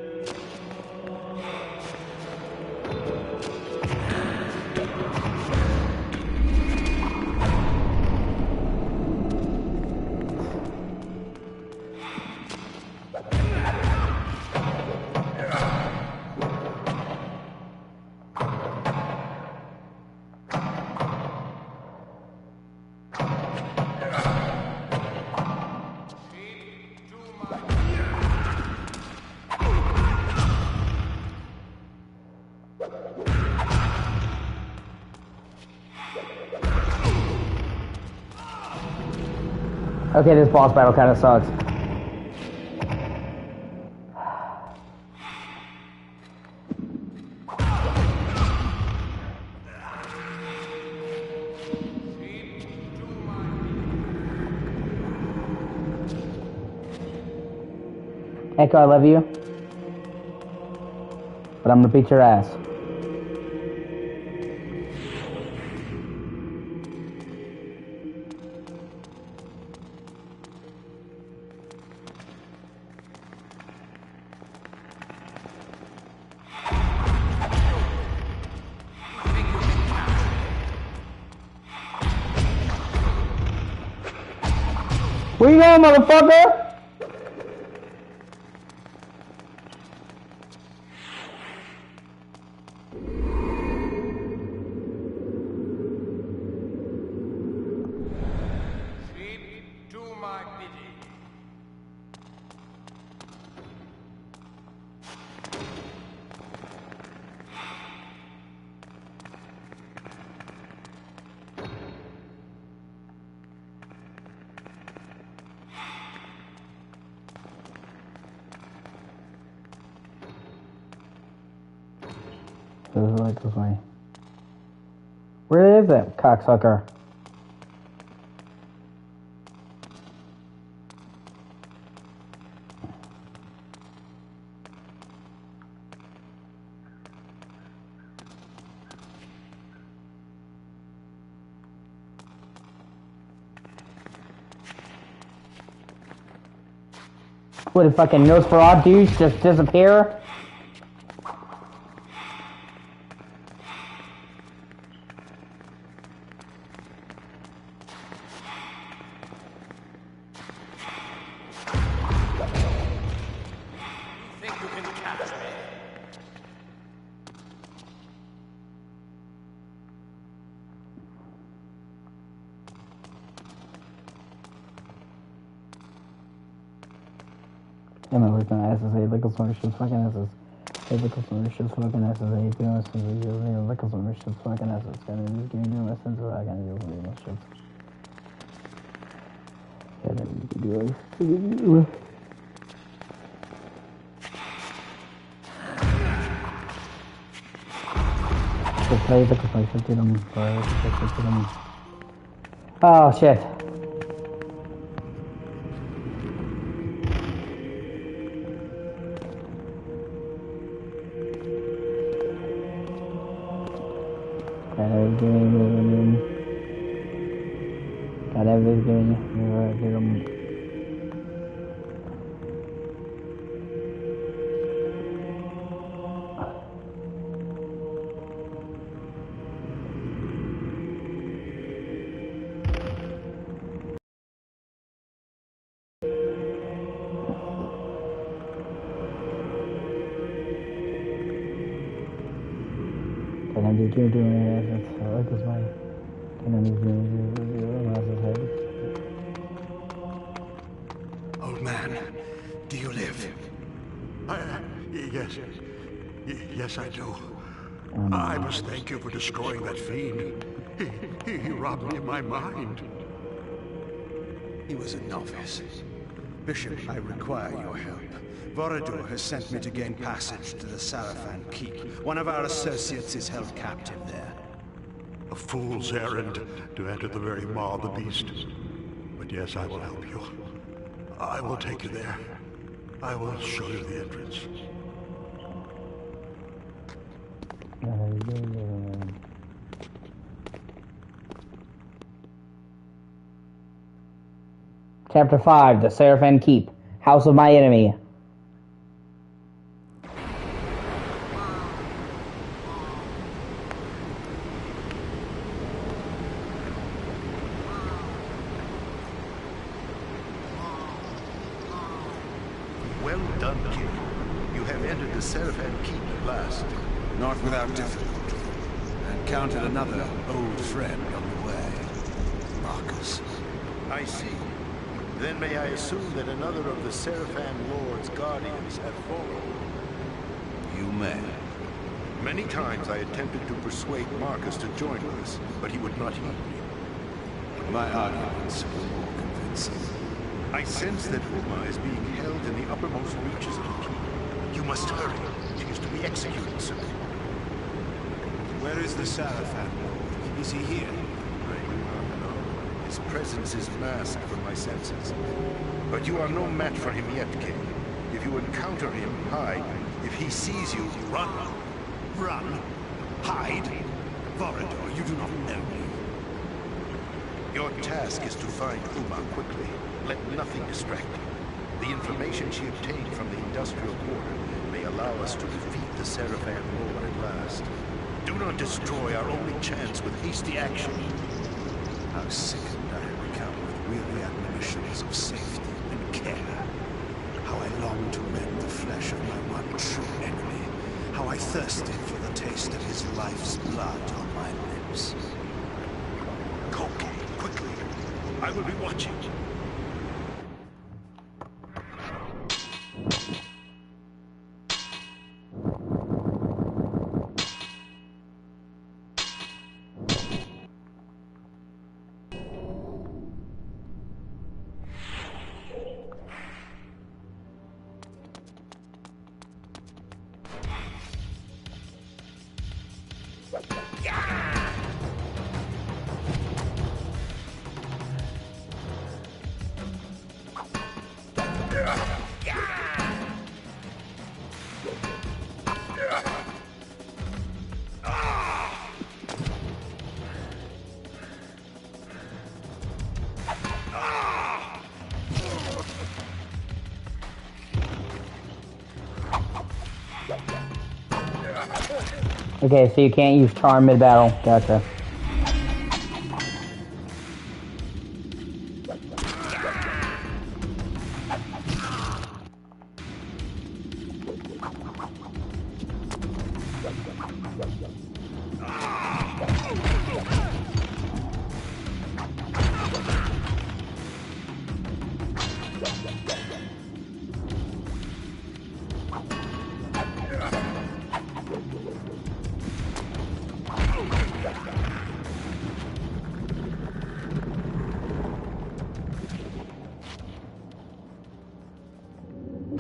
Okay, this boss battle kind of sucks. Echo, I love you. But I'm gonna beat your ass. Where you going, motherfucker? This way. Where is that cocksucker? What, a fucking Nosferatu douche just disappear? I'm gonna look at my asses, look at some shit's fucking asses. Hey, look at some shit's fucking asses. Hey, do my sins, look at some shit's fucking asses. Gotta just give me do my sins, I gotta do my shit. Gotta do it. Oh shit. Old man, do you live? Yes, I do. I must thank you for destroying that fiend. He robbed me of my mind. He was a novice. Bishop, I require your help. Vorador has sent me to gain passage to the Sarafan Keep. One of our associates is held captive there. A fool's errand to enter the very maw of the beast. But yes, I will help you. I will take you there. I will show you the entrance. Chapter 5, The Sarafan Keep, House of My Enemy. Well done, King. You have entered the Sarafan Keep at last. Not without difficulty. I encountered another old friend on the way. Marcus. I see. Then may I assume that another of the Sarafan Lord's guardians have fallen? You may. Many times I attempted to persuade Marcus to join us, but he would not heed me. My arguments were more convincing. I sense that Uma is being held in the uppermost reaches of the keep. You must hurry. She is to be executed soon. Where is the Sarafan Lord? Is he here? I do not know. His presence is masked from my senses. But you are no match for him yet, King. If you encounter him, hide. If he sees you, run. Run? Hide? Vorador, you do not know me. Your task is to find Uma quickly. Let nothing distract you. The information she obtained from the industrial quarter may allow us to defeat the Sarafan Lord at last. Do not destroy our only chance with hasty action. How sickened I have become with weary admonitions of safety and care. How I long to rend the flesh of my one true enemy. How I thirsted for the taste of his life's blood on my lips. Go, King, quickly. I will be watching. Okay, so you can't use charm mid-battle. Gotcha.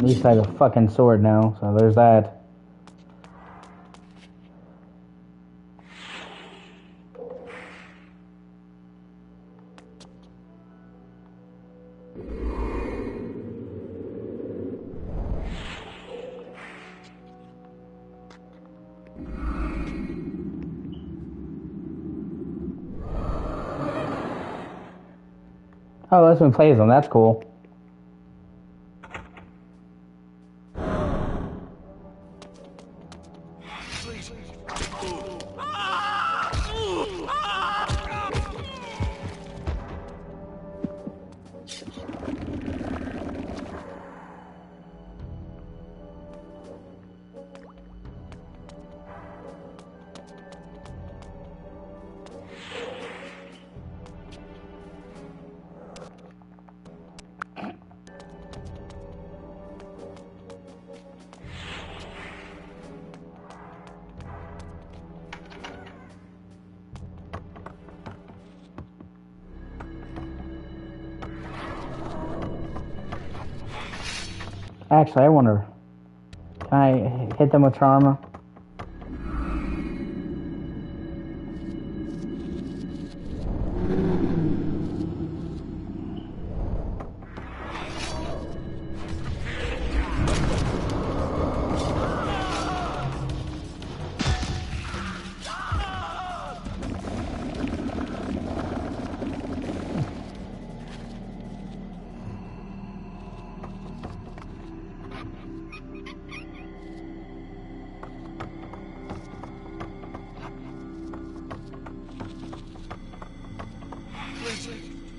At least I have a fucking sword now, so there's that. Oh, this one plays them. That's cool. Actually, I wonder, can I hit them with Charma?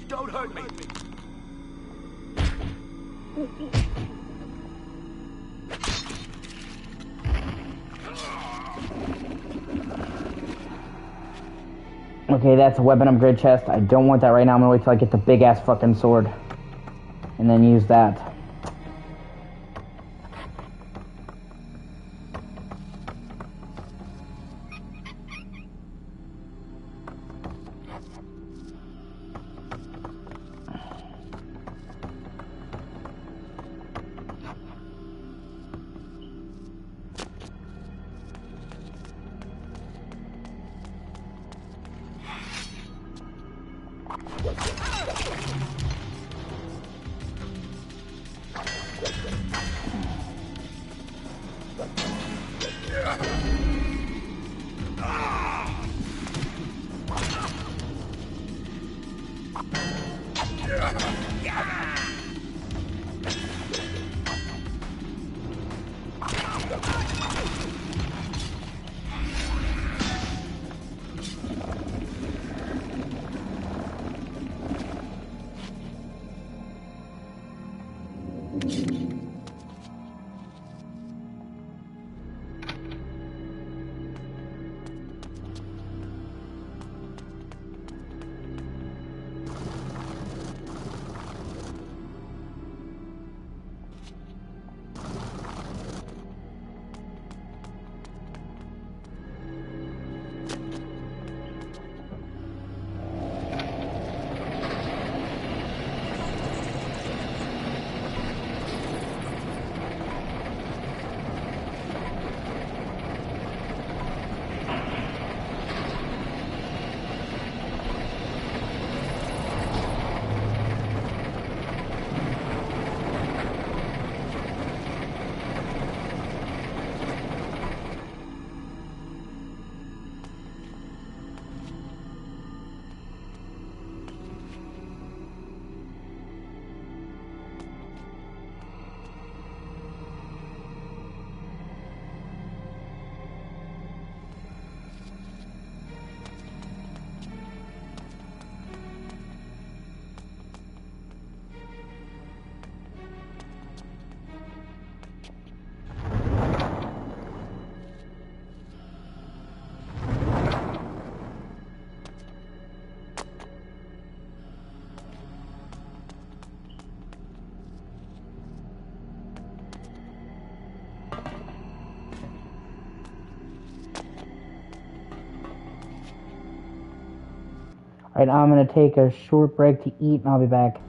Don't hurt me! Okay, that's a weapon upgrade chest. I don't want that right now. I'm gonna wait till I get the big ass fucking sword. And then use that. Alright, I'm gonna take a short break to eat and I'll be back.